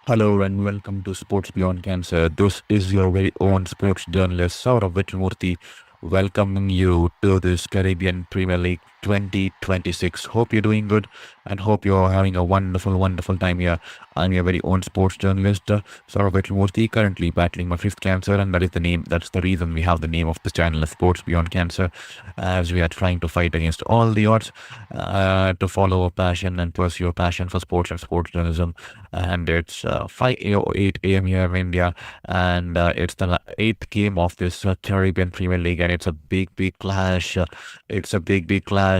Hello and welcome to Sports Beyond Cancer. This is your very own sports journalist, Saurav Murthy, welcoming you to this Caribbean Premier League 2026. Hope you're doing good and hope you're having a wonderful time here. I'm your very own sports journalist, Saurav Murthy, currently battling my fifth cancer, and that's the reason we have the name of this channel, Sports Beyond Cancer, as we are trying to fight against all the odds to follow a passion and pursue a passion for sports and sports journalism. And it's 8 a.m. here in India, and it's the eighth game of this Caribbean Premier League, and it's a big clash. It's a big clash.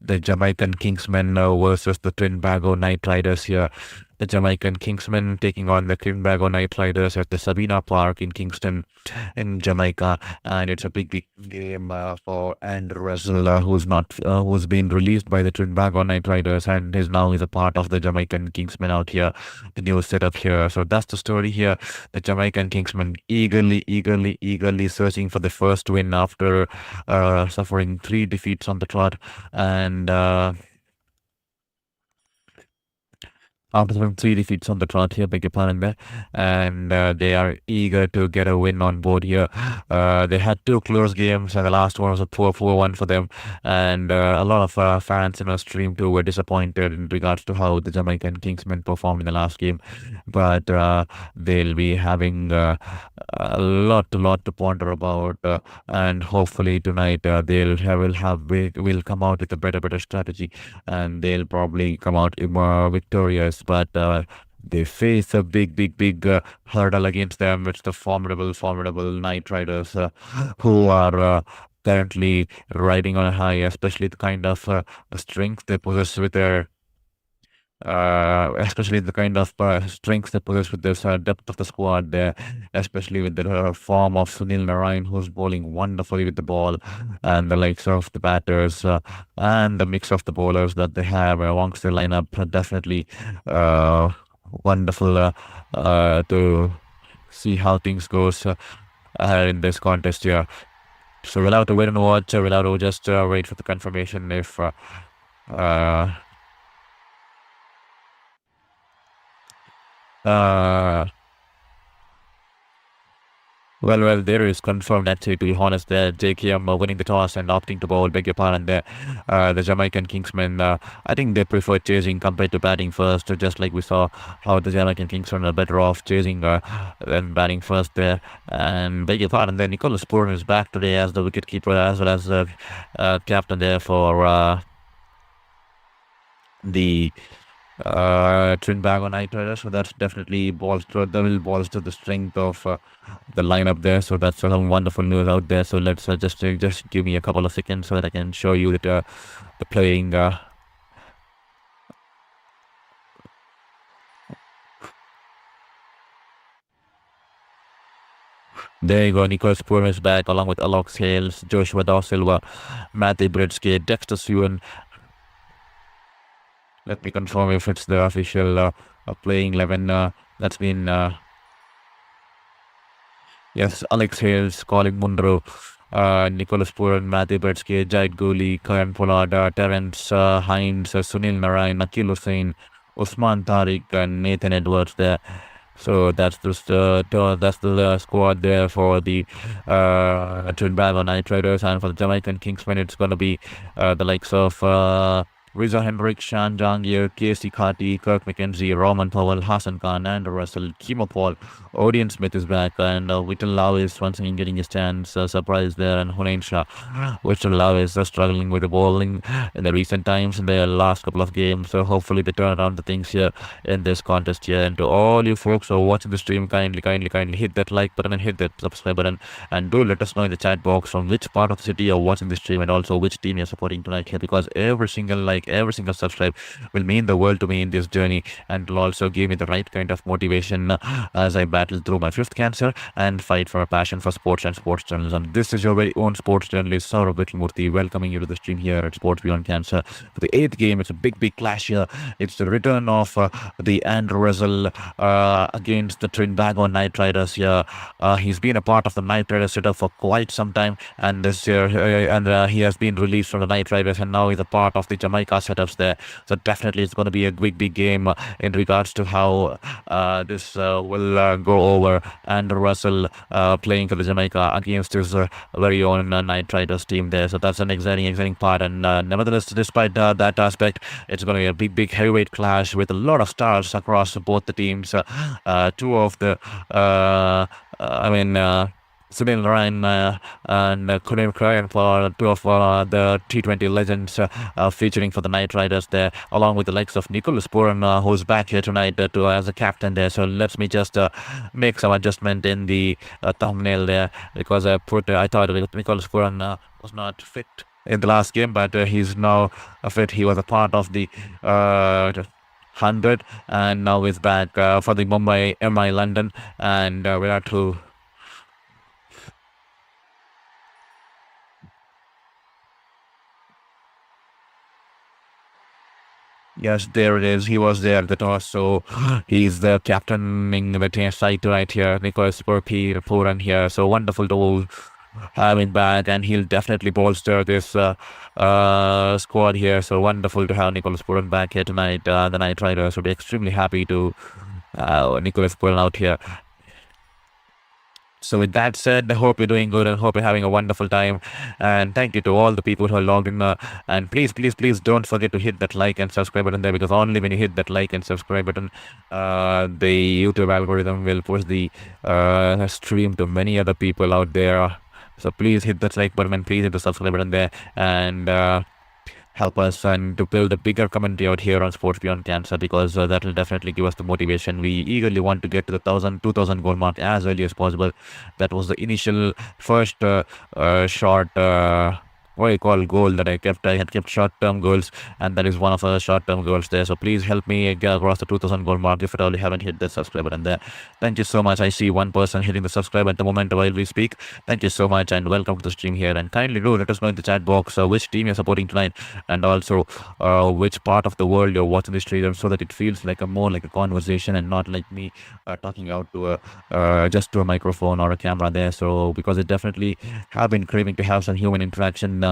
The Jamaican Kingsmen versus the Trinbago Knight Riders here. The Jamaican Kingsmen taking on the Trinbago Knight Riders at the Sabina Park in Kingston, in Jamaica, and it's a big game for Andrew Russell, who's been released by the Trinbago Knight Riders and is a part of the Jamaican Kingsmen out here, the new setup here. So that's the story here. The Jamaican Kingsmen eagerly searching for the first win after suffering three defeats on the trot, and after having three defeats on the trot here, beg your pardon there, and they are eager to get a win on board here. They had two close games, and the last one was a poor 4-1 for them, and a lot of fans in our stream too were disappointed in regards to how the Jamaican Kingsmen performed in the last game, but they'll be having a lot to ponder about, and hopefully tonight will come out with a better strategy, and they'll probably come out victorious. But they face a big hurdle against them. It's the formidable Knight Riders, who are currently riding on a high, especially the kind of strength they possess with their especially the kind of strengths they possess with this depth of the squad there, especially with the form of Sunil Narayan, who's bowling wonderfully with the ball, and the likes of the batters and the mix of the bowlers that they have amongst their lineup. Definitely wonderful to see how things goes in this contest here. So we'll have to wait and watch. We'll have to just wait for the confirmation if well, there is confirmed actually, to be honest, there. JKM winning the toss and opting to bowl, beg your pardon there. The Jamaican Kingsmen, I think they prefer chasing compared to batting first, just like we saw how the Jamaican Kingsmen are better off chasing than batting first there. And beg your pardon there, Nicholas Purn is back today as the wicketkeeper as well as the captain there for the Trinbago Knight Riders. So that's definitely double balls to the strength of the lineup there. So that's some wonderful news out there. So let's just give me a couple of seconds so that I can show you that the playing. There you go. Nicholas Purn is back along with Alex Hales, Joshua Da Silva, Matthew Bridgegate, Dexter Sewan. Let me confirm if it's the official playing 11 that's been. Yes, Alex Hales, Colin Munro, Nicholas Purn, Matthew Bridgegate, Jait Goli, Karan Pollard, Terence Hines, Sunil Narayan, Akil Hussain, Usman Tariq, and Nathan Edwards there. So that's the squad there for the Trinbago Knight Riders, and for the Jamaican Kingsmen, it's going to be the likes of Riza Hendrick, Shan Jangir, Casey Khati, Kirk McKenzie, Roman Powell, Hassan Khan, and Russell, Kimo Paul, Odion Smith is back, and Whittle Lau is once again getting his chance, surprise there, and Hunain Shah. Whittle Lau is struggling with the bowling in the recent times in the last couple of games, so hopefully they turn around the things here in this contest here. And to all you folks who are watching the stream, kindly hit that like button and hit that subscribe button, and do let us know in the chat box from which part of the city you're watching the stream, and also which team you're supporting tonight here, because every single like, every single subscribe will mean the world to me in this journey, and will also give me the right kind of motivation as I battle through my fifth cancer and fight for a passion for sports and sports journalism. This is your very own sports journalist, Saurav Murthy, welcoming you to the stream here at Sports Beyond Cancer. For the eighth game, it's a big clash here. It's the return of the Andrew Russell against the Trinbago Knight Riders here. He's been a part of the Knight Riders setup for quite some time, and this year he has been released from the Knight Riders, and now he's a part of the Jamaica Jamaica setups there. So definitely it's going to be a big game in regards to how this will go over. And Russell playing for the Jamaica against his very own Knight Riders team there. So that's an exciting part. And nevertheless, despite that aspect, it's going to be a big heavyweight clash with a lot of stars across both the teams. Two of the, I mean, Sabina Ryan and Kunim Krayan for two of the T20 legends featuring for the Knight Riders there, along with the likes of Nicholas Puran, who's back here tonight as a captain there. So let me just make some adjustment in the thumbnail there, because I thought Nicholas Puran was not fit in the last game, but he's now fit. He was a part of the 100, and now he's back for the Mumbai MI London, and we have to. Yes, there it is. He was there at the toss, so he's the captaining the team side right here. Nicholas Puran here, so wonderful to have him back, and he'll definitely bolster this squad here. So wonderful to have Nicholas Puran back here tonight. The Knight Riders will be extremely happy to Nicholas Puran out here. So with that said, I hope you're doing good and hope you're having a wonderful time. And thank you to all the people who are logged in. And please don't forget to hit that like and subscribe button there, because only when you hit that like and subscribe button, the YouTube algorithm will push the stream to many other people out there. So please hit that like button and please hit the subscribe button there, and help us and to build a bigger community out here on Sports Beyond Cancer, because that will definitely give us the motivation. We eagerly want to get to the 2,000 goal mark as early as possible. That was the initial first short what you call goal that I had kept short-term goals, and that is one of the short-term goals there. So please help me get across the 2,000 goal mark if at all you haven't hit the subscribe button there. Thank you so much. I see one person hitting the subscribe at the moment while we speak. Thank you so much and welcome to the stream here, and kindly do let us know in the chat box which team you're supporting tonight, and also which part of the world you're watching this stream, so that it feels like more like a conversation and not like me talking out to just to a microphone or a camera there. So because it definitely have been craving to have some human interaction,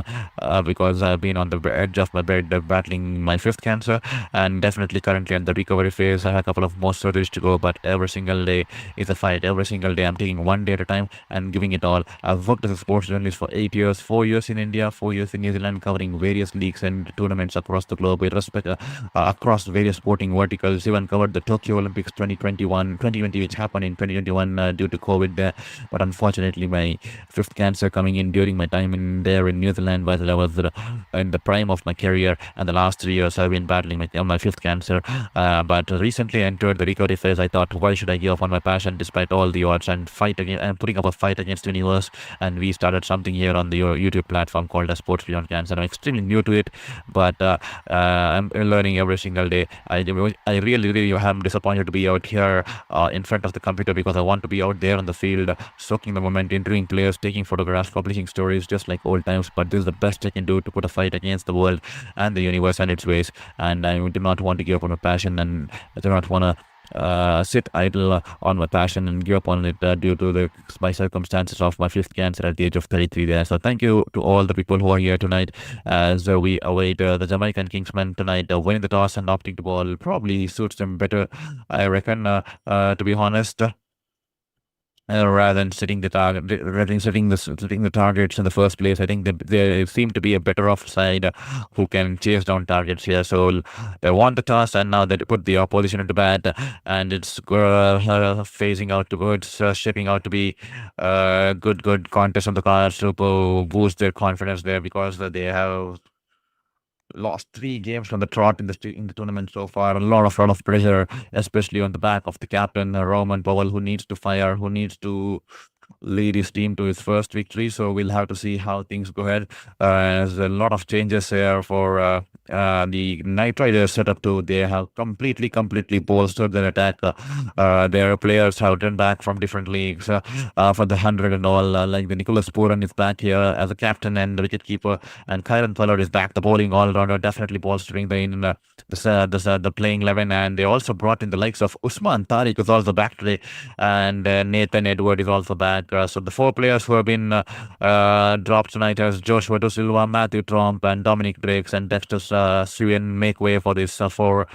because I've been on the edge of my bed battling my 5th cancer, and definitely currently in the recovery phase. I have a couple of more surgeries to go, but every single day is a fight. Every single day I'm taking one day at a time and giving it all. I've worked as a sports journalist for 8 years, 4 years in India, 4 years in New Zealand, covering various leagues and tournaments across the globe with respect across various sporting verticals. Even covered the Tokyo Olympics 2020, which happened in 2021 due to COVID there. But unfortunately, my 5th cancer coming in during my time in there in New Zealand, while I was in the prime of my career, and the last 3 years I've been battling my 5th cancer. But recently entered the recovery phase. I thought, why should I give up on my passion despite all the odds, and fight again? I'm putting up a fight against the universe, and we started something here on the YouTube platform called Sports Beyond Cancer. I'm extremely new to it, but I'm learning every single day. I really am disappointed to be out here in front of the computer, because I want to be out there on the field, soaking the moment, interviewing players, taking photographs, publishing stories just like old times. But this is the best I can do to put a fight against the world and the universe and its ways. And I do not want to give up on my passion, and I do not want to sit idle on my passion and give up on it due to my circumstances of my 5th cancer at the age of 33 there. So thank you to all the people who are here tonight as we await the Jamaican Kingsmen tonight winning the toss and opting to ball. Probably suits them better, I reckon, to be honest. Rather than setting the targets in the first place. I think they seem to be a better off side who can chase down targets here. So they won the toss, and now they put the opposition into bat, and it's phasing out towards shaping out to be a good contest on the cards to boost their confidence there, because they have lost 3 games from the trot in the tournament so far. A lot of pressure, especially on the back of the captain Roman Powell, who needs to fire, who needs to lead his team to his first victory. So we'll have to see how things go ahead. There's a lot of changes here for the Knight Riders setup too. They have completely bolstered their attack. Their players have turned back from different leagues for the 100 and all. Like the Nicholas Puran is back here as a captain and wicketkeeper, and Kyron Pollard is back, the bowling all-rounder, definitely bolstering the playing 11. And they also brought in the likes of Usman Tariq, who's also back today, and Nathan Edward is also back. back. So the 4 players who have been dropped tonight as Joshua De Silva, Matthew Tromp, and Dominic Drakes and Dexter Suyen make way for these 4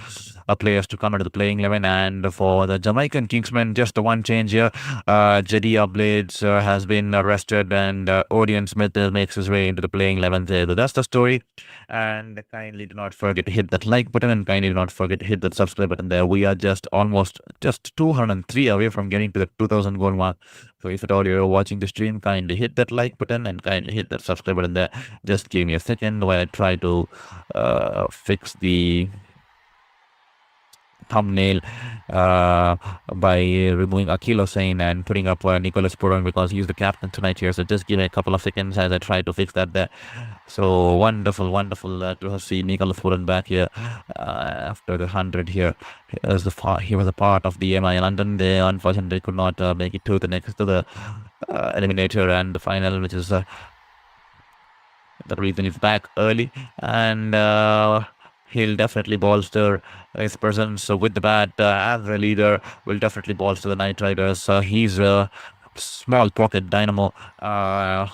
players to come into the playing 11. And for the Jamaican Kingsmen, just the one change here. Jediah Blades has been arrested, and Odeon Smith makes his way into the playing 11 there. So that's the story. And kindly do not forget to hit that like button, and kindly do not forget to hit that subscribe button there. We are just 203 away from getting to the 2000 goal mark. So if at all you're watching the stream, kindly hit that like button and kindly hit that subscribe button there. Just give me a second while I try to fix the thumbnail by removing Akil Hussain and putting up Nicholas Puran, because he's the captain tonight here. So just give me a couple of seconds as I try to fix that there. So wonderful to see Nicholas Puran back here after the 100 here. He was a part of the MI London. They unfortunately could not make it to the eliminator and the final, which is the reason he's back early. And he'll definitely bolster his presence with the bat as a leader. Will definitely bolster the Knight Riders. He's a small pocket dynamo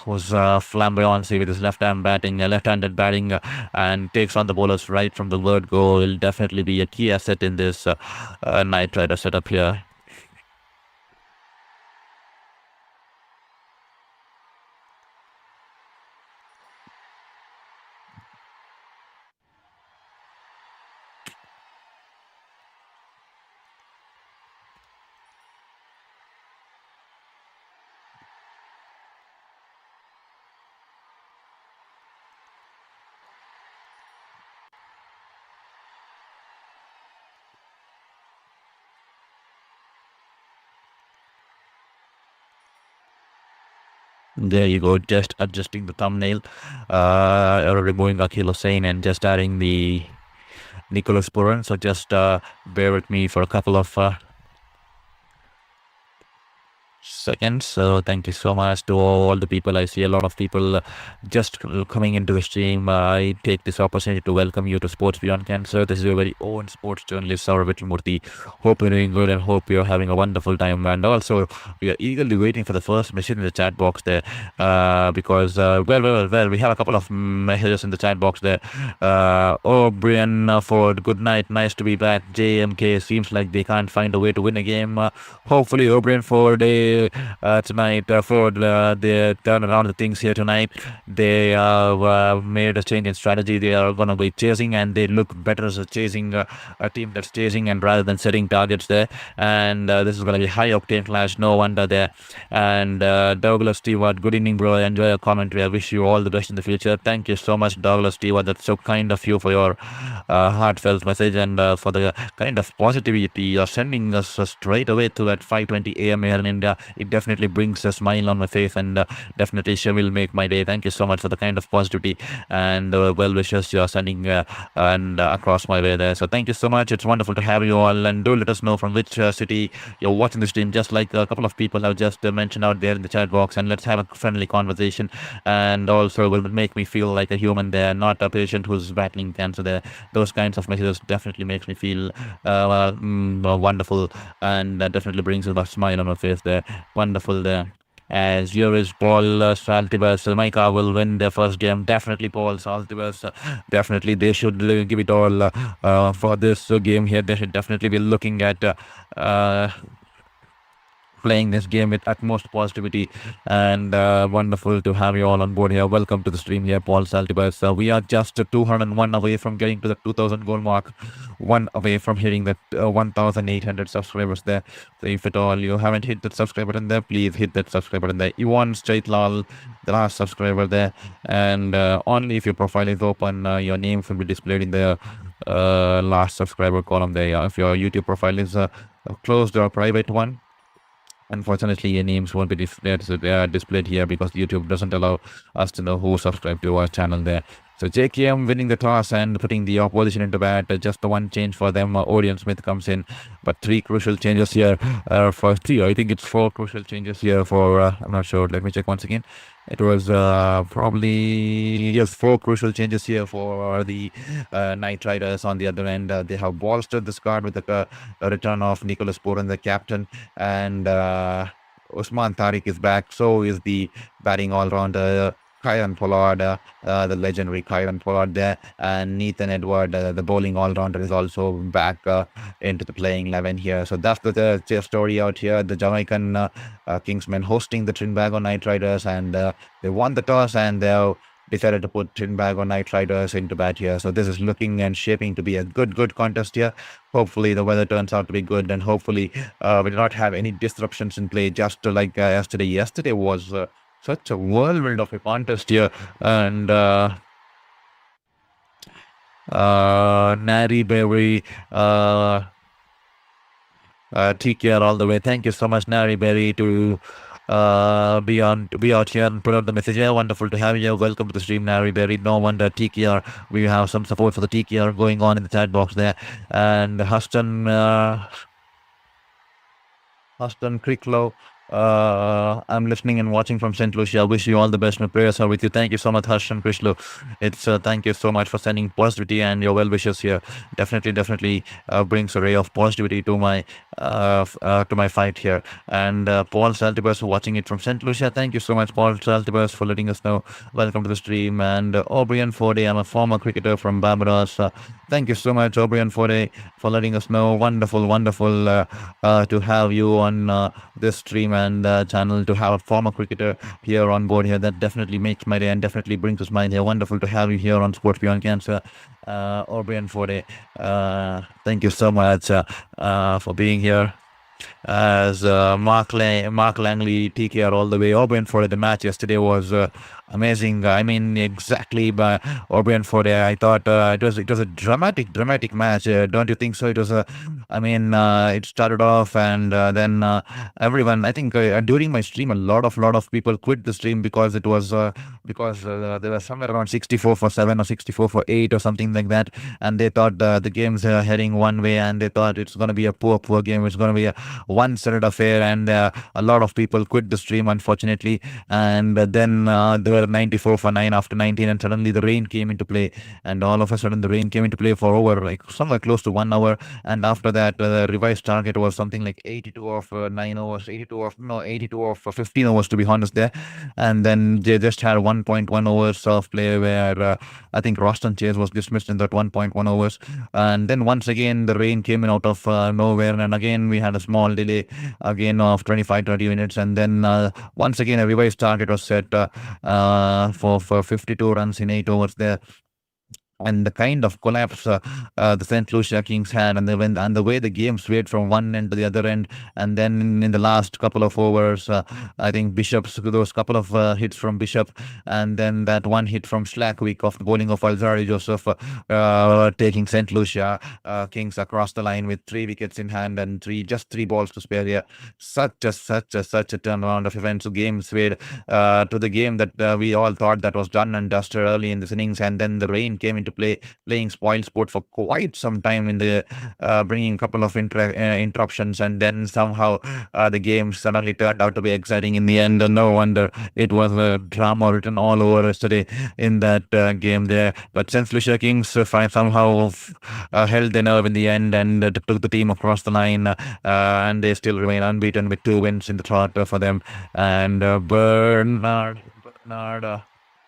who's flamboyancy with his left-handed batting, and takes on the bowlers right from the word go. Will definitely be a key asset in this Knight Rider setup here. There you go, just adjusting the thumbnail, removing Akil Hussain and just adding the Nicholas Puran. So just bear with me for a couple of seconds. So thank you so much to all the people. I see a lot of people just coming into the stream. I take this opportunity to welcome you to Sports Beyond Cancer. This is your very own sports journalist, Saurav Vitlamurthy. Hope you're doing good and hope you're having a wonderful time. And also, we are eagerly waiting for the first message in the chat box there, because we have a couple of messages in the chat box there. O'Brien Ford, good night, nice to be back. JMK, seems like they can't find a way to win a game. Hopefully O'Brien Ford tonight Ford they turn around the things here tonight. They made a change in strategy. They are going to be chasing, and they look better as a team that's chasing and rather than setting targets there. And this is going to be high octane clash, no wonder there. And Douglas Stewart, good evening bro, enjoy your commentary. I wish you all the best in the future. Thank you so much, Douglas Stewart. That's so kind of you for your heartfelt message and for the kind of positivity you're sending us straight away to at 5:20 a.m. here in India. It definitely brings a smile on my face, and definitely she will make my day. Thank you so much for the kind of positivity and well wishes you're sending and across my way there. So thank you so much. It's wonderful to have you all, and do let us know from which city you're watching the stream, just like a couple of people have just mentioned out there in the chat box, and let's have a friendly conversation. And also will make me feel like a human there, not a patient who's battling cancer there. Those kinds of messages definitely makes me feel wonderful, and that definitely brings a smile on my face there. Wonderful there. As here is Paul Saltibus. Jamaica will win their first game. Definitely Paul Saltibus. Definitely they should give it all for this game here. They should definitely be looking at playing this game with utmost positivity, and wonderful to have you all on board here. Welcome to the stream here, Paul Saltibus. We are just 201 away from getting to the 2000 goal mark, one away from hitting the 1800 subscribers there. So if at all you haven't hit that subscribe button there, please hit that subscribe button there. Iwan Straightlal, the last subscriber there, and only if your profile is open, your name will be displayed in the last subscriber column there. If your YouTube profile is closed or private one, unfortunately your names won't be displayed. So they are displayed here because YouTube doesn't allow us to know who subscribed to our channel there. So JKM winning the toss and putting the opposition into bat. Just the one change for them. Odeon Smith comes in, but 3 crucial changes here for 3. I think it's 4 crucial changes here for I'm not sure, let me check once again. It was probably, yes, 4 crucial changes here for the Knight Riders. On the other end, they have bolstered the squad with the return of Nicholas Puran, the captain, and Usman Tariq is back. So is the batting all-rounder Kieran Pollard, the legendary Kieran Pollard there, and Nathan Edward, the bowling all-rounder, is also back into the playing 11 here. So that's the story out here. The Jamaican Kingsmen hosting the Trinbago Knight Riders, and they won the toss, and they decided to put Trinbago Knight Riders into bat here. So this is looking and shaping to be a good contest here. Hopefully the weather turns out to be good, and hopefully we do not have any disruptions in play, just like yesterday. Yesterday was such a whirlwind of a contest here, and Nari Berry, TKR all the way. Thank you so much, Nari Berry, to be out here and put out the message. Yeah, wonderful to have you. Welcome to the stream, Nari Berry. No wonder TKR. We have some support for the TKR going on in the chat box there, and Huston Cricklow. I'm listening and watching from St. Lucia. I wish you all the best. My prayers are with you. Thank you so much, Huston Cricklow. It's thank you so much for sending positivity and your well wishes here. Definitely brings a ray of positivity to my fight here. And Paul Saltibus watching it from St. Lucia. Thank you so much, Paul Saltibus, for letting us know. Welcome to the stream. And O'Brien Forde, I'm a former cricketer from Barbados. Thank you so much, O'Brien Forde, for letting us know. Wonderful to have you on this stream and channel, to have a former cricketer here on board here. That definitely makes my day and definitely brings us mind here. Wonderful to have you here on Sports Beyond Cancer, O'Brien Forde. Thank you so much for being here. As Mark Langley, TKR all the way. O'Brien Forde, the match yesterday was amazing. I mean, exactly by O'Brien Forde. I thought it was a dramatic match. Don't you think so? It was it started off, and then everyone. I think during my stream, a lot of people quit the stream because it was because there was somewhere around 64 for 7 or 64 for 8 or something like that, and they thought the game's heading one way, and they thought it's going to be a poor game. It's going to be a one-sided affair, and a lot of people quit the stream, unfortunately. And then there were 94 for 9 after 19, and suddenly the rain came into play, and all of a sudden the rain came into play for over somewhere close to 1 hour. And after that, the revised target was something like 82 of 9 overs, 82 of 15 overs, to be honest there. And then they just had 1.1 overs of play, where I think Roston Chase was dismissed in that 1.1 overs. And then once again the rain came in out of nowhere, and again we had a small delay again of 25-30 minutes, and then once again a revised target was set for 52 runs in 8 overs there. And the kind of collapse the St. Lucia Kings had, and the way the game swayed from one end to the other end. And then in the last couple of overs, I think those couple of hits from Bishop, and then that one hit from Slackwick off the bowling of Alzari Joseph, taking St. Lucia Kings across the line with 3 wickets in hand and just 3 balls to spare here. Such a turnaround of events. The game swayed to the game that we all thought that was done and dusted early in this innings, and then the rain came into play, playing spoil sport for quite some time in the bringing a couple of interruptions, and then somehow the game suddenly turned out to be exciting in the end. No wonder it was a drama written all over yesterday in that game there. But St. Lucia Kings somehow held their nerve in the end and took the team across the line, and they still remain unbeaten with 2 wins in the trot for them. And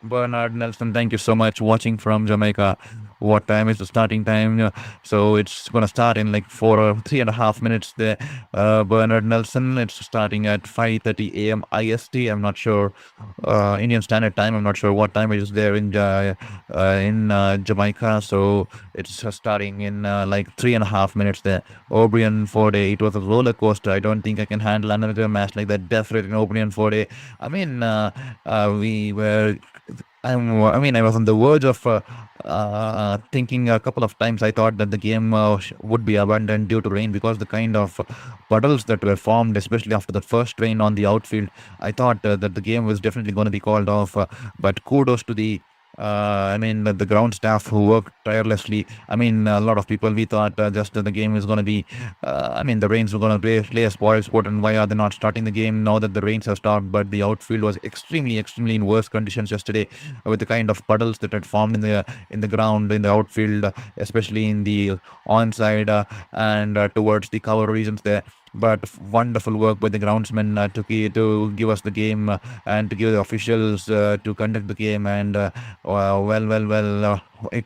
Bernard Nelson, thank you so much, watching from Jamaica. What time is the starting time? So it's going to start in like 3.5 minutes there. Bernard Nelson, it's starting at 5:30 a.m. IST. I'm not sure Indian Standard Time. I'm not sure what time it is there in Jamaica. So it's starting in like 3.5 minutes there. O'Brien Forde, it was a roller coaster. I don't think I can handle another match like that. Definitely O'Brien Forde. I mean, we were. I was on the verge of thinking a couple of times. I thought that the game would be abandoned due to rain, because the kind of puddles that were formed, especially after the first rain on the outfield, I thought that the game was definitely going to be called off. But kudos to the the ground staff who worked tirelessly. A lot of people, we thought just the game is going to be, the rains were going to play a spoil sport, and why are they not starting the game now that the rains have stopped? But the outfield was extremely in worse conditions yesterday, with the kind of puddles that had formed in the ground, in the outfield, especially in the onside and towards the cover regions there. but wonderful work by the groundsman to give us the game and to give the officials to conduct the game. And it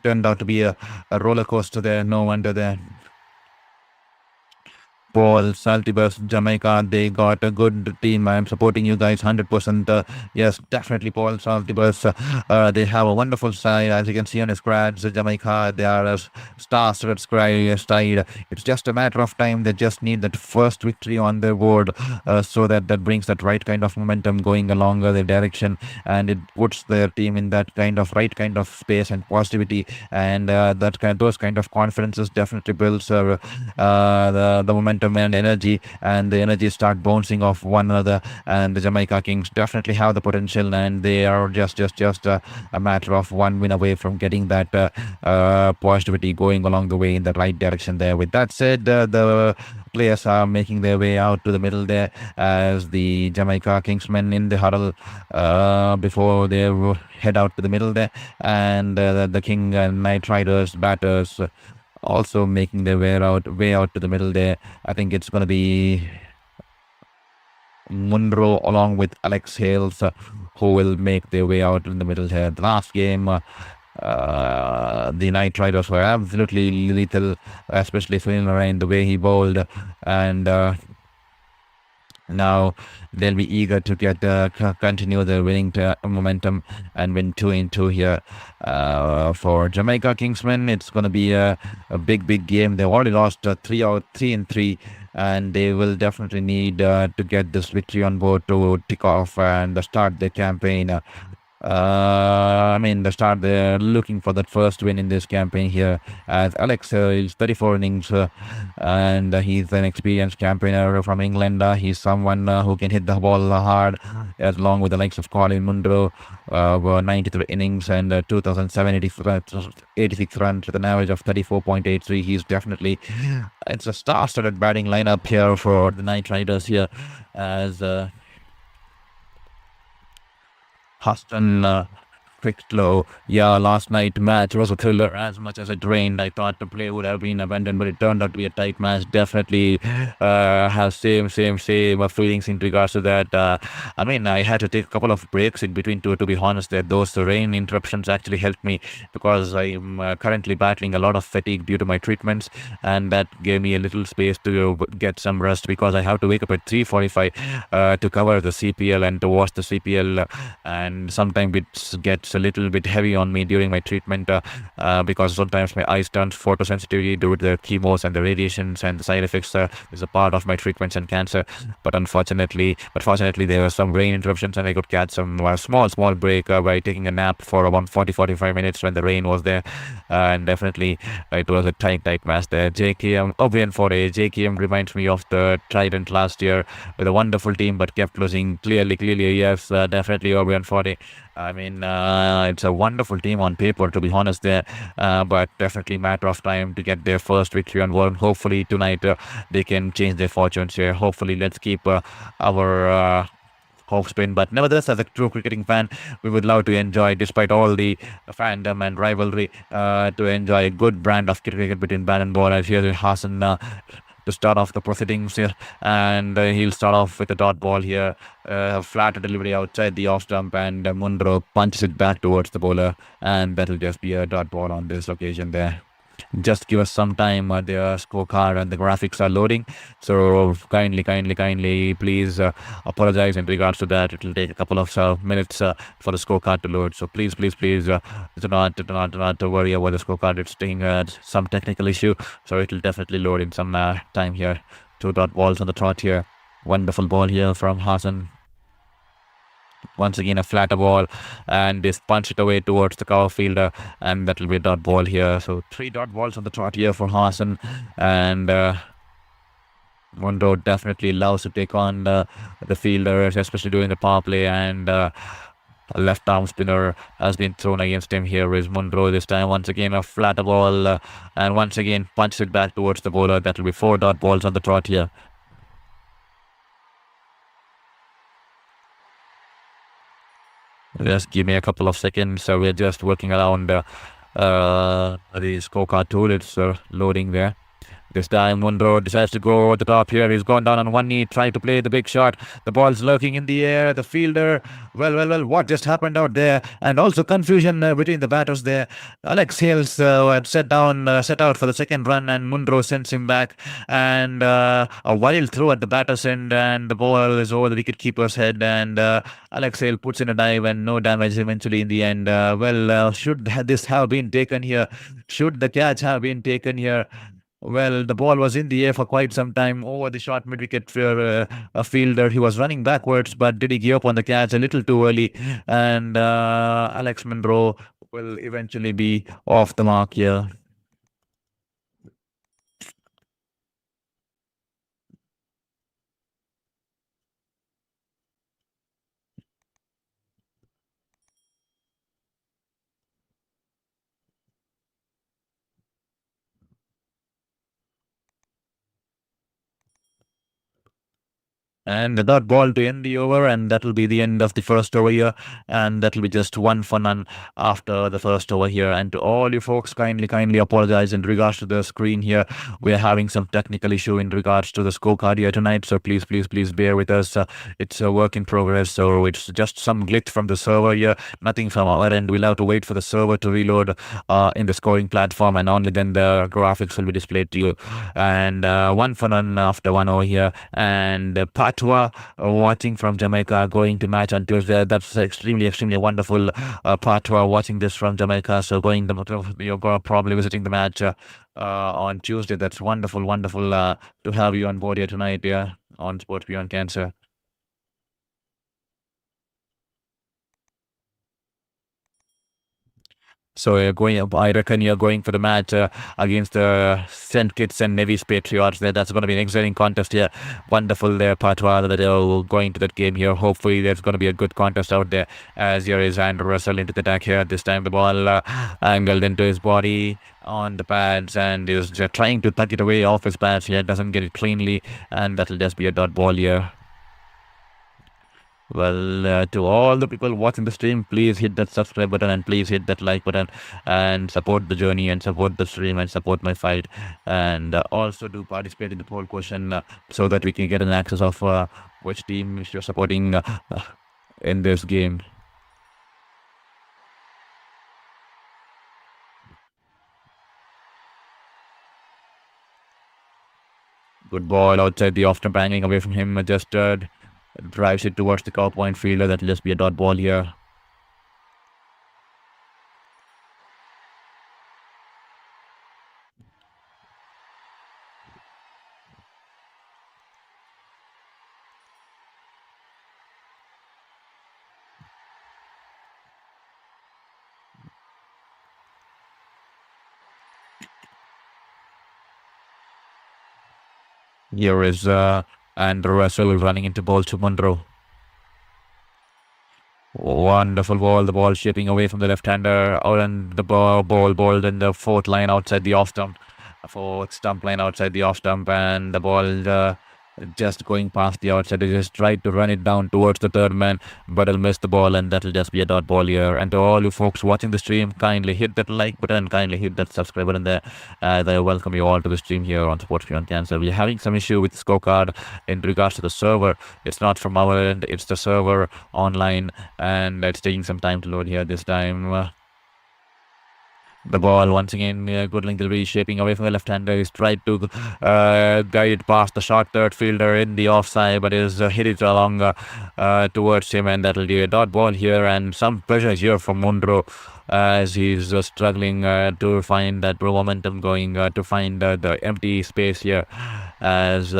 turned out to be a roller coaster there. No wonder there. Paul, Saltibus, Jamaica, they got a good team. I'm supporting you guys 100%. Yes, definitely, Paul, Saltibus. They have a wonderful side. As you can see on the squads, Jamaica, they are a star-studded side. It's just a matter of time. They just need that first victory on their board so that brings that right kind of momentum going along their direction, and it puts their team in that kind of right kind of space and positivity, and those kind of confidences definitely builds the momentum and energy, and the energy start bouncing off one another. And the Jamaica Kings definitely have the potential, and they are just a matter of one win away from getting that positivity going along the way in the right direction there. With that said, the players are making their way out to the middle there as the Jamaica Kingsmen in the huddle before they head out to the middle there, and the King Knight Riders batters also making their way out to the middle there. I think it's going to be Munro along with Alex Hales who will make their way out in the middle here. The last game, the Knight Riders were absolutely lethal, especially Sunil Narayan, the way he bowled, and now they'll be eager to get continue the winning momentum and win 2-2 here. For Jamaica Kingsmen, it's going to be a big game. They've already lost 3-3, and they will definitely need to get this victory on board to tick off and start their campaign. They're looking for that first win in this campaign here, as Alex is 34 innings and he's an experienced campaigner from England. He's someone who can hit the ball hard, as along with the likes of Colin Munro, 93 innings and 2,786 runs with an average of 34.83. He's definitely, it's a star-studded batting lineup here for the Knight Riders here, as Huston Cricklow. Yeah, last night match was a thriller. As much as it rained, I thought the play would have been abandoned, but it turned out to be a tight match. Definitely have same feelings in regards to that. I had to take a couple of breaks in between to be honest. That those rain interruptions actually helped me, because I'm currently battling a lot of fatigue due to my treatments, and that gave me a little space to get some rest, because I have to wake up at 3:45 to cover the CPL and to watch the CPL, and sometimes it gets a little bit heavy on me during my treatment because sometimes my eyes turn photosensitivity due to the chemos and the radiations and the side effects is a part of my treatments and cancer. But fortunately there were some rain interruptions, and I could catch some small break by taking a nap for about 40-45 minutes when the rain was there, and definitely it was a tight match there. JKM Obian for a JKM reminds me of the Trident last year with a wonderful team, but kept losing clearly. Yes, definitely Obian for a, it's a wonderful team on paper, to be honest there, but definitely matter of time to get their first victory on board. Hopefully tonight they can change their fortunes here. Hopefully, let's keep our hope spin. But nevertheless, as a true cricketing fan, we would love to enjoy, despite all the fandom and rivalry, to enjoy a good brand of cricket between bat and ball. As here Hassan to start off the proceedings here, and he'll start off with a dot ball here, flat delivery outside the off stump, and Munro punches it back towards the bowler, and that'll just be a dot ball on this occasion there. Just give us some time. The scorecard and the graphics are loading, so kindly please apologize in regards to that. It will take a couple of minutes for the scorecard to load, so please do not worry about the scorecard. It's taking some technical issue, so it will definitely load in some time here. 2 dot balls on the trot here. Wonderful ball here from Hassan. Once again a flatter ball, and they punch it away towards the cover fielder, and that will be a dot ball here. So 3 dot balls on the trot here for Hassan, and Munro definitely loves to take on the fielders, especially during the power play, and a left arm spinner has been thrown against him. Here is Munro this time. Once again a flatter ball, and once again punches it back towards the bowler. That will be 4 dot balls on the trot here. Just give me a couple of seconds. So we're just working around the scorecard tool. It's loading there. This time Munro decides to go over the top here. He's gone down on one knee, trying to play the big shot. The ball's lurking in the air. The fielder, well, what just happened out there? And also confusion between the batters there. Alex Hales had set out for the second run, and Munro sends him back. And a wild throw at the batter's end, and the ball is over the wicketkeeper's head. And Alex Hale puts in a dive, and no damage eventually in the end. Should this have been taken here? Should the catch have been taken here? Well, the ball was in the air for quite some time over the short mid wicket for a fielder. He was running backwards, but did he give up on the catch a little too early? And Alex Monroe will eventually be off the mark here. And the dot ball to end the over, and that will be the end of the first over here. And that will be just one for none after the first over here. And to all you folks, kindly apologize in regards to the screen here. We are having some technical issue in regards to the scorecard here tonight. So please bear with us. It's a work in progress. So it's just some glitch from the server here. Nothing from our end. We'll have to wait for the server to reload in the scoring platform, and only then the graphics will be displayed to you. And one for none after one over here. And Patwa watching from Jamaica going to match on Tuesday. That's extremely wonderful. Patwa watching this from Jamaica. So you're probably visiting the match on Tuesday. That's wonderful to have you on board here tonight. Yeah, on Sports Beyond Cancer. So you're going. I reckon you're going for the match against the St. Kitts and Nevis Patriots. There, that's going to be an exciting contest here. Wonderful there, Patois, that they're going to that game here. Hopefully, there's going to be a good contest out there. As here is Andrew Russell into the attack here. This time, the ball angled into his body on the pads, and is just trying to tuck it away off his pads here. Doesn't get it cleanly, and that'll just be a dot ball here. Well, to all the people watching the stream, please hit that subscribe button and please hit that like button and support the journey and support the stream and support my fight. And also do participate in the poll question so that we can get an access of which team you're supporting in this game. Good ball outside the off stump, banging away from him. Just drives it towards the cow point fielder. That'll just be a dot ball here. Here is Andrew Russell running into ball to Monroe. Wonderful ball. The ball shaping away from the left-hander. Out and the ball in the fourth line outside the off stump. Fourth stump line outside the off stump, and the ball just going past the outside. They just tried to run it down towards the third man, but he'll miss the ball, and that'll just be a dot ball here. And to all you folks watching the stream, kindly hit that like button, kindly hit that subscribe button there. I welcome you all to the stream here on Sports Beyond Cancer. We're having some issue with the scorecard in regards to the server. It's not from our end, it's the server online, and it's taking some time to load here this time. The ball once again, good length delivery, shaping away from the left-hander. He's tried to guide it past the short third fielder in the offside, but is hit it along towards him, and that'll be a dot ball here. And some pressure here from Monroe as he's struggling to find that momentum going, to find the empty space here as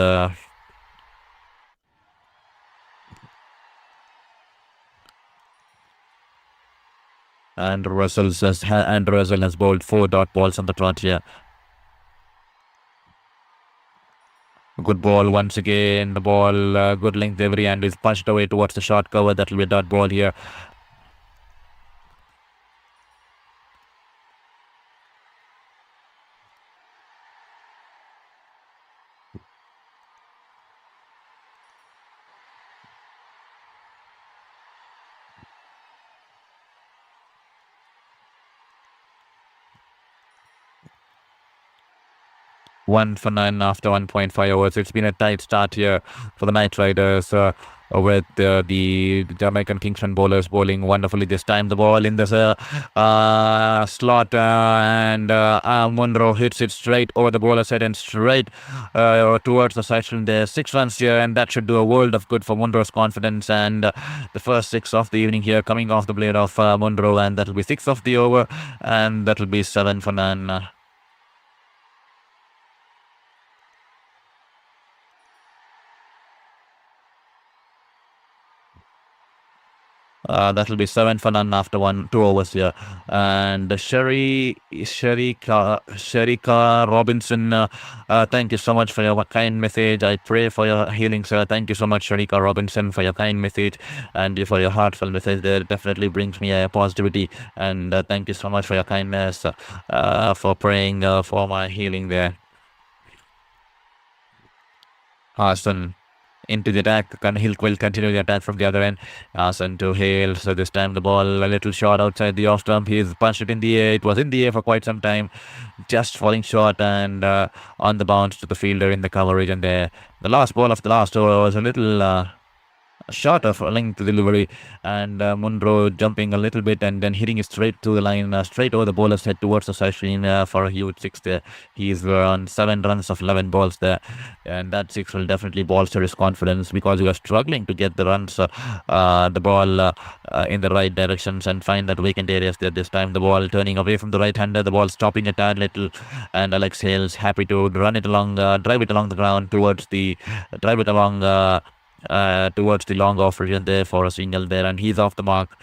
and Russell has bowled 4 dot balls on the trot here. Good ball once again. The ball, good length delivery, and is punched away towards the short cover. That'll be a dot ball here. 1 for 9 after 1.5 overs. It's been a tight start here for the Knight Riders. With the Jamaican Kingsmen bowlers bowling wonderfully this time. The ball in this slot and Munro hits it straight over the bowler's head and straight towards the sideline. There 6 runs here, and that should do a world of good for Munro's confidence. And the first 6 of the evening here coming off the blade of Munro, and that'll be 6 of the over, and that'll be 7 for 9. That'll be 7 for none after 2 overs here. And Sherika Robinson, thank you so much for your kind message. I pray for your healing, sir. Thank you so much, Sherika Robinson, for your kind message and for your heartfelt message. That definitely brings me a positivity. And thank you so much for your kindness, for praying for my healing there. Hassan into the attack. Hill will continue the attack from the other end. Hassan to Hale. So this time the ball a little short outside the off stump. He's punched it in the air. It was in the air for quite some time. Just falling short and on the bounce to the fielder in the coverage. And there, the last ball of the last over was a little short of length delivery, and Munro jumping a little bit and then hitting it straight to the line, straight over the bowler's head towards the sideline for a huge 6 there. He's on 7 runs of 11 balls there, and that 6 will definitely bolster his confidence because he was struggling to get the runs, the ball in the right directions and find that vacant areas there. This time the ball turning away from the right-hander, the ball stopping a tad little, and Alex Hale's happy to run it along, drive it along the ground towards the, towards the long off region there for a single there, and he's off the mark.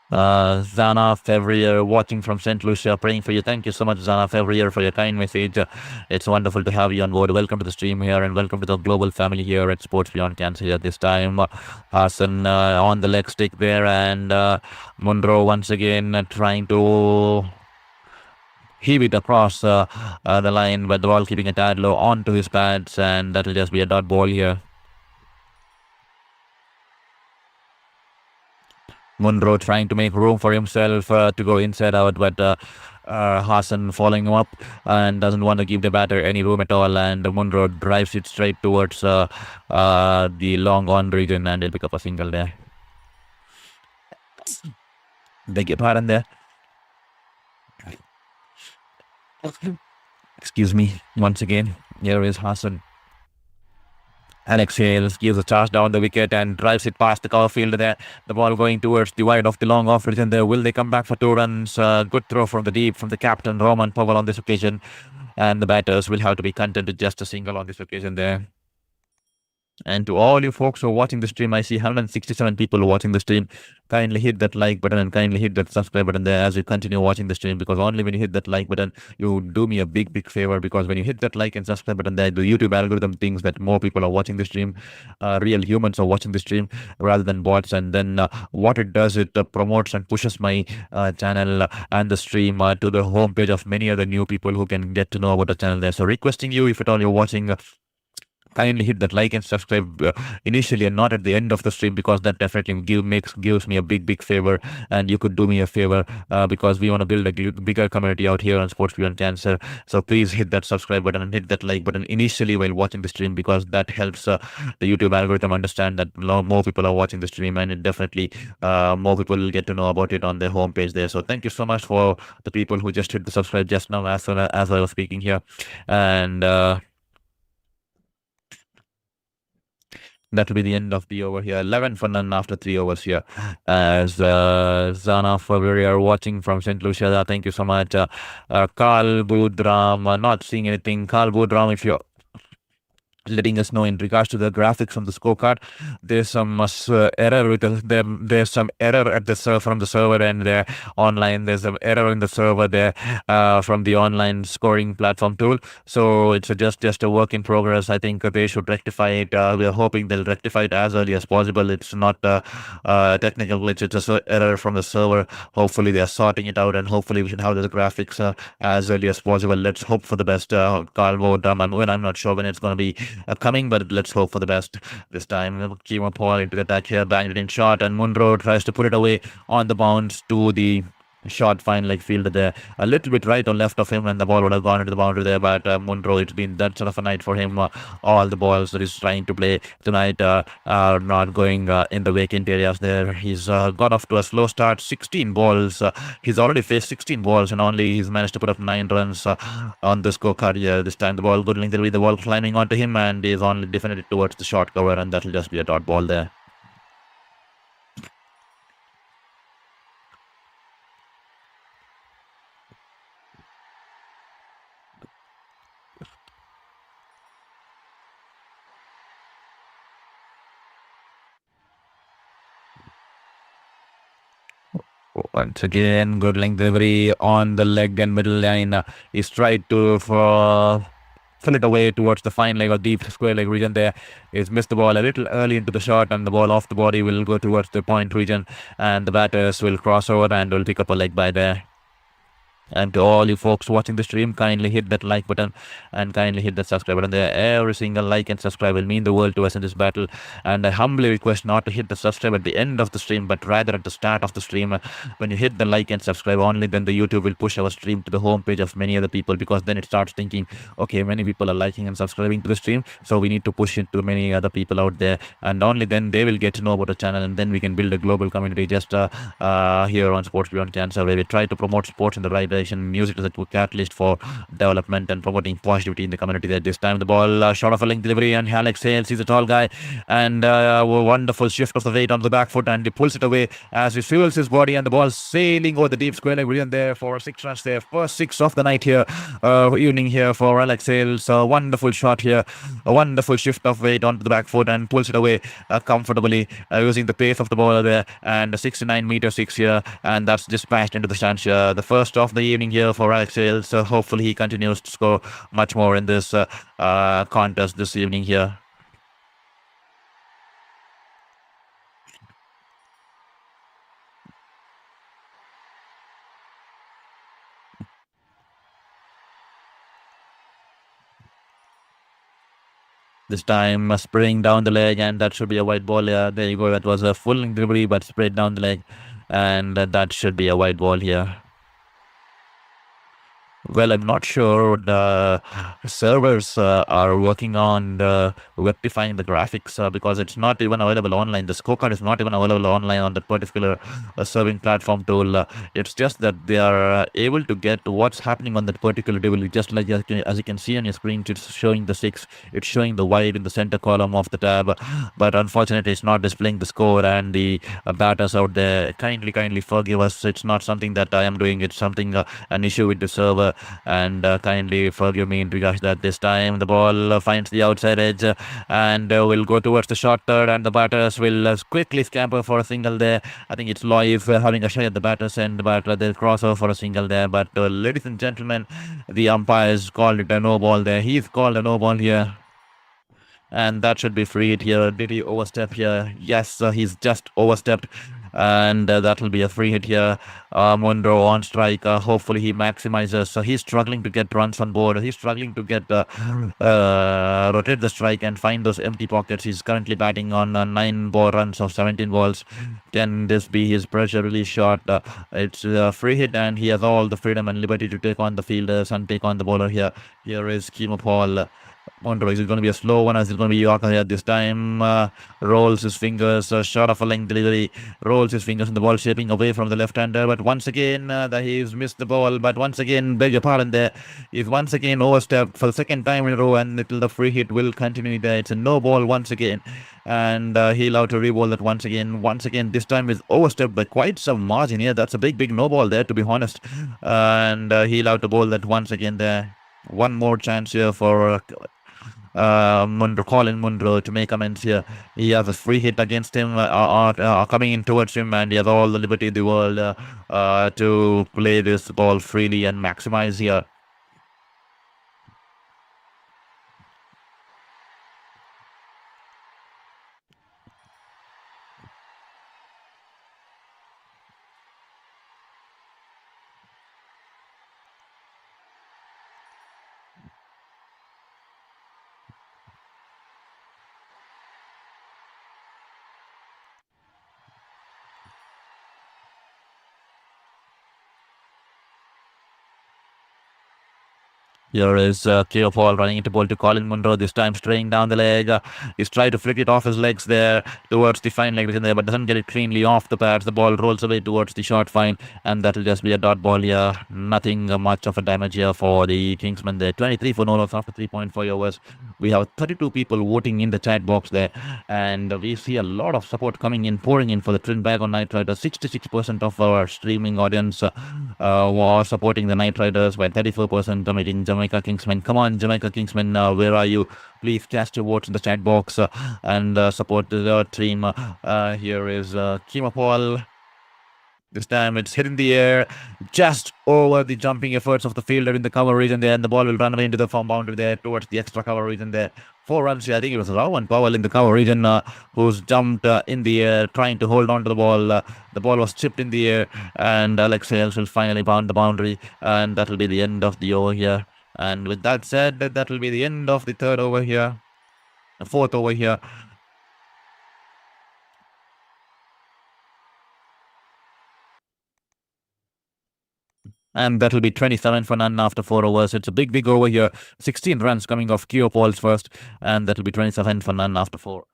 Zana Fevrier watching from St. Lucia, praying for you. Thank you so much, Zana Fevrier, for your kind message. It's wonderful to have you on board. Welcome to the stream here, and welcome to the global family here at Sports Beyond Cancer here this time. Hassan on the leg stick there, and Munro once again trying to heave it across the line, but the ball keeping a tad low onto his pads, and that'll just be a dot ball here. Munro trying to make room for himself to go inside out, but Hassan following him up and doesn't want to give the batter any room at all, and Munro drives it straight towards the long on region, and he'll pick up a single there. Beg your pardon there. Excuse me once again. Here is Hassan. Alex Hale gives a charge down the wicket and drives it past the cover fielder there. The ball going towards the wide of the long off region there. Will they come back for 2 runs? Good throw from the deep from the captain, Roman Powell, on this occasion. And the batters will have to be content with just a single on this occasion there. And to all you folks who are watching the stream, I see 167 people watching the stream. Kindly hit that like button and kindly hit that subscribe button there as you continue watching the stream, because only when you hit that like button, you do me a big favor, because when you hit that like and subscribe button there, the YouTube algorithm thinks that more people are watching the stream, real humans are watching the stream rather than bots, and then what it does, it promotes and pushes my channel and the stream to the homepage of many other new people who can get to know about the channel there. So requesting you, if at all you're watching, kindly hit that like and subscribe initially and not at the end of the stream, because that definitely gives me a big favor, and you could do me a favor because we want to build a bigger community out here on Sports Beyond Cancer. So please hit that subscribe button and hit that like button initially while watching the stream, because that helps the YouTube algorithm understand that more people are watching the stream, and it definitely more people will get to know about it on their homepage there. So thank you so much for the people who just hit the subscribe just now as I was speaking here. And that will be the end of the over here. 11 for none after 3 overs here. As Zana February are watching from St. Lucia. Thank you so much. Carl Budram, not seeing anything. Carl Budram, if you're letting us know in regards to the graphics on the scorecard. There's some error with there's some error at the server from the server and there online. There's some error in the server there from the online scoring platform tool. So it's just a work in progress. I think they should rectify it. We are hoping they'll rectify it as early as possible. It's not a technical glitch. It's just an error from the server. Hopefully they're sorting it out, and hopefully we should have the graphics as early as possible. Let's hope for the best. Calvo, I'm not sure when it's going to be coming, but let's hope for the best this time. Kimo Paul into the attack here, banged it in shot, and Munro tries to put it away on the bounce to the short fine leg fielder there. A little bit right or left of him, and the ball would have gone into the boundary there, but Munro, it's been that sort of a night for him. All the balls that he's trying to play tonight are not going in the vacant areas there. He's got off to a slow start, 16 balls. He's already faced 16 balls, and only he's managed to put up 9 runs on the scorecard here. This time the ball good length, the ball climbing onto him, and he's only defended it towards the short cover, and that'll just be a dot ball there. Once again, good length delivery on the leg and middle line. He's tried to fill it away towards the fine leg or deep square leg region there. He's missed the ball a little early into the shot, and the ball off the body will go towards the point region, and the batters will cross over and will pick up a leg by there. And to all you folks watching the stream, kindly hit that like button and kindly hit that subscribe button there. Every single like and subscribe will mean the world to us in this battle. And I humbly request not to hit the subscribe at the end of the stream, but rather at the start of the stream. When you hit the like and subscribe, only then the YouTube will push our stream to the homepage of many other people, because then it starts thinking, okay, many people are liking and subscribing to the stream, so we need to push it to many other people out there, and only then they will get to know about the channel, and then we can build a global community just here on Sports Beyond Cancer, where we try to promote sports in the right direction. Music is a catalyst for development and promoting positivity in the community there. This time the ball short of a length delivery, and Alex Hales, he's a tall guy, and a wonderful shift of the weight on the back foot, and he pulls it away as he fuels his body, and the ball sailing over the deep square leg region there for 6 runs there. First 6 of the night here, evening here for Alex Hales. A wonderful shot here, a wonderful shift of weight onto the back foot, and pulls it away comfortably using the pace of the ball there, and 69 meter 6 here, and that's dispatched into the stands here. The first of the evening here for Alex Hales. So hopefully he continues to score much more in this contest this evening here. This time spraying down the leg, and that should be a white ball. There you go. That was a full delivery, but sprayed down the leg, and that should be a white ball here. Well, I'm not sure the servers are working on rectifying the graphics because it's not even available online. The scorecard is not even available online on that particular serving platform tool. It's just that they are able to get what's happening on that particular table. Just like as you can see on your screen, it's showing the 6. It's showing the white in the center column of the tab. But unfortunately, it's not displaying the score, and the batters out there, kindly forgive us. It's not something that I am doing. It's something, an issue with the server. And kindly forgive me in regards that. This time the ball finds the outside edge and will go towards the short third, and the batters will quickly scamper for a single there. I think it's Loiv having a shot at the batters end, but they'll cross over for a single there. But ladies and gentlemen, the umpires called it a no ball there. He's called a no ball here, and that should be freed here. Did he overstep here? Yes, he's just overstepped, and that will be a free hit here. Munro on strike. Hopefully he maximizes. So he's struggling to get runs on board. He's struggling to get rotate the strike and find those empty pockets. He's currently batting on 9 ball runs of 17 balls. Can this be his pressure release shot? It's a free hit, and he has all the freedom and liberty to take on the fielders and take on the bowler here. Here is Kimo Paul. Monroe, is it going to be a slow one, or is it going to be Yorker here this time? Rolls his fingers, short of a length delivery, rolls his fingers, and the ball shaping away from the left-hander. But once again, he's missed the ball. But once again, beg your pardon there, he's once again overstepped for the second time in a row, and the free hit will continue there. It's a no ball once again, and he'll have to re-ball that once again. Once again, this time is overstepped by quite some margin here. That's a big no ball there, to be honest. And he'll have to bowl that once again there. One more chance here for Colin Munro to make amends here. He has a free hit against him, coming in towards him, and he has all the liberty in the world to play this ball freely and maximize here. Here is Keo Paul running into ball to Colin Munro, this time straying down the leg. He's trying to flick it off his legs there towards the fine leg in there, but doesn't get it cleanly off the pads. The ball rolls away towards the short fine, and that'll just be a dot ball here. Nothing much of a damage here for the Kingsmen there. 23 for no loss after 3.5 overs. We have 32 people voting in the chat box there, and we see a lot of support coming in, pouring in for the Trinbago Knight Riders. 66% of our streaming audience was supporting the Knight Riders, while 34% dominating Jamaica Kingsmen. Come on, Jamaica Kingsmen, where are you? Please cast your votes in the chat box and support the team. Here is Kima Paul. This time it's hit in the air, just over the jumping efforts of the fielder in the cover region there, and the ball will run away into the farm boundary there towards the extra cover region there. 4 runs here. I think it was Rawan Powell in the cover region who's jumped in the air, trying to hold on to the ball. The ball was chipped in the air, and Alex Hales will finally bound the boundary, and that will be the end of the over here. And with that said, that will be the end of the third over here, the fourth over here. And that'll be 27 for none after 4 overs. It's a big over here. 16 runs coming off Keo Paul's first, and that'll be 27 for none after 4.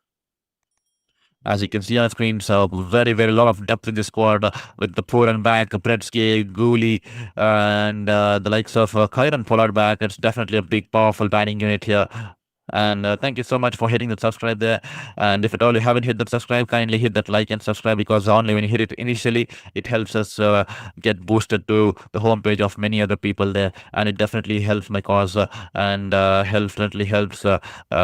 As you can see on the screen, so very lot of depth in the squad with the Poor and back, Bretsky, Gooley, and the likes of Kyron Pollard back. It's definitely a big, powerful batting unit here. And thank you so much for hitting the subscribe there. And if at all you haven't hit the subscribe, kindly hit that like and subscribe, because only when you hit it initially, it helps us get boosted to the homepage of many other people there. And it definitely helps my cause and definitely helps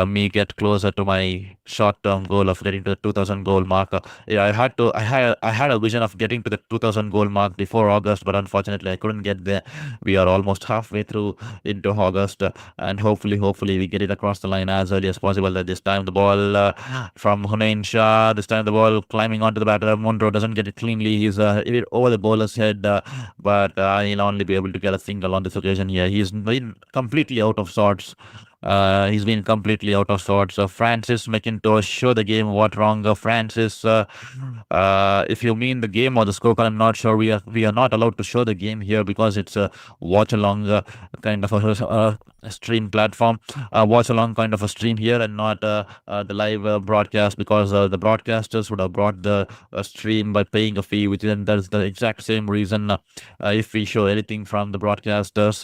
me get closer to my short-term goal of getting to the 2000 goal mark. Yeah, I had a vision of getting to the 2000 goal mark before August, but unfortunately I couldn't get there. We are almost halfway through into August, and hopefully we get it across the line as early as possible. That this time the ball from Hunain Shah. This time the ball climbing onto the batter. Monroe doesn't get it cleanly. He's over the bowler's head, but he'll only be able to get a single on this occasion here. He's been completely out of sorts. He's been completely out of sorts. Francis McIntosh, show the game what wrong. Francis, if you mean the game or the scorecard, I'm not sure. We are not allowed to show the game here because it's a watch-along kind of a stream platform. Watch-along kind of a stream here, and not the live broadcast, because the broadcasters would have brought the stream by paying a fee, which then that's the exact same reason. If we show anything from the broadcasters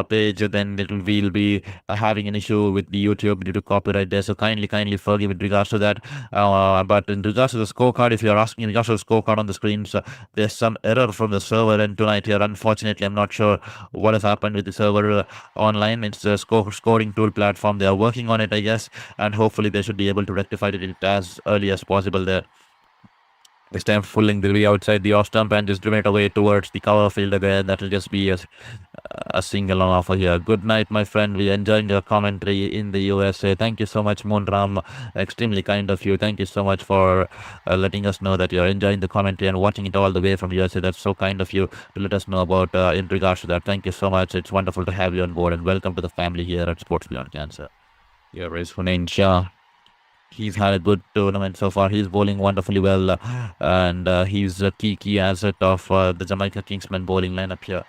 page, then we'll be having an issue with the YouTube due to copyright there. So kindly forgive with regards to that. But in regards to the scorecard, if you're asking in regards to the scorecard on the screens, there's some error from the server and tonight here. Unfortunately, I'm not sure what has happened with the server online. It's a scoring tool platform. They are working on it, I guess, and hopefully they should be able to rectify it as early as possible there. This time fooling the way outside the off stump and just driven it away towards the cover field again. That'll just be a single on offer here. Good night, my friend. We're enjoying your commentary in the USA. Thank you so much, Moonram. Extremely kind of you. Thank you so much for letting us know that you're enjoying the commentary and watching it all the way from USA. That's so kind of you to let us know about in regards to that. Thank you so much. It's wonderful to have you on board, and welcome to the family here at Sports Beyond Cancer. Here is Hunain Shah. He's had a good tournament so far. He's bowling wonderfully well, and he's a key asset of the Jamaica Kingsmen bowling lineup here.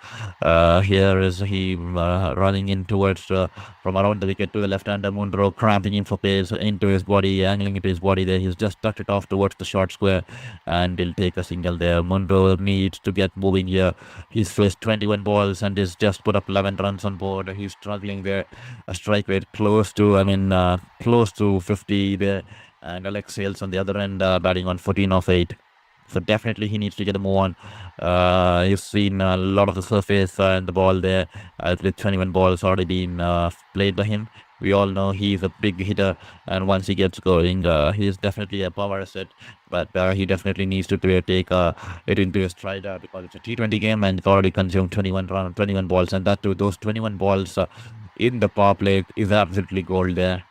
Here is he running in towards from around the wicket to the left-hander. Munro cramping in for pace into his body, angling into his body there. He's just tucked it off towards the short square, and he'll take a single there. Munro needs to get moving here. He's faced 21 balls and he's just put up 11 runs on board. He's struggling there. A strike rate close to 50 there. And Alex Hales on the other end, batting on 14 of 8. So definitely he needs to get a move on. You've seen a lot of the surface and the ball there. With 21 balls already been played by him. We all know he's a big hitter, and once he gets going, he is definitely a power asset. But he definitely needs to take it into his stride because it's a T20 game and it's already consumed 21 balls, and that too, those 21 balls in the power play is absolutely gold there.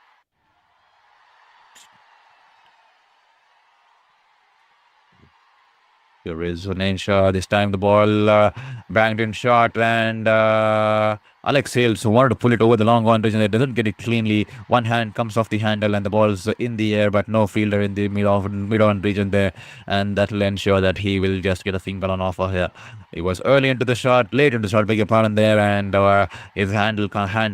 Here is Hunain. This time the ball banged in shot, and Alex Hales, who wanted to pull it over the long on region, it doesn't get it cleanly. One hand comes off the handle, and the ball's in the air, but no fielder in the mid on region there, and that will ensure that he will just get a single on offer here. He was early into the shot, late into the shot, beg your pardon there, and his hand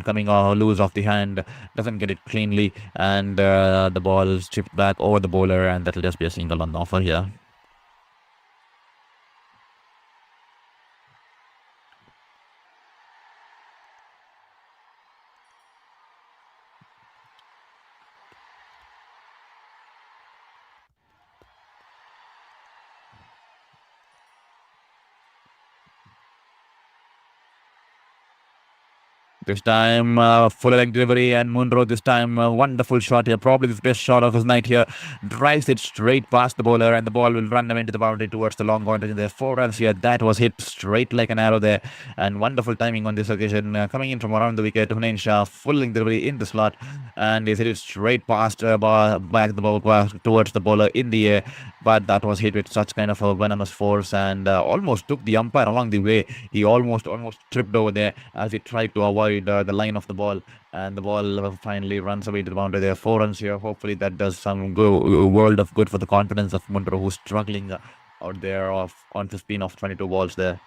coming loose off the hand doesn't get it cleanly, and the ball is chipped back over the bowler, and that will just be a single on offer here. This time, full leg delivery, and Munro this time, wonderful shot here. Probably the best shot of his night here. Drives it straight past the bowler, and the ball will run away into the boundary towards the long boundary. There, 4 runs here. That was hit straight like an arrow there, and wonderful timing on this occasion. Coming in from around the wicket, Hunain Shah, full leg delivery in the slot, and he's hit it straight past back the ball towards the bowler in the air. But that was hit with such kind of a venomous force, and almost took the umpire along the way. He almost tripped over there as he tried to avoid the line of the ball, and the ball finally runs away to the boundary. There are 4 runs here. Hopefully that does some world of good for the confidence of Munro, who's struggling out there on 15 of 22 balls there.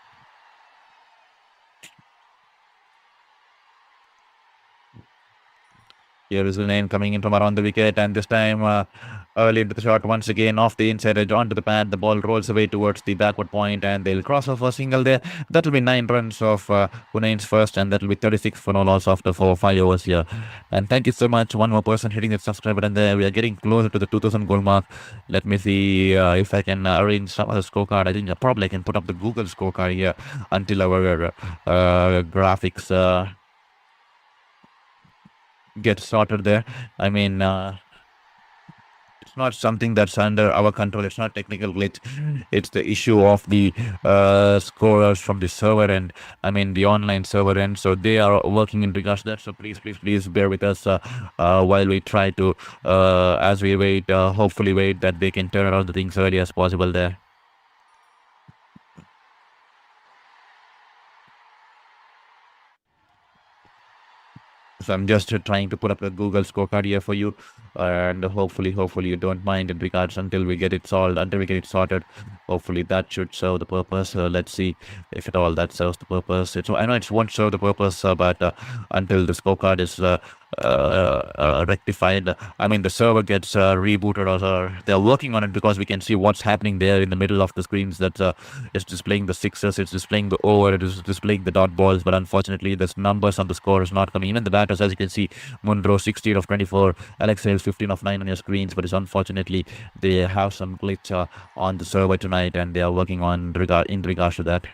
Here is Hunain coming in from around the wicket, and this time early into the shot once again off the inside edge onto the pad. The ball rolls away towards the backward point, and they'll cross off a single there. That will be 9 runs of Hunain's first, and that will be 36 for no loss after 5 overs here. And thank you so much. One more person hitting the subscribe button there. We are getting closer to the 2000 goal mark. Let me see if I can arrange some other scorecard. I think probably I can put up the Google scorecard here until our graphics get sorted there. I mean, it's not something that's under our control. It's not technical glitch. It's the issue of the scorers from the server end. I mean, the online server end. So they are working in regards to that. So please bear with us while we try to, as we wait, hopefully wait that they can turn around the things early as possible there. So I'm just trying to put up a Google scorecard here for you, and hopefully you don't mind in regards until we get it solved, until we get it sorted. Hopefully that should serve the purpose. Let's see if at all that serves the purpose. I know it won't serve the purpose, but until the scorecard is rectified, I mean the server gets rebooted, or they're working on it, because we can see what's happening there in the middle of the screens. That it's displaying the sixes, it's displaying the over, it is displaying the dot balls, but unfortunately the numbers on the score is not coming. Even the batters, as you can see, Munro 16 of 24, Alex Hales 15 of 9 on your screens, but it's unfortunately they have some glitch on the server tonight, and they are working on in regards to that.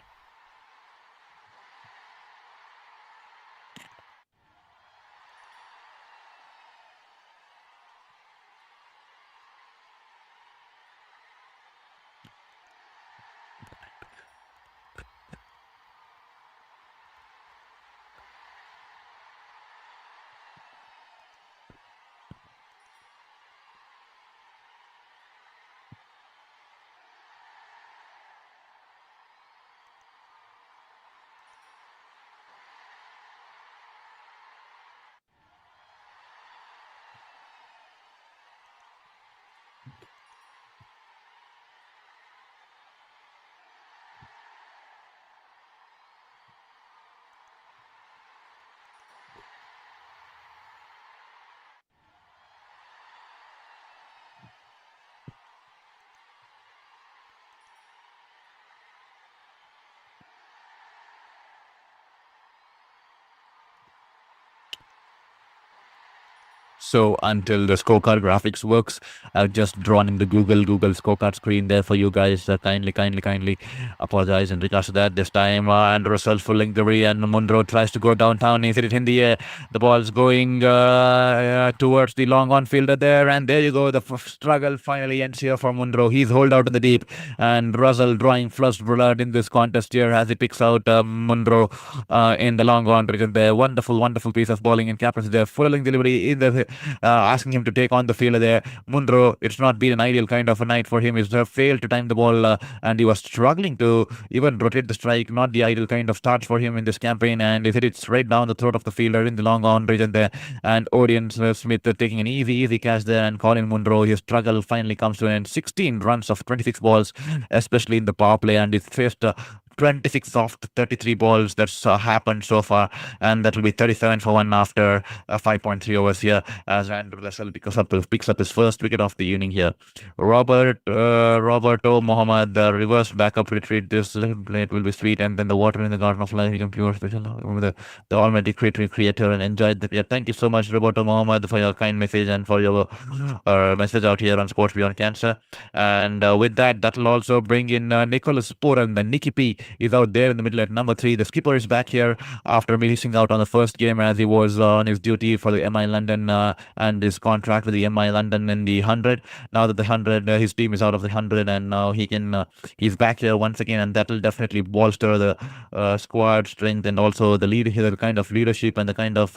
So until the scorecard graphics works, I've just drawn in the Google scorecard screen there for you guys. Kindly apologize in regards to that. This time, and Russell fulling the way, and Munro tries to go downtown. He's hit it in the air. The ball's going towards the long on fielder there, and there you go. The struggle finally ends here for Munro. He's holed out in the deep, and Russell drawing flush blood in this contest here as he picks out Munro in the long on region there. Wonderful piece of bowling and captaincy there. Fulling delivery in the asking him to take on the fielder there. Munro, it's not been an ideal kind of a night for him. He's failed to time the ball and he was struggling to even rotate the strike. Not the ideal kind of start for him in this campaign, and he hit it straight down the throat of the fielder in the long on region there. And Odeon Smith taking an easy catch there, and Colin Munro, his struggle finally comes to an end. 16 runs of 26 balls, especially in the power play, and he's faced 26 of the 33 balls that's happened so far, and that will be 37 for 1 after 5.3 overs here as Andrew Russell picks up his first wicket of the evening here. Roberto Mohammed, the reverse backup retreat. This plate will be sweet, and then the water in the garden of life, you can pure special. The almighty creator and enjoyed the. Yeah, thank you so much, Roberto Mohammed, for your kind message and for your message out here on Sports Beyond Cancer. And with that, will also bring in Nicholas Puran. The Nicky P is out there in the middle at number 3. The skipper is back here after missing out on the first game as he was on his duty for the MI London and his contract with the MI London in the 100. Now that the 100, his team is out of the 100, and now he's back here once again, and that will definitely bolster the squad strength and also the kind of leadership and the kind of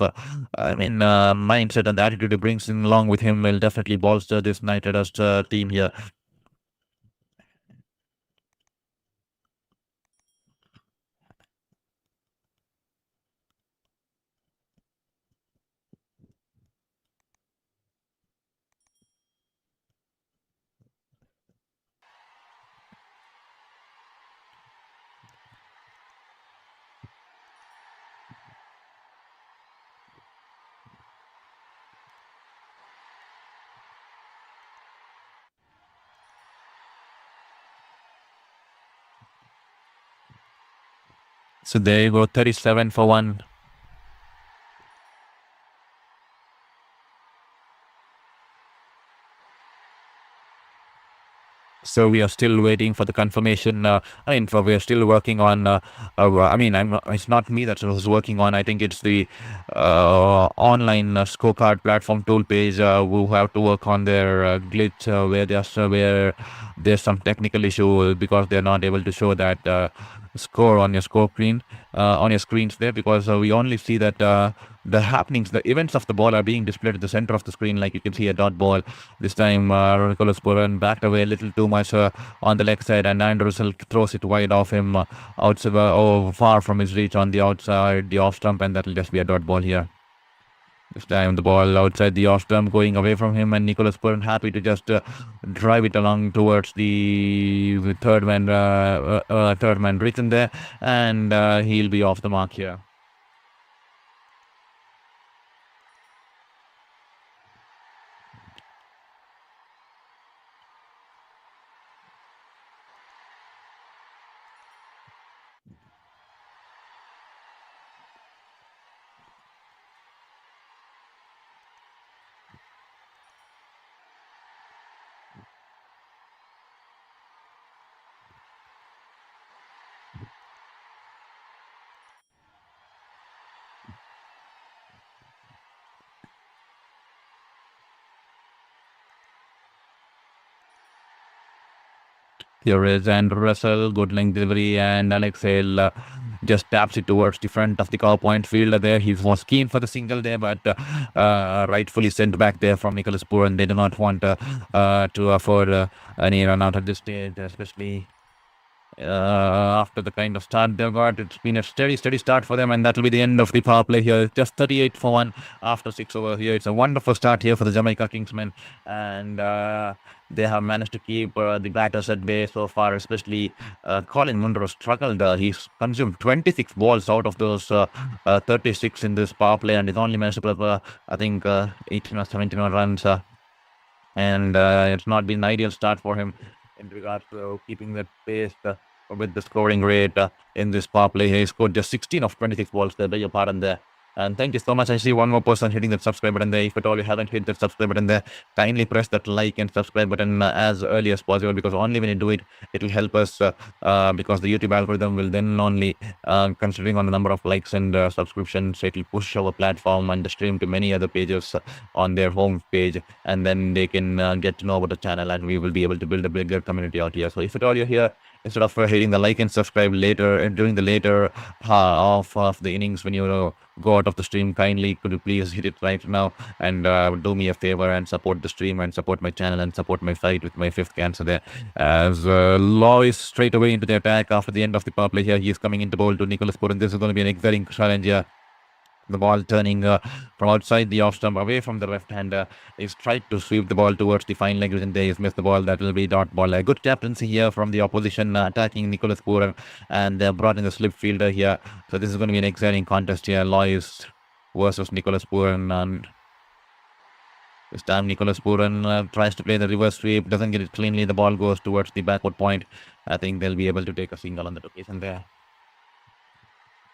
mindset and the attitude he brings in along with him will definitely bolster this Knight Riders team here. So there you go, 37 for 1. So we are still waiting for the confirmation. We are still working on. It's not me that was working on. I think it's the online scorecard platform tool page who have to work on their glitch where there's some technical issue because they're not able to show that score on your screen on your screens there, because we only see that the happenings, the events of the ball are being displayed at the center of the screen, like you can see a dot ball. This time Nicholas Puran backed away a little too much on the leg side, and Andrew Russell throws it wide off him far from his reach on the outside, the off stump, and that will just be a dot ball here. This time the ball outside the off stump going away from him, and Nicholas Puran happy to just drive it along towards the third man written there, and he'll be off the mark here. Here is Andrew Russell, good length delivery, and Alex Hale just taps it towards the front of the cow point fielder there. He was keen for the single there, but rightfully sent back there from Nicholas Puran. They do not want to afford any run out at this stage, especially after the kind of start they've got. It's been a steady start for them, and that'll be the end of the power play here. Just 38 for 1 after 6 over here. It's a wonderful start here for the Jamaica Kingsmen, and they have managed to keep the batters at bay so far, especially Colin Munro struggled. He's consumed 26 balls out of those 36 in this power play, and he's only managed to put up, 18 or 17 runs. And it's not been an ideal start for him in regards to keeping that pace with the scoring rate in this power play. He scored just 16 of 26 balls there. Beg your pardon there. And thank you so much. I see one more person hitting that subscribe button there. If at all you haven't hit that subscribe button there, kindly press that like and subscribe button as early as possible, because only when you do it, it will help us, because the YouTube algorithm will then only, considering on the number of likes and subscriptions, it will push our platform and the stream to many other pages on their home page, and then they can get to know about the channel, and we will be able to build a bigger community out here. So if at all you're here, instead of hitting the like and subscribe later and during the later half of the innings when you go out of the stream, kindly could you please hit it right now and do me a favor and support the stream and support my channel and support my fight with my fifth cancer there. As Lois straight away into the attack after the end of the power play here, he is coming into bowl to Nicholas Puran. This is going to be an exciting challenge here. The ball turning from outside the off stump away from the left hander. He's tried to sweep the ball towards the fine leg, and there he's missed the ball. That will be dot ball. A good captaincy here from the opposition, attacking Nicholas Puran, and they brought in the slip fielder here. So this is going to be an exciting contest here. Lois versus Nicholas Puran, and this time Nicholas Puran tries to play the reverse sweep, doesn't get it cleanly. The ball goes towards the backward point. I think they'll be able to take a single on that occasion there.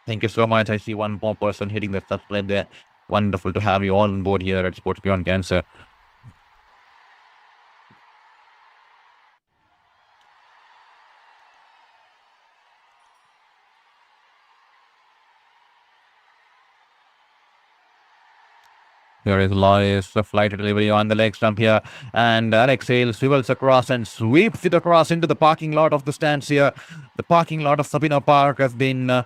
Thank you so much. I see one more person hitting the subscribe there. Wonderful to have you all on board here at Sports Beyond Cancer. Here is Lois, a flight delivery on the leg stump here. And Alex Hale swivels across and sweeps it across into the parking lot of the stands here. The parking lot of Sabina Park has been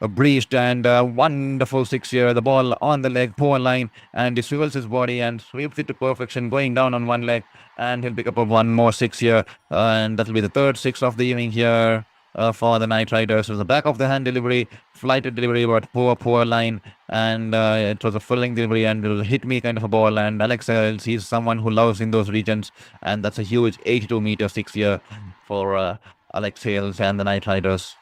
breached, and wonderful six here. The ball on the leg, poor line, and he swivels his body and sweeps it to perfection, going down on one leg. And he'll pick up one more six here. And that'll be the third six of the evening here. For the Knight Riders. It was a back of the hand delivery, flighted delivery, but poor line, and it was a filling delivery, and it was a hit me kind of a ball. And Alex Hales, he's someone who loves in those regions, and that's a huge 82-meter six here for Alex Hales and the Knight Riders.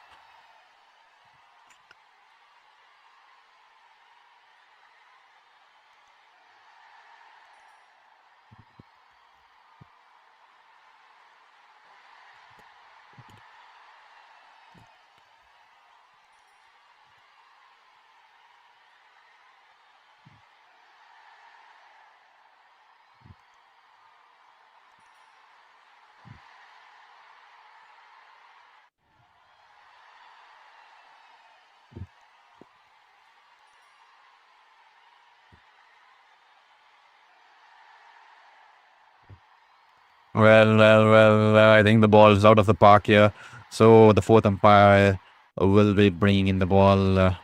Well, I think the ball is out of the park here. So the fourth umpire will be bringing in the ball.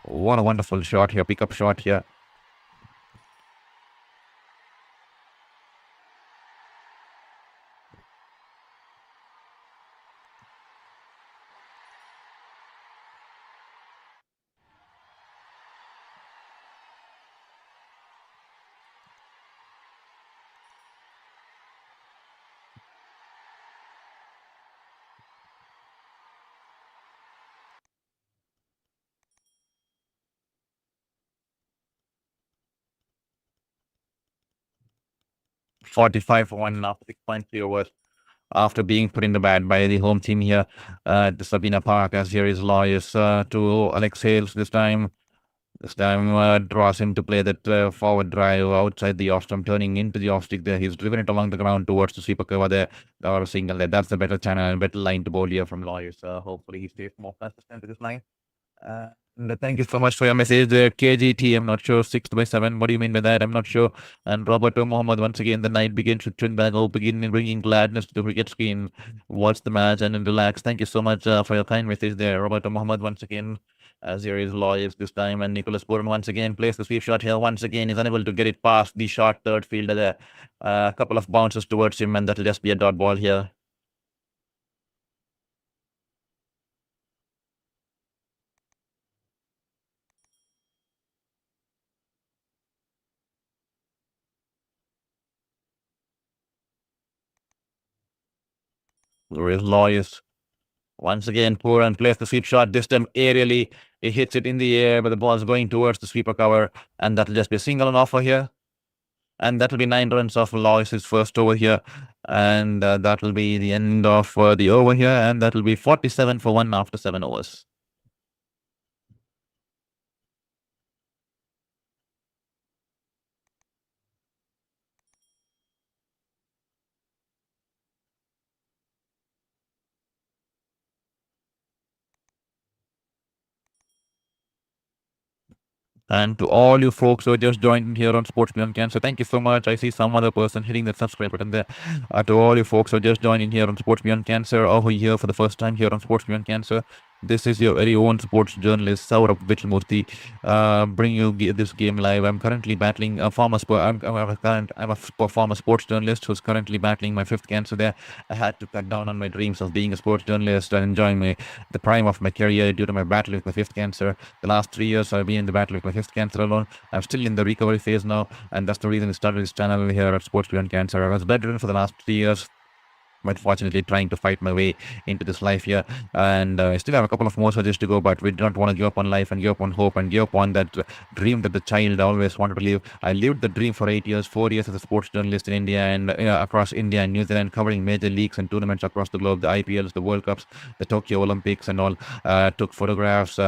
What a wonderful shot here, pickup shot here. 45 for 1 after 6.3 overs. After being put in the bat by the home team here at the Sabina Park, as here is Lois to Alex Hales this time. This time draws him to play that forward drive outside the off stump, turning into the off stick there. He's driven it along the ground towards the sweeper cover there, or a single there. That's the better channel and better line to bowl here from Lois. Hopefully he stays more consistent to this line. And thank you so much for your message there, KGT. I'm not sure, 6 by 7. What do you mean by that? I'm not sure. And Roberto Mohammed, once again, the night begins with Trinbago, bringing gladness to the cricket screen. Watch the match and then relax. Thank you so much for your kind message there, Roberto Mohammed, once again. As here is Lois this time, and Nicholas Puran once again plays the sweep shot here. Once again, is unable to get it past the short third fielder there. A couple of bounces towards him, and that'll just be a dot ball here. There is Lois. Once again, Puran plays the sweep shot. This time aerially, he hits it in the air, but the ball's going towards the sweeper cover, and that'll just be a single on offer here. And that'll be 9 runs off Lois's first over here. And that'll be the end of the over here, and that'll be 47 for 1 after 7 overs. And to all you folks who are just joined in here on Sports Beyond Cancer, thank you so much. I see some other person hitting the subscribe button there. To all you folks who are just joining here on Sports Beyond Cancer, or who are here for the first time here on Sports Beyond Cancer, this is your very own sports journalist, Saurabh Vichmurthy, bringing you this game live. I'm currently battling a former I'm a former sports journalist who's currently battling my fifth cancer there. I had to cut down on my dreams of being a sports journalist and enjoying the prime of my career due to my battle with my fifth cancer. The last 3 years I've been in the battle with my fifth cancer alone. I'm still in the recovery phase now, and that's the reason I started this channel here at Sports Beyond Cancer. I was bedridden for the last 3 years, but fortunately trying to fight my way into this life here. And I still have a couple of more surgeries to go, but we don't want to give up on life and give up on hope and give up on that dream that the child always wanted to live. I lived the dream for 8 years, 4 years as a sports journalist in India and across India and New Zealand, covering major leagues and tournaments across the globe, the IPLs, the World Cups, the Tokyo Olympics and all. Took photographs,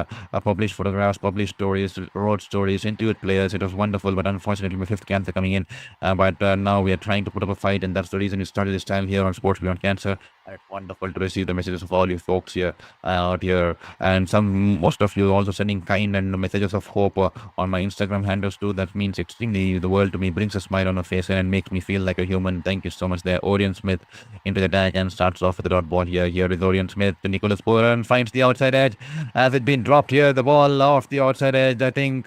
published photographs, published stories, wrote stories, interviewed players. It was wonderful, but unfortunately my fifth cancer coming in. But now we are trying to put up a fight, and that's the reason we started this channel here on Sports Beyond Cancer. And it's wonderful to receive the messages of all you folks here out here, and most of you also sending kind and messages of hope on my Instagram handles too. That means extremely the world to me, brings a smile on my face and makes me feel like a human. Thank you so much there. Orion Smith into the attack and starts off with the dot ball here. Here is Orion Smith to Nicholas Puran, finds the outside edge. Has it been dropped here? The ball off the outside edge, I think,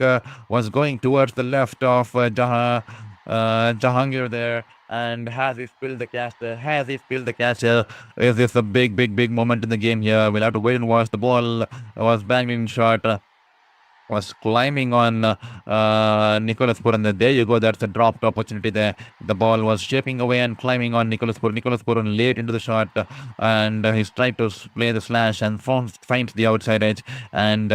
was going towards the left of Jahangir there. And has he spilled the catch there? Has he spilled the catch here? Is this a big moment in the game here? We'll have to wait and watch. The ball was banged in short. Was climbing on Nicholas Puran. There you go. That's a dropped opportunity there. The ball was shaping away and climbing on Nicholas Puran. Nicholas Puran late into the shot, and he's tried to play the slash and finds the outside edge. And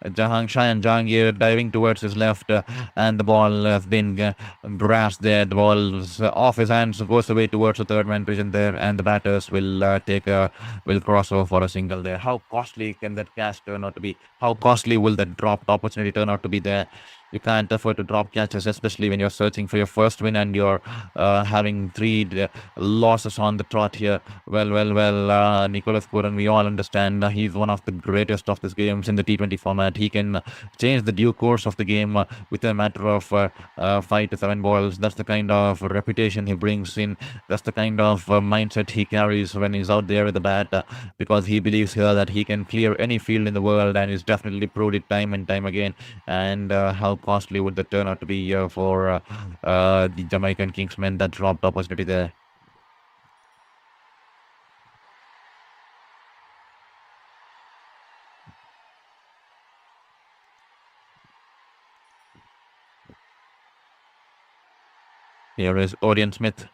Jahangir diving towards his left, and the ball has been grasped there. The ball's off his hands, goes away towards the third man position there, and the batters will cross over for a single there. How costly can that catch turn out to be? How costly will that dropped opportunity turn out to be there? You can't afford to drop catches, especially when you're searching for your first win and you're having three losses on the trot here. Nicholas Puran, we all understand he's one of the greatest of these games in the T20 format. He can change the due course of the game within a matter of 5 to 7 balls. That's the kind of reputation he brings in. That's the kind of mindset he carries when he's out there with the bat, because he believes here that he can clear any field in the world, and he's definitely proved it time and time again. And how costly would that turn out to be for the Jamaican Kingsmen? That dropped opportunity there. Here is Orion Smith.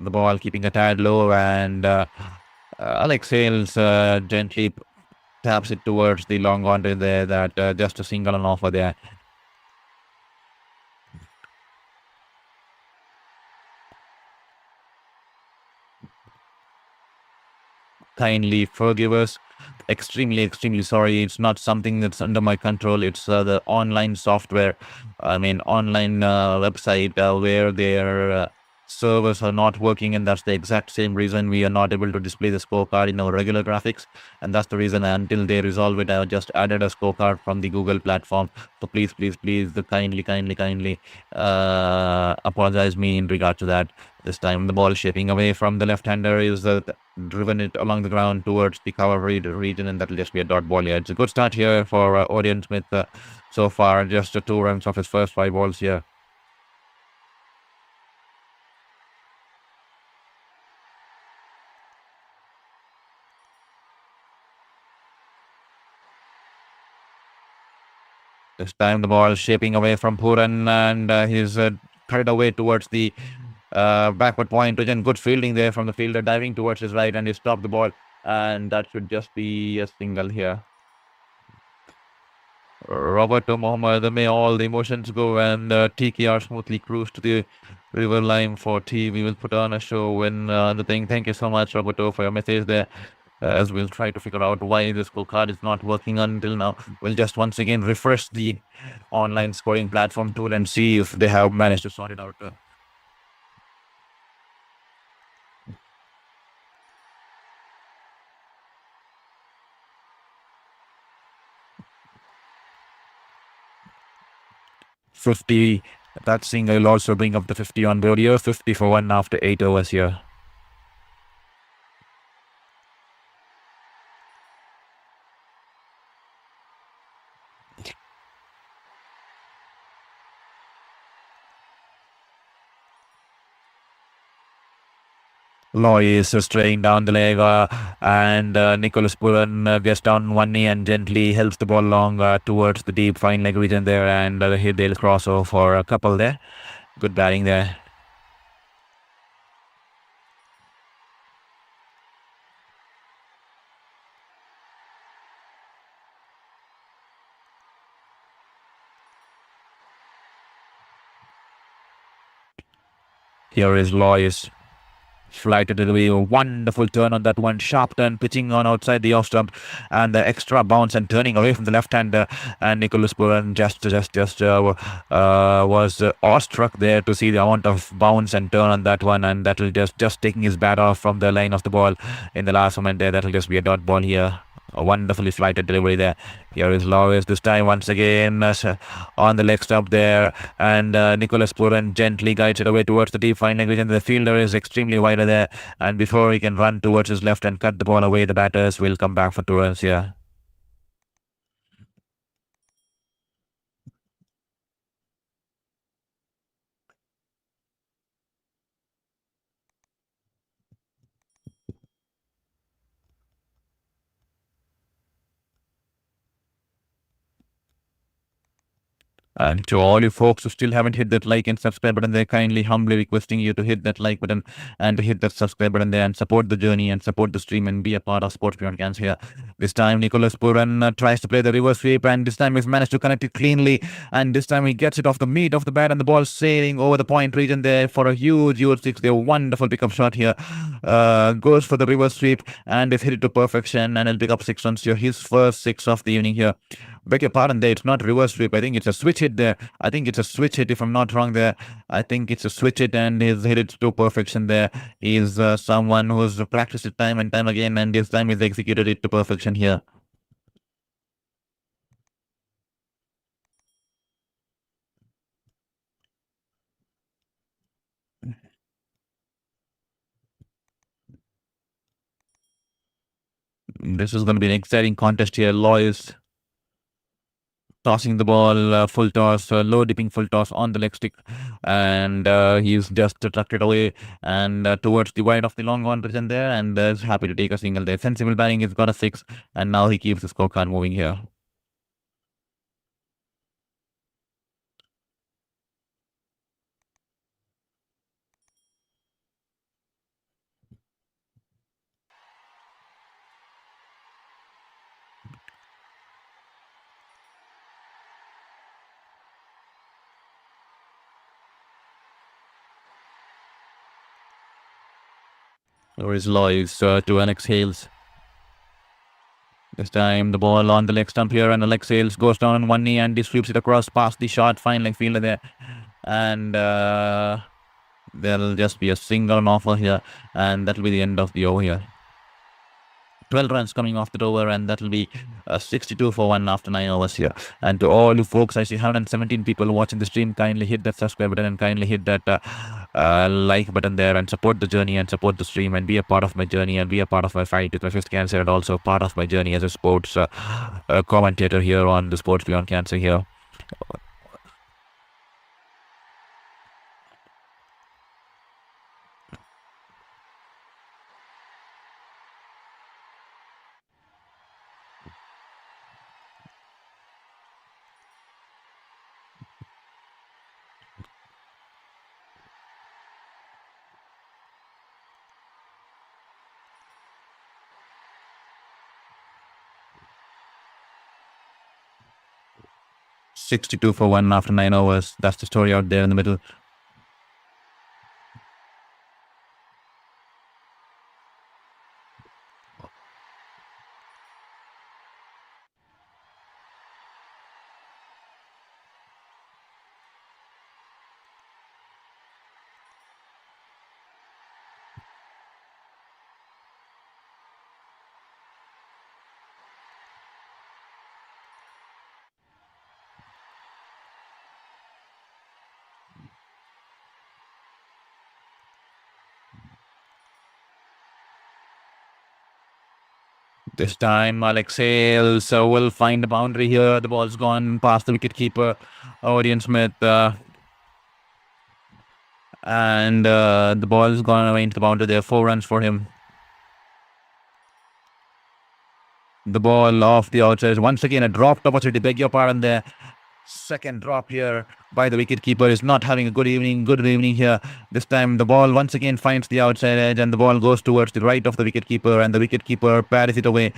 The ball keeping a tad low, and Alex Hales gently taps it towards the long on there. That just a single and offer there. Kindly forgive us. Extremely sorry. It's not something that's under my control. It's the online software, online website where their servers are not working, and that's the exact same reason we are not able to display the scorecard in our regular graphics. And that's the reason, until they resolve it, I just added a scorecard from the Google platform. So please, kindly apologize me in regard to that. This time the ball shaping away from the left-hander is driven it along the ground towards the cover region, and that'll just be a dot ball here. It's a good start here for Orion Smith so far. Just 2 runs off his first 5 balls here. This time the ball shaping away from Puran, and he's carried away towards the backward point. Again, good fielding there from the fielder, diving towards his right, and he stopped the ball, and that should just be a single here. Roberto Mohammed, may all the emotions go, and TKR smoothly cruise to the river line for tea. We will put on a show when the thing. Thank you so much, Roberto, for your message there. As we'll try to figure out why this scorecard is not working until now. We'll just once again refresh the online scoring platform tool and see if they have managed to sort it out. 50. That single will also bring up the 50 on board here. 50 for 1 after 8 overs here. Loy is straying down the leg, and Nicholas Pullen gets down one knee and gently helps the ball along towards the deep fine leg region there, and they'll cross over for a couple there. Good batting there. Here is Lois. Flighted away, a wonderful turn on that one, sharp turn, pitching on outside the off stump, and the extra bounce and turning away from the left hander. And Nicholas Puran was awestruck there to see the amount of bounce and turn on that one, and that'll just taking his bat off from the line of the ball in the last moment there. That'll just be a dot ball here. A wonderfully flighted delivery there. Here is Loris this time once again on the leg stump there, and Nicholas Puran gently guides it away towards the deep fine leg region. The fielder is extremely wider there, and before he can run towards his left and cut the ball away, the batters will come back for 2 runs here. And to all you folks who still haven't hit that like and subscribe button, they're kindly, humbly requesting you to hit that like button and to hit that subscribe button there and support the journey and support the stream and be a part of Sports Beyond Cancer here. This time, Nicholas Puran tries to play the reverse sweep, and this time he's managed to connect it cleanly. And this time he gets it off the meat of the bat, and the ball sailing over the point region there for a huge 6. A wonderful pickup shot here. Goes for the reverse sweep and is hit it to perfection, and he'll pick up 6 runs here. His first 6 of the evening here. Beg your pardon there, it's not reverse sweep. I think it's a switch hit there. I think it's a switch hit if I'm not wrong there. I think it's a switch hit, and he's hit it to perfection there. He's someone who's practiced it time and time again, and this time he's executed it to perfection here. This is going to be an exciting contest here. Lois tossing the ball, full toss, low dipping full toss on the leg stick, and he's just tucked it away and towards the wide of the long on region there, and is happy to take a single there. Sensible batting, he's got a 6, and now he keeps the scorecard moving here. Or is Lois to an exhales. This time the ball on the leg stump here, and Alex Sales goes down on one knee and he sweeps it across past the short fine leg fielder there. And there'll just be a single offer here, and that'll be the end of the over here. 12 runs coming off that over, and that'll be 62 for 1 after 9 overs here. And to all you folks, I see 117 people watching the stream. Kindly hit that subscribe button and kindly hit that like button there, and support the journey and support the stream and be a part of my journey and be a part of my fight with my fifth cancer, and also part of my journey as a sports commentator here on the Sports Beyond Cancer here. 62 for 1 after 9 overs. That's the story out there in the middle. This time, Alex Hales will find the boundary here. The ball's gone past the wicketkeeper, Orion Smith, and the ball's gone away into the boundary there. 4 runs for him. The ball off the outside. Once again, a dropped opportunity. Beg your pardon there. Second drop here by the wicketkeeper is not having a good evening. Good evening here. This time the ball once again finds the outside edge and the ball goes towards the right of the wicketkeeper, and the wicketkeeper parries it away.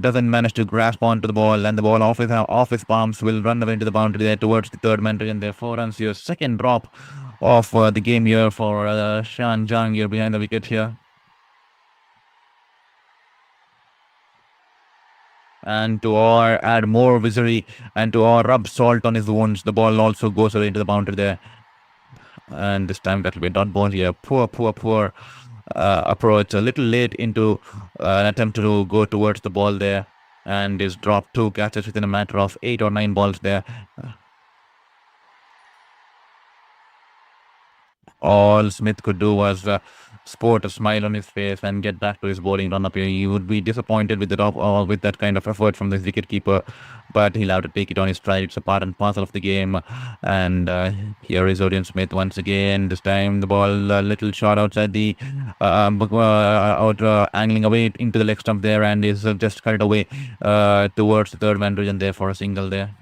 Doesn't manage to grasp onto the ball, and the ball off his palms will run away into the boundary there towards the third man, and there 4 runs here. Second drop of the game here for Shan Jang here behind the wicket here. And to add more misery and to rub salt on his wounds, the ball also goes away into the boundary there. And this time that will be a dot ball here. Poor approach. A little late into an attempt to go towards the ball there, and is dropped 2 catches within a matter of 8 or 9 balls there. All Smith could do was sport a smile on his face and get back to his bowling run up here. He would be disappointed with with that kind of effort from the wicketkeeper, but he'll have to take it on his stride. It's a part and parcel of the game. And here is Orion Smith once again. This time the ball a little short outside the angling away into the leg stump there, and is just carried away towards the third man region there for a single there.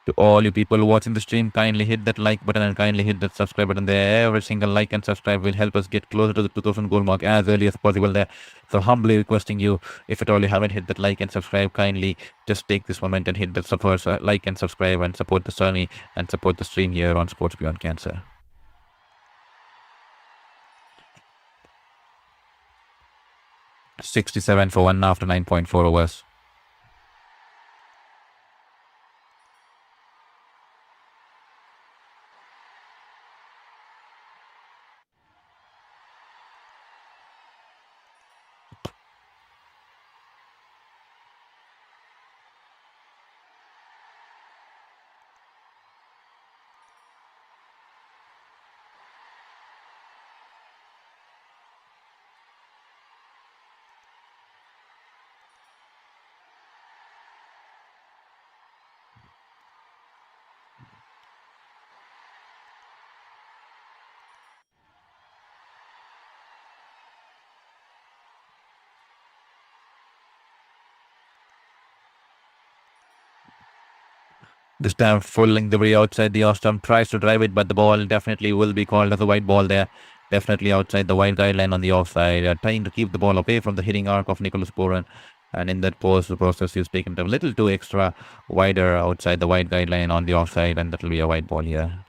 To all you people watching the stream, kindly hit that like button and kindly hit that subscribe button there. Every single like and subscribe will help us get closer to the 2000 goal mark as early as possible there. So humbly requesting you, if at all you haven't hit that like and subscribe, kindly just take this moment and hit that first like and subscribe and support the journey and support the stream here on Sports Beyond Cancer. $67 for 1 after 9.4 overs. This time fooling the way outside the off stump, tries to drive it, but the ball definitely will be called as a wide ball there. Definitely outside the wide guideline on the offside, trying to keep the ball away from the hitting arc of Nicholas Pooran. And in that process, he's taken it a little too extra wider outside the wide guideline on the offside, and that will be a wide ball here.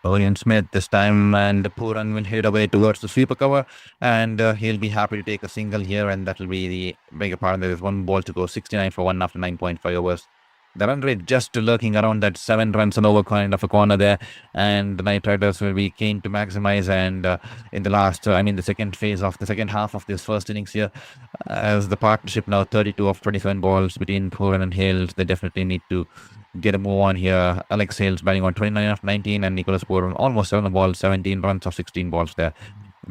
Orion Smith this time, and Pooran will head away towards the sweeper cover, and he'll be happy to take a single here, and that will be the bigger part. There is 1 ball to go, 69 for 1 after 9.5 overs. The run rate just lurking around that 7 runs and over kind of a corner there, and the Knight Riders will be keen to maximize. And in the the second phase of the second half of this first innings here, as the partnership now 32 of 27 balls between Pooran and Hales, they definitely need to get a move on here. Alex Hales batting on 29 of 19, and Nicholas Pooran almost 7 balls, 17 runs of 16 balls there.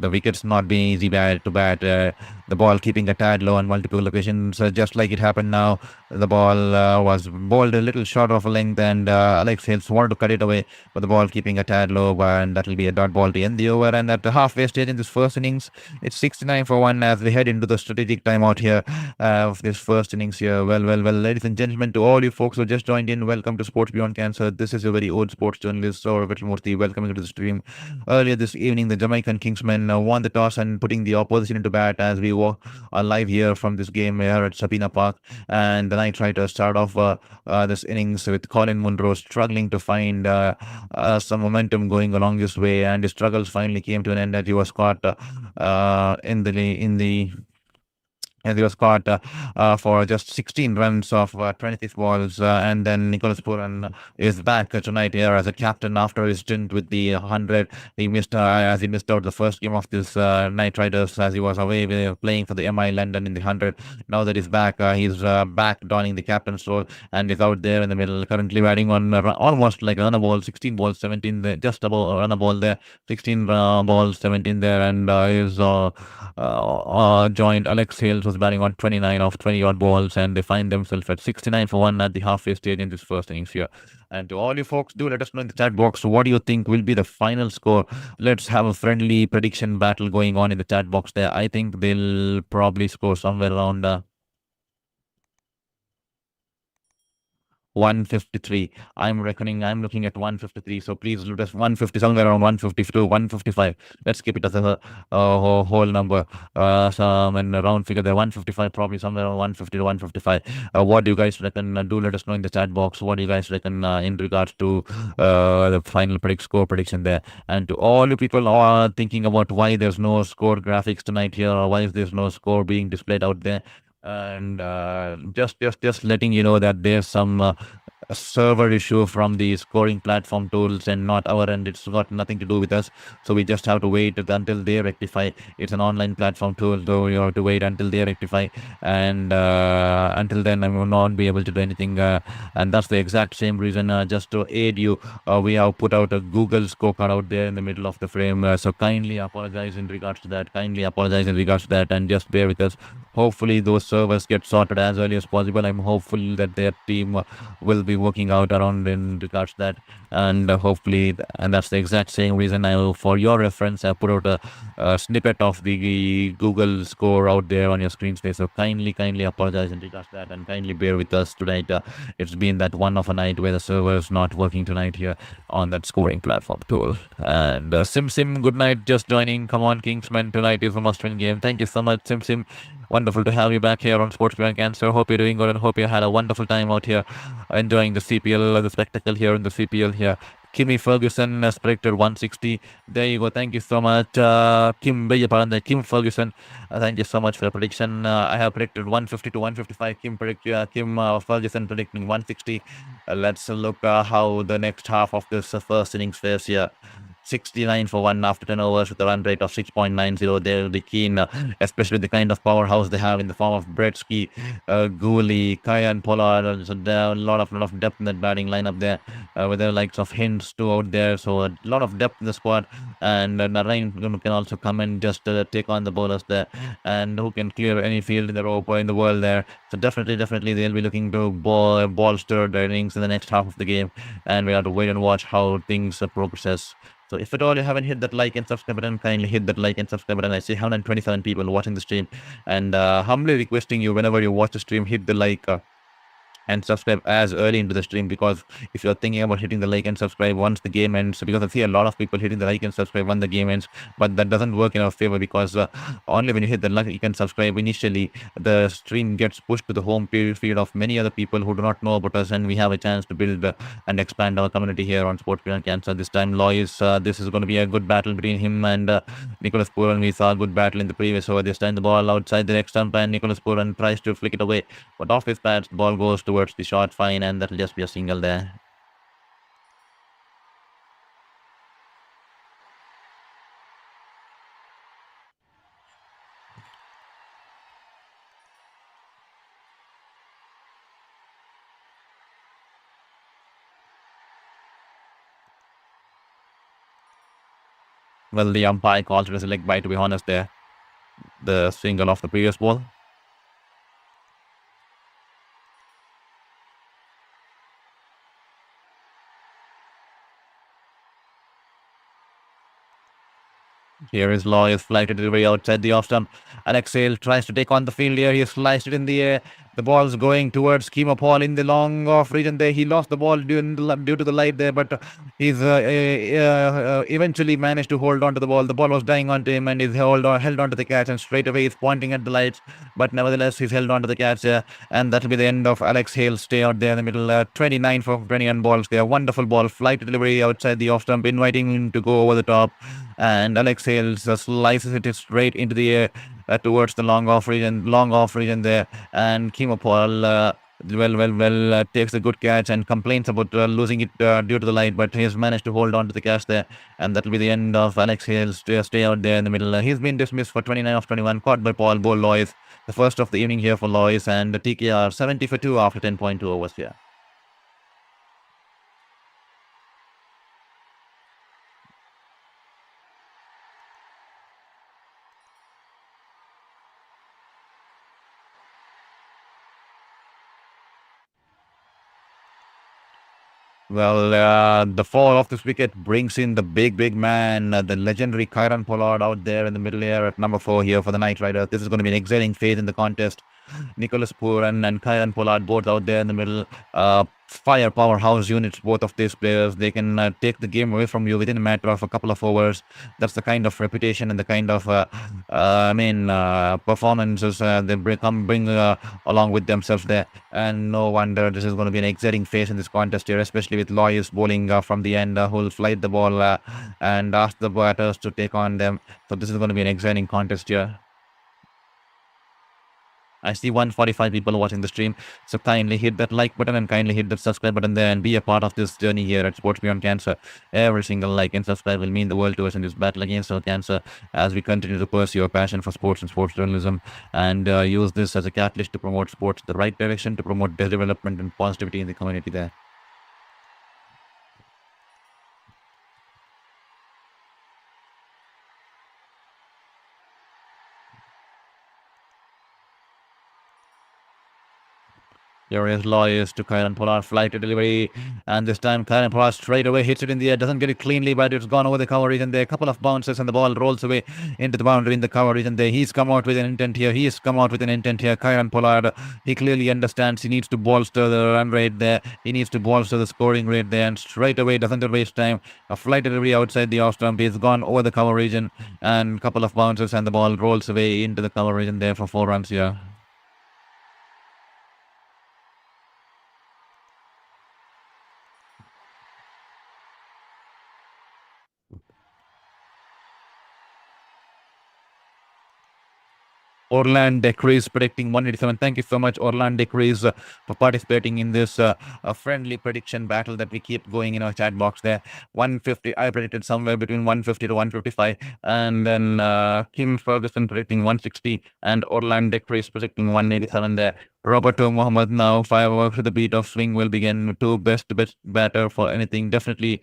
The wickets not being easy to bat. The ball keeping a tad low on multiple occasions, just like it happened now. The ball was bowled a little short of a length, and Alex Hales wanted to cut it away, but the ball keeping a tad low, and that will be a dot ball to end the over. And at the halfway stage in this first innings, it's 69 for 1 as we head into the strategic timeout here of this first innings here. Well, ladies and gentlemen, to all you folks who just joined in, welcome to Sports Beyond Cancer. This is your very old sports journalist, Saurav Vitramurthy, welcoming you to the stream. Earlier this evening, the Jamaican Kingsmen won the toss and putting the opposition into bat as we are live here from this game here at Sabina Park. And the Knight Riders start off this innings with Colin Munro struggling to find some momentum going along this way, and his struggles finally came to an end as he was caught in the as he was caught for just 16 runs of 26 balls. And then Nicholas Puran is back tonight here as a captain after his stint with the 100. He missed as he missed out the first game of this Knight Riders as he was away playing for the MI London in the 100. Now that he's back donning the captain's role and is out there in the middle, currently batting on almost like run a ball, 16 balls, 17 there, just about run a ball there, 16 balls, 17 there, and is joined Alex Hales was batting on 29 of 20 odd balls, and they find themselves at 69 for 1 at the halfway stage in this first innings here. And to all you folks, do let us know in the chat box what do you think will be the final score. Let's have a friendly prediction battle going on in the chat box there. I think they'll probably score somewhere around 153. I'm looking at 153. So please look at 150, somewhere around 152, 155. Let's keep it as a whole number. And a round figure there, 155, probably somewhere around 150 to 155. What do you guys reckon? Do let us know in the chat box. What do you guys reckon in regards to the final score prediction there? And to all you people who are thinking about why there's no score graphics tonight here, or why there's no score being displayed out there, and just letting you know that there's some a server issue from the scoring platform tools and not our end. It's got nothing to do with us, so we just have to wait until they rectify. It's an online platform tool, so you have to wait until they rectify, and until then I will not be able to do anything, and that's the exact same reason, just to aid you, we have put out a Google scorecard out there in the middle of the frame, so kindly apologize in regards to that, and just bear with us. Hopefully those servers get sorted as early as possible. I'm hopeful that their team will be working out around in regards to that, and hopefully, and that's the exact same reason for your reference, I put out a snippet of the Google score out there on your screen space. So kindly apologize in regards to that, and kindly bear with us tonight. It's been that one of a night where the server is not working tonight here on that scoring platform tool. And Sim, good night, just joining. Come on, Kingsmen, tonight is a must-win game. Thank you so much, Sim. Wonderful to have you back here on Sports Beyond Cancer. Hope you're doing good and hope you had a wonderful time out here enjoying the CPL, the spectacle here in the CPL here. Kimmy Ferguson has predicted 160. There you go. Thank you so much. Kim Ferguson, thank you so much for the prediction. I have predicted 150 to 155. Kim Ferguson predicting 160. Let's look how the next half of this first innings fares here. 69 for 1 after 10 overs with a run rate of 6.90. They'll be keen, especially the kind of powerhouse they have in the form of Bretsky, Gooley, Kyan Pollard. So there are a lot of depth in that batting lineup there, with the likes of Hints too out there. So a lot of depth in the squad, and Narain can also come and just take on the bowlers there, and who can clear any field in the rope or in the world there. So definitely they'll be looking to bolster their innings in the next half of the game, and we have to wait and watch how things progress. So if at all you haven't hit that like and subscribe button, kindly hit that like and subscribe button. I see 127 people watching the stream, and humbly requesting you, whenever you watch the stream, hit the like and subscribe as early into the stream, because if you're thinking about hitting the like and subscribe once the game ends, because I see a lot of people hitting the like and subscribe when the game ends, but that doesn't work in our favor, because only when you hit the like and subscribe initially, the stream gets pushed to the home feed of many other people who do not know about us, and we have a chance to build and expand our community here on Sports Beyond Cancer. This time Lois, this is going to be a good battle between him and Nicholas Puran. We saw a good battle in the previous over. This time the ball outside the next stump, and Nicholas Puran tries to flick it away, but off his pads the ball goes towards the short fine, and that'll just be a single there. Well, the umpire calls it as a leg bite, to be honest there. The single off the previous ball. Here is Lawyer's flight delivery outside the off stump. Alex Hale tries to take on the field here. He sliced it in the air. The ball's going towards Kimo Paul in the long off region there. He lost the ball due to the light there, but he's eventually managed to hold on to the ball. The ball was dying onto him, and he's held on to the catch, and straight away he's pointing at the lights. But nevertheless, he's held on to the catch there, and that'll be the end of Alex Hale's stay out there in the middle. 29 for 21 balls there. Wonderful ball. Flight delivery outside the off stump, inviting him to go over the top. And Alex Hales slices it straight into the air, towards the long off region there, and Kimo Paul. Takes a good catch and complains about losing it due to the light, but he's managed to hold on to the catch there, and that will be the end of Alex Hales to stay out there in the middle. He's been dismissed for 29 of 21, caught by Paul Bol Lois, the first of the evening here for Lois, and the TKR 70 for 2 after 10.2 overs here. Well, the fall of this wicket brings in the big man, the legendary Kyran Pollard out there in the middle here at number 4 here for the Knight Riders. This is going to be an exciting phase in the contest. Nicholas Puran and Kyran Pollard both out there in the middle. Fire powerhouse units, both of these players. They can take the game away from you within a matter of a couple of overs. That's the kind of reputation and the kind of, performances they bring along with themselves there. And no wonder this is going to be an exciting phase in this contest here, especially with Lois bowling from the end, who'll flight the ball and ask the batters to take on them. So this is going to be an exciting contest here. I see 145 people watching the stream. So kindly hit that like button and kindly hit that subscribe button there and be a part of this journey here at Sports Beyond Cancer. Every single like and subscribe will mean the world to us in this battle against our cancer as we continue to pursue our passion for sports and sports journalism and use this as a catalyst to promote sports in the right direction, to promote development and positivity in the community there. Here is Lois to Kyran Pollard, flight to delivery, and this time Kyran Pollard straight away hits it in the air, doesn't get it cleanly, but it's gone over the cover region there. A couple of bounces and the ball rolls away into the boundary in the cover region there. He's come out with an intent here. Kyran Pollard, he clearly understands he needs to bolster the run rate there. He needs to bolster the scoring rate there, and straight away doesn't waste time. A flight delivery outside the off stump. He's gone over the cover region, and a couple of bounces and the ball rolls away into the cover region there for 4 runs here. Orland Decrease predicting 187. Thank you so much, Orland Decrease, for participating in this friendly prediction battle that we keep going in our chat box there. 150, I predicted somewhere between 150 to 155. And then Kim Ferguson predicting 160 and Orland Decrease predicting 187 there. Roberto Mohammed now, fireworks to the beat of swing will begin. Two best batter for anything. Definitely,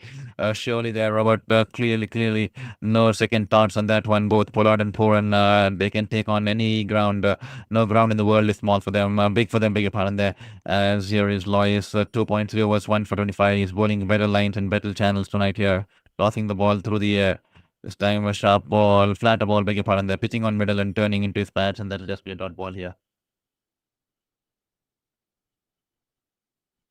surely there, Robert. Clearly, no second thoughts on that one. Both Pollard and Puran, they can take on any ground. No ground in the world is small for them. Big for them, bigger pardon there. As here is Lois, 2.3 overs, 1 for 25. He's bowling better lines and better channels tonight here. Tossing the ball through the air. This time a sharp ball, flatter ball, bigger pardon there. Pitching on middle and turning into his pads, and that'll just be a dot ball here.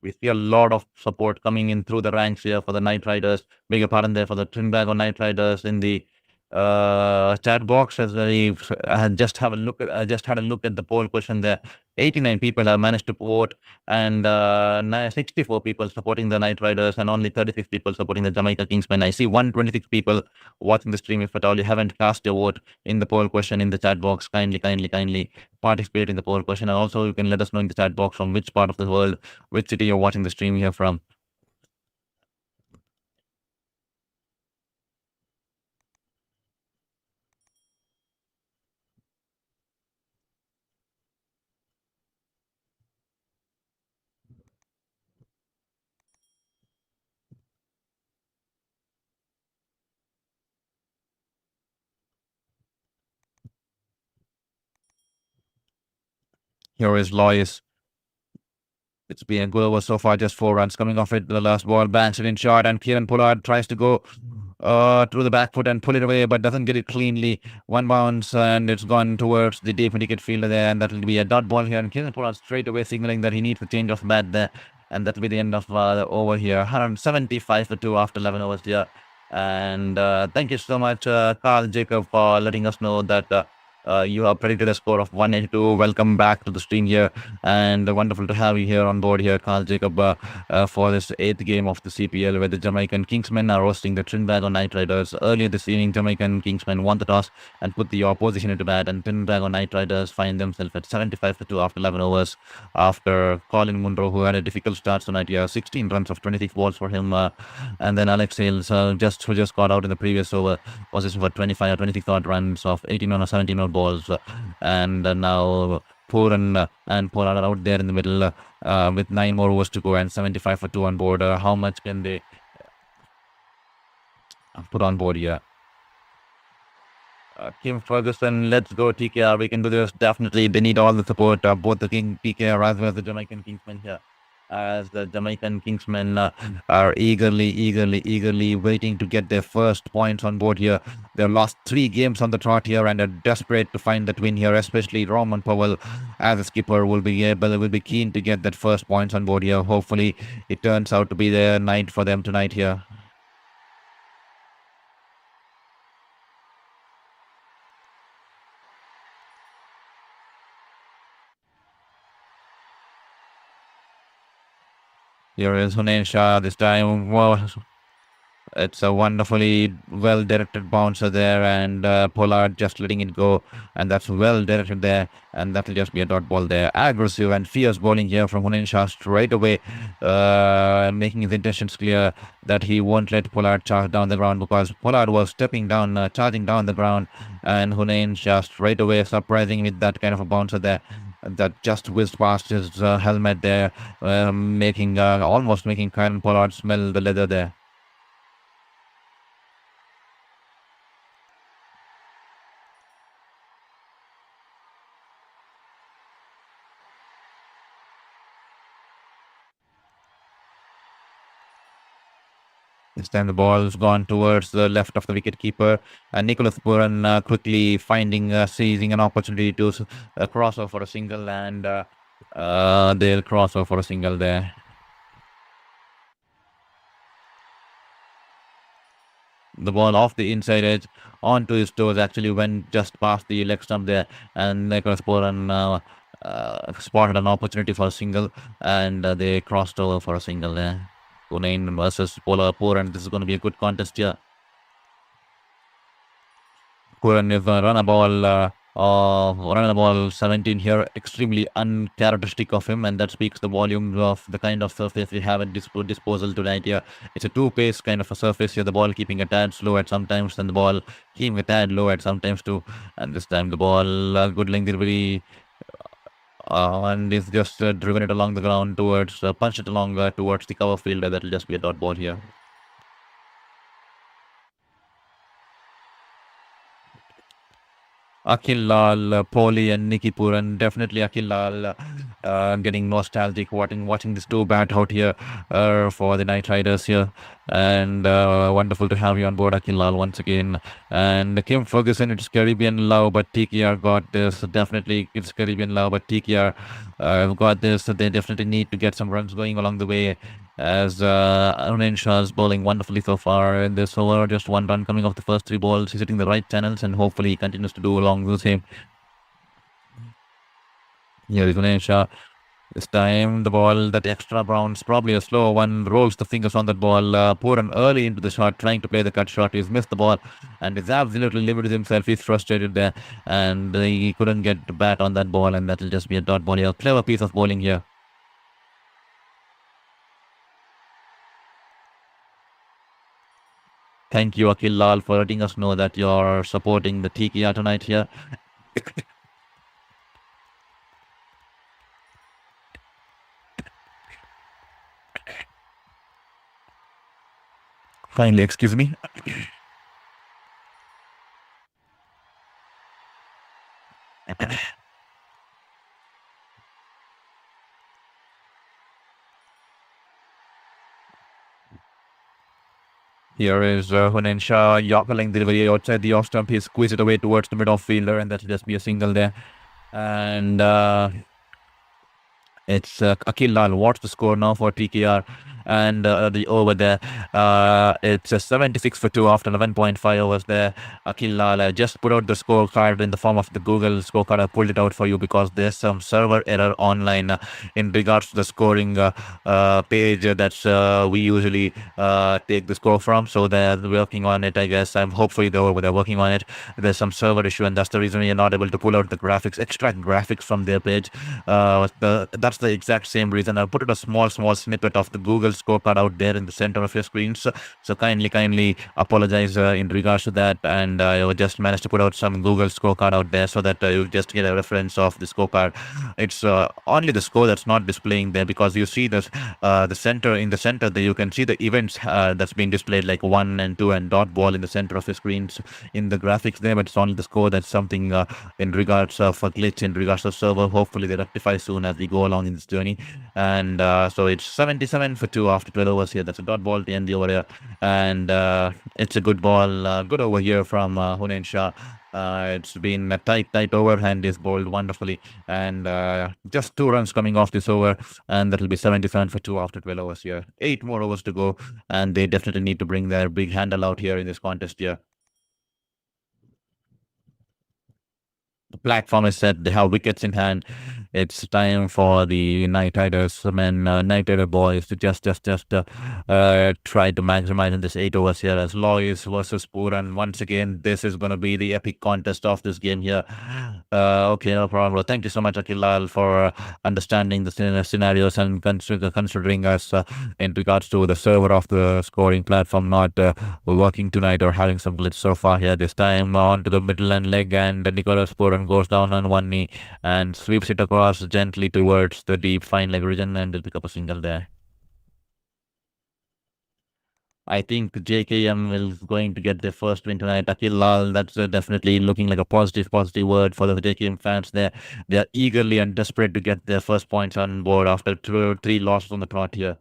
We see a lot of support coming in through the ranks here for the Knight Riders. Bigger pardon there for the Trinbago Knight Riders in the chat box as I had just had a look at the poll question there. 89 people have managed to vote, and 64 people supporting the Knight Riders, and only 36 people supporting the Jamaica Kingsmen. I see 126 people watching the stream. If at all you haven't cast your vote in the poll question in the chat box, kindly participate in the poll question, and also you can let us know in the chat box from which part of the world, which city you're watching the stream here from. Here is Lois. It's been a good over so far, just 4 runs coming off it. The last ball, banks it in short, and Kieran Pollard tries to go through the back foot and pull it away, but doesn't get it cleanly. One bounce, and it's gone towards the deep wicket fielder there, and that'll be a dot ball here. And Kieran Pollard straight away signaling that he needs a change of bat there, and that'll be the end of the over here. 175 for 2 after 11 overs here. And thank you so much, Carl Jacob, for letting us know that You have predicted a score of 182. Welcome back to the stream here, and wonderful to have you here on board here, Carl Jacob, for this eighth game of the CPL, where the Jamaican Kingsmen are hosting the Trinbago Knight Riders. Earlier this evening, Jamaican Kingsmen won the toss and put the opposition into bat, and Trinbago Knight Riders find themselves at 75 for 2 after 11 overs. After Colin Munro, who had a difficult start tonight, 16 runs of 26 balls for him, and then Alex Hales, who just got out in the previous over, was for 25 or 26 odd runs of 18 or 17 odd balls, and now Pooran and Pollard are out there in the middle with 9 more overs to go and 75 for 2 on board. How much can they put on board here? Kim Ferguson, let's go TKR. We can do this. Definitely, they need all the support. Both the King PKR as well as the Jamaican Kingsmen here. As the Jamaican Kingsmen are eagerly waiting to get their first points on board here. They've lost 3 games on the trot here and are desperate to find that win here, especially Roman Powell as a skipper will be keen to get that first points on board here. Hopefully, it turns out to be the night for them tonight here. Here is Hunain Shah this time. Wow. It's a wonderfully well-directed bouncer there, and Pollard just letting it go, and that's well-directed there, and that'll just be a dot ball there. Aggressive and fierce bowling here from Hunain Shah straight away, making his intentions clear that he won't let Pollard charge down the ground, because Pollard was stepping down, charging down the ground, and Hunain Shah straight away surprising with that kind of a bouncer there that just whizzed past his helmet there, almost making Karen Pollard smell the leather there. This time the ball's gone towards the left of the wicket-keeper, and Nicholas Pooran quickly seizing an opportunity to cross over for a single, and they'll cross over for a single there. The ball off the inside edge onto his toes actually went just past the leg stump there, and Nicholas Pooran spotted an opportunity for a single, and they crossed over for a single there. Hunain versus Pooran. This is going to be a good contest here. Pooran is run a ball 17 here, extremely uncharacteristic of him, and that speaks the volume of the kind of surface we have at disposal tonight here. It's a two-pace kind of a surface here, the ball keeping a tad slow at sometimes, and the ball keeping a tad low at sometimes too, and this time the ball, good length delivery, and is just driven it along the ground towards, punched it along towards the cover field. That'll just be a dot ball here. Akhil Lal, Poli and Nicky Pooran. Definitely Akhil Lal getting nostalgic watching this two bat out here for the Knight Riders here. And wonderful to have you on board, Akhil Lal, once again. And Kim Ferguson, it's Caribbean love, but TKR got this. Definitely it's Caribbean love, but TKR got this. They definitely need to get some runs going along the way, as Hunain Shah is bowling wonderfully so far in this over. Just 1 run coming off the first 3 balls. He's hitting the right channels, and hopefully he continues to do along the same. Here is Hunain Shah. This time the ball, that extra bounce, probably a slow one, rolls the fingers on that ball. Pooran early into the shot, trying to play the cut shot. He's missed the ball, and he's absolutely limited himself. He's frustrated there, and he couldn't get the bat on that ball, and that'll just be a dot ball here. Clever piece of bowling here. Thank you, Akhil Lal, for letting us know that you're supporting the TKR tonight here. Kindly excuse me. Here is Hunain Shah yoggling the delivery outside the off stump. He squeezed it away towards the mid-off fielder, and that'll just be a single there. And it's Akhil Lal. What's the score now for TKR? and the over there. It's a 76 for 2 after 11.5 overs there. Akil Lal, I just put out the scorecard in the form of the Google scorecard. I pulled it out for you because there's some server error online in regards to the scoring page that's we usually take the score from. So they're working on it, I guess. I'm hopefully they're working on it. There's some server issue, and that's the reason you're not able to pull out the graphics, extract graphics from their page. That's the exact same reason. I put it a small snippet of the Google scorecard out there in the center of your screen. So kindly apologize in regards to that, and I just managed to put out some Google scorecard out there so that you just get a reference of the scorecard. It's only the score that's not displaying there, because you see this the center in the center there, you can see the events that's being displayed like 1 and 2 and dot ball in the center of the screens in the graphics there, but it's only the score. That's something in regards of a glitch in regards to server. Hopefully they rectify soon as we go along in this journey. And so it's 77 for 2 after 12 overs here. That's a dot ball to end the over here, and it's a good ball, good over here from Hunain Shah. It's been a tight over, and is bowled wonderfully, and just 2 runs coming off this over, and that'll be 77 for 2 after 12 overs here. 8 more overs to go, and they definitely need to bring their big handle out here in this contest here. The platform is set. They have wickets in hand. It's time for the Knight Riders men, Knight Rider boys to just try to maximize in this 8 overs here as Lois versus Puran. Once again, this is going to be the epic contest of this game here. Okay, no problem. Well, thank you so much, Akil Lal, for understanding the scenarios and considering us in regards to the server of the scoring platform not working tonight or having some glitch so far here. This time on to the middle and leg, and Nicholas Puran goes down on one knee and sweeps it across gently towards the deep fine leg region, and will pick up a single there. I think JKM is going to get their first win tonight. Akil Lal, that's definitely looking like a positive word for the JKM fans there. They are eagerly and desperate to get their first points on board after 3 losses on the trot here.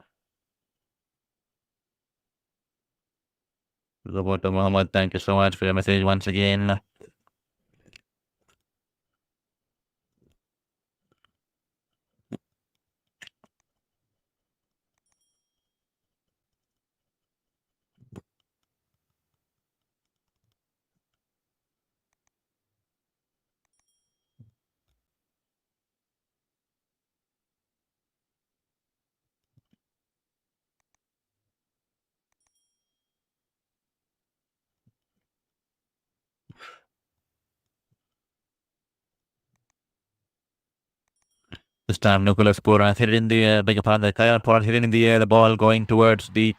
Roberto Mohammed, thank you so much for your message once again. This time, Nicholas Puran hit it in the air, beg your pardon, the Kyle Puran hit it in the air, the ball going towards the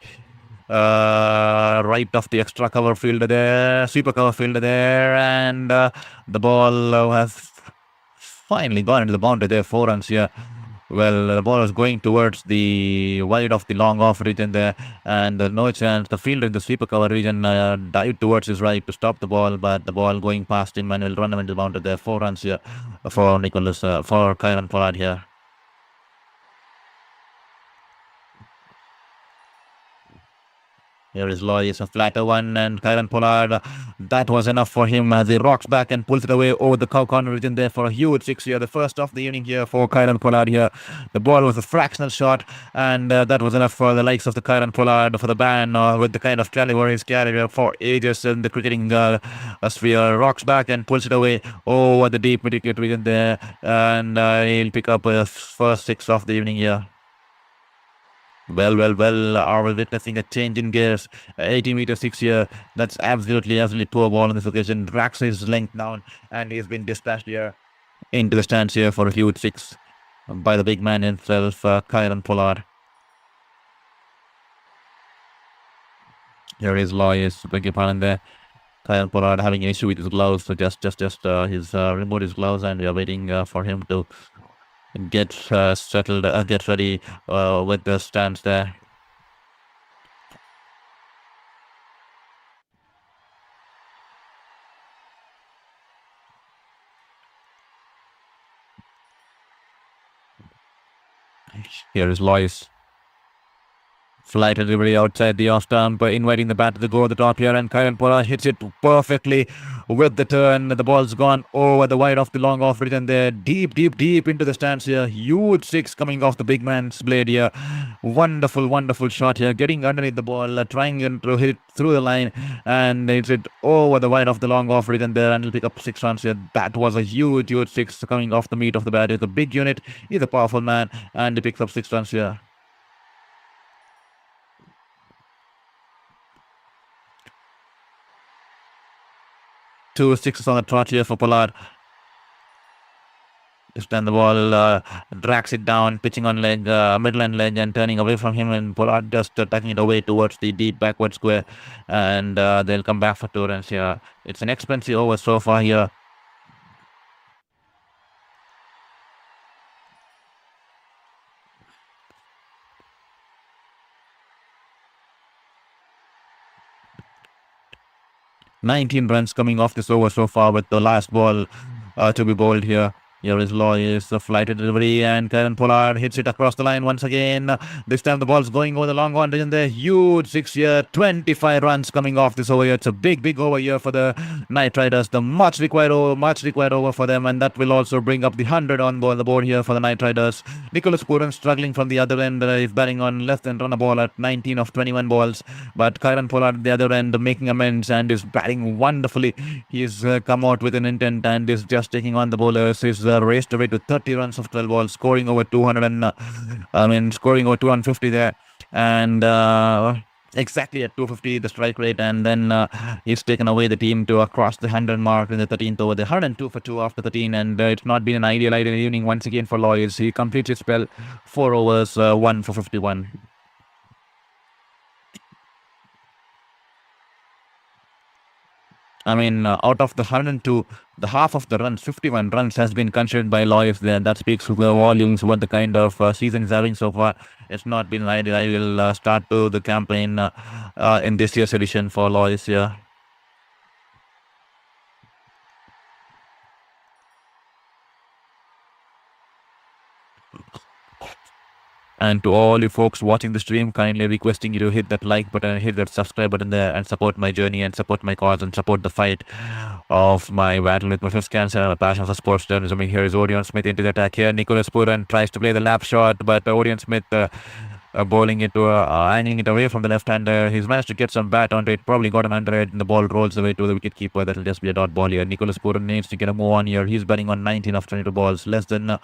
right of the extra cover fielder there, super cover fielder there, and the ball has finally gone into the boundary there, 4 runs here. Well, the ball was going towards the wide of the long off region there, and no chance. The fielder in the sweeper cover region dived towards his right to stop the ball, but the ball going past him and will run him into the boundary there. 4 runs here for Nicholas, for Kyron Pollard here. Here is Lois, a flatter one, and Kyron Pollard. That was enough for him as he rocks back and pulls it away over the cow corner region there for a huge 6 here. The first of the evening here for Kyron Pollard here. The ball was a fractional shot, and that was enough for the likes of the Kyron Pollard for the ban with the kind of caliber he's carried for ages in the cricketing sphere. Rocks back and pulls it away over the deep mid-wicket region there, and he'll pick up his first 6 of the evening here. Well, are we witnessing a change in gears? 80-meter 6 here. That's absolutely poor ball on this occasion. Drags his length down, and he's been dispatched here into the stands here for a huge 6 by the big man himself, Kyron Pollard. Here is Lois, beg your pardon there. Kyron Pollard having an issue with his gloves, so he's removed his gloves, and we are waiting for him to get settled, get ready with the stands there. Here is Lois. Flight delivery outside the off stump, inviting the batter to go the top here, and Karen Pola hits it perfectly with the turn. The ball's gone over the wide of the long off written there, deep, deep, deep into the stands here. Huge six coming off the big man's blade here. Wonderful, wonderful shot here, getting underneath the ball, trying to hit it through the line, and hits it over the wide of the long off written there, and he'll pick up 6 runs here. That was a huge, huge six coming off the meat of the bat. It's a big unit. He's a powerful man, and he picks up 6 runs here. 2 6s on the trot here for Pollard. Just then the ball drags it down, pitching on leg, midland leg, and turning away from him, and Pollard just tucking it away towards the deep backward square, and they'll come back for 2 runs here. It's an expensive over so far here. "19 runs coming off this over so far, with the last ball to be bowled here. Here is Lois, a flight delivery, and Karen Pollard hits it across the line once again. This time the ball's going over the long one, and there. Huge 6 here, 25 runs coming off this over here. It's a big, big over here for the Knight Riders. The much required over for them, and that will also bring up the 100 on board the board here for the Knight Riders. Nicholas Pooran struggling from the other end. He's batting on left and run a ball at 19 of 21 balls, but Karen Pollard at the other end making amends and is batting wonderfully. He's come out with an intent and is just taking on the bowlers. He's raced away to 30 runs of 12 balls, scoring over 200 and scoring over 250 there, and exactly at 250 the strike rate, and then he's taken away the team to across the 100 mark in the 13th over, the 102 for 2 after 13, and it's not been an ideal evening once again for Lois. He completes his spell, 4 overs, 1 for 51. I mean, out of the 102, the half of the runs, 51 runs, has been considered by Lois there. That speaks to the volumes what the kind of season is having so far. It's not been ideal. I will start to the campaign in this year's edition for Lois here. And to all you folks watching the stream, kindly requesting you to hit that like button, hit that subscribe button there, and support my journey and support my cause and support the fight of my battle with my fifth cancer and my passion for sports journalism. Here is Orion Smith into the attack here. Nicholas Pooran tries to play the lap shot, but Orion Smith bowling it to hanging it away from the left-hander. He's managed to get some bat onto it, probably got an underhead, and the ball rolls away to the wicket-keeper. That'll just be a dot ball here. Nicholas Pooran needs to get a move on here. He's batting on 19 of 22 balls, less than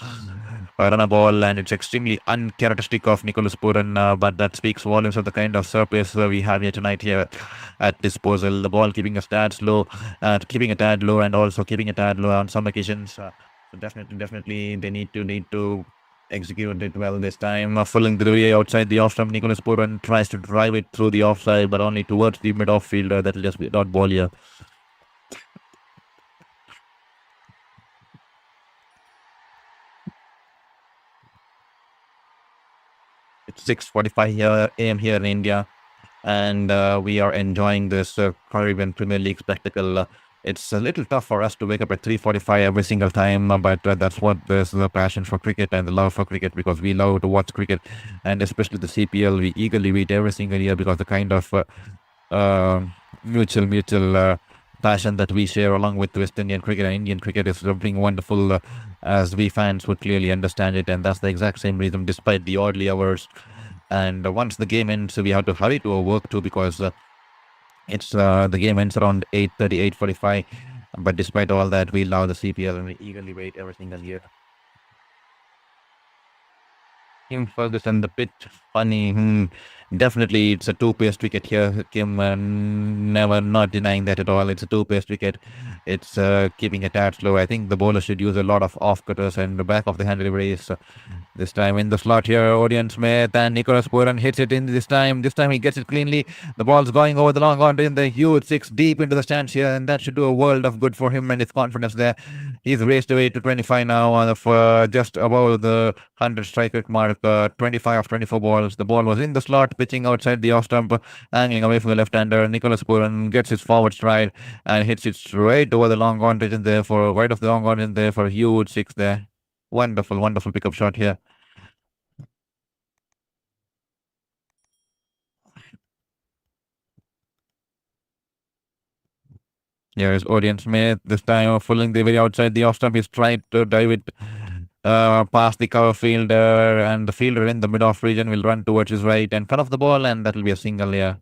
run a ball, and it's extremely uncharacteristic of Nicholas Pooran, but that speaks volumes of the kind of surplus we have here tonight here at disposal. The ball keeping a tad low, and also keeping a tad low on some occasions. So definitely they need to execute it well this time. Filling the way outside the off stump, Nicholas Pooran tries to drive it through the offside, but only towards the mid-off fielder. That'll just be a dot ball here. It's 6:45 a.m. here in India, and we are enjoying this Caribbean Premier League spectacle. It's a little tough for us to wake up at 3:45 every single time, but that's what there's the passion for cricket and the love for cricket, because we love to watch cricket, and especially the CPL. We eagerly wait every single year because the kind of mutual passion that we share along with West Indian cricket and Indian cricket is something wonderful, as we fans would clearly understand it, and that's the exact same reason despite the oddly hours. And once the game ends, we have to hurry to our work too, because it's the game ends around 8:30, 8:45. But despite all that, we love the CPL and we eagerly wait every single year. Kim Ferguson, the pitch, funny. Definitely, it's a two-paced wicket here. Kim, never not denying that at all. It's a two-paced wicket. It's keeping it tad slow. I think the bowler should use a lot of off-cutters and the back of the hand deliveries. This time in the slot here, Orion Smith and Nicholas Pooran hits it in this time. This time he gets it cleanly. The ball's going over the long on in the huge six deep into the stands here, and that should do a world of good for him and his confidence there. He's raced away to 25 now on just above the 100 strike rate mark. 25 of 24 balls. The ball was in the slot, pitching outside the off stump, angling away from the left-hander. Nicholas Pooran gets his forward stride and hits it straight over the long on there for right of the long on there for a huge six there. Wonderful pickup shot here. Here is Orion Smith, this time fooling the way outside the off stump. He's tried to dive it past the cover fielder, and the fielder in the mid-off region will run towards his right and cut off the ball, and that will be a single here.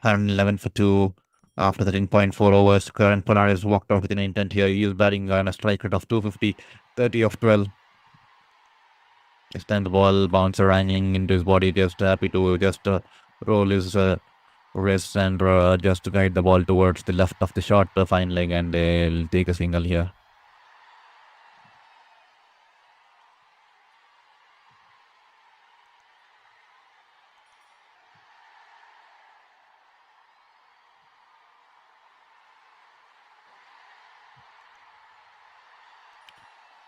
111 for 2 after 13.4 overs. Current Polaris walked off with an intent here. He is batting on a strike rate of 250, 30 of 12. This time the ball bounced ranging into his body, just happy to just roll his wrists and just to guide the ball towards the left of the short fine leg, and they'll take a single here.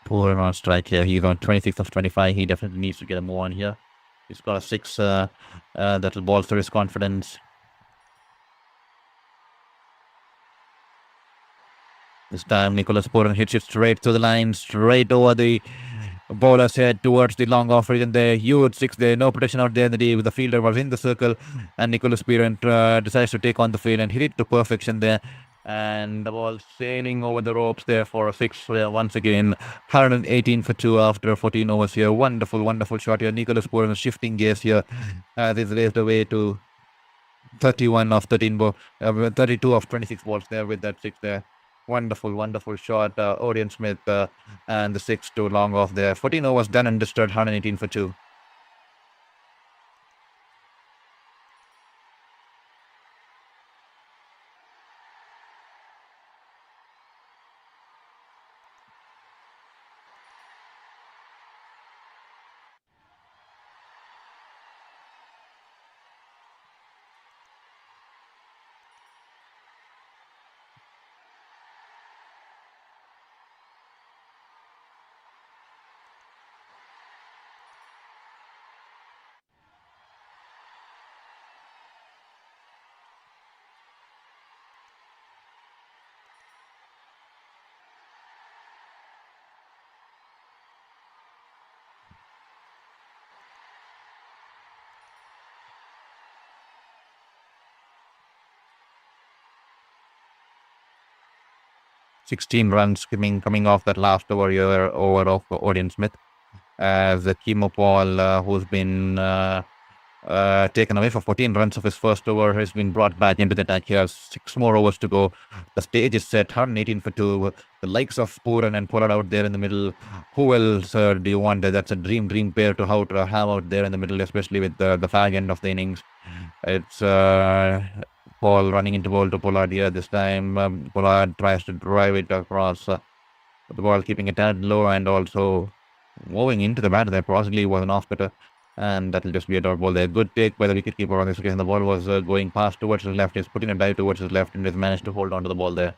Poor on strike here. He's on 26 of 25. He definitely needs to get a move on here. He's got a 6 that'll bolster his confidence. This time Nicholas Puran hits it straight to the line, straight over the bowler's head towards the long off region there. Huge 6 there, no protection out there in the deep. The fielder was in the circle, and Nicholas Puran decides to take on the field and hit it to perfection there. And the ball sailing over the ropes there for a 6 once again. 118 for 2 after 14 overs here. Wonderful, wonderful shot here. Nicholas Puran shifting gears here. This raised away to 31 of 13 ball, 32 of 26 balls there with that 6 there. Wonderful, wonderful shot. Orion Smith and the 6 too long off there. 14 overs done and disturbed, 118 for 2. Sixteen runs coming off that last over of Orion Smith. As the Kimo Paul, who's been taken away for 14 runs of his first over, has been brought back into the attack. He has 6 more overs to go. The stage is set, 118 for 2. The likes of Puran and Pollard out there in the middle. Who else do you want? That's a dream pair to have out there in the middle, especially with the fag end of the innings. It's Paul running into ball to Pollard here this time. Pollard tries to drive it across the ball, keeping it tad low, and also moving into the bat there possibly was an off-cutter, and that'll just be a dot ball there. Good take by the wicketkeeper on this occasion. The ball was going past towards his left. He's putting a dive towards his left, and has managed to hold on to the ball there.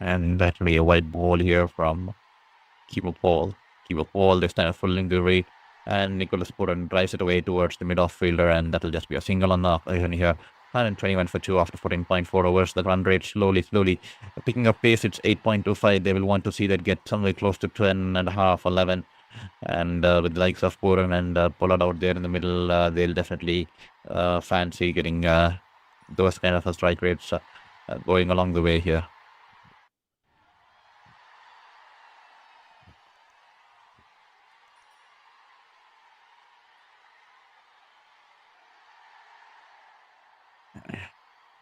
And that'll be a white ball here from Keeper Paul. Keeper Paul this time full delivery. And Nicholas Puran drives it away towards the mid-off fielder, and that'll just be a single on the occasion here. 121 for 2 after 14.4 overs. The run rate slowly picking up pace. It's 8.25. They will want to see that get somewhere close to 10 and a half, 11. And with the likes of Puran and Pollard out there in the middle, they'll definitely fancy getting those kind of strike rates going along the way here.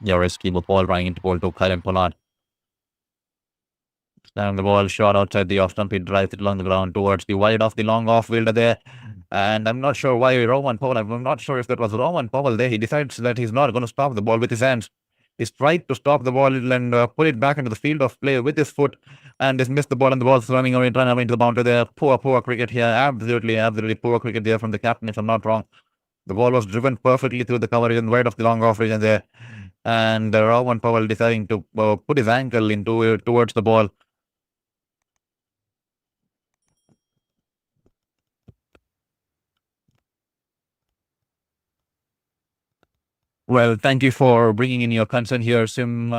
Yeah, risky with ball running into ball to Karen Pollard. Down the ball, shot outside the off stump. He drives it along the ground towards the wide off the long off fielder there. And I'm not sure why Roman Powell, I'm not sure if that was Roman Powell there. He decides that he's not going to stop the ball with his hands. He's tried to stop the ball and put it back into the field of play with his foot, and has missed the ball, and the ball's running away into the boundary there. Poor cricket here. Absolutely poor cricket there from the captain, if I'm not wrong. The ball was driven perfectly through the coverage and wide of the long off region there. And Roman Powell deciding to put his ankle into towards the ball. Well, thank you for bringing in your concern here, Sim.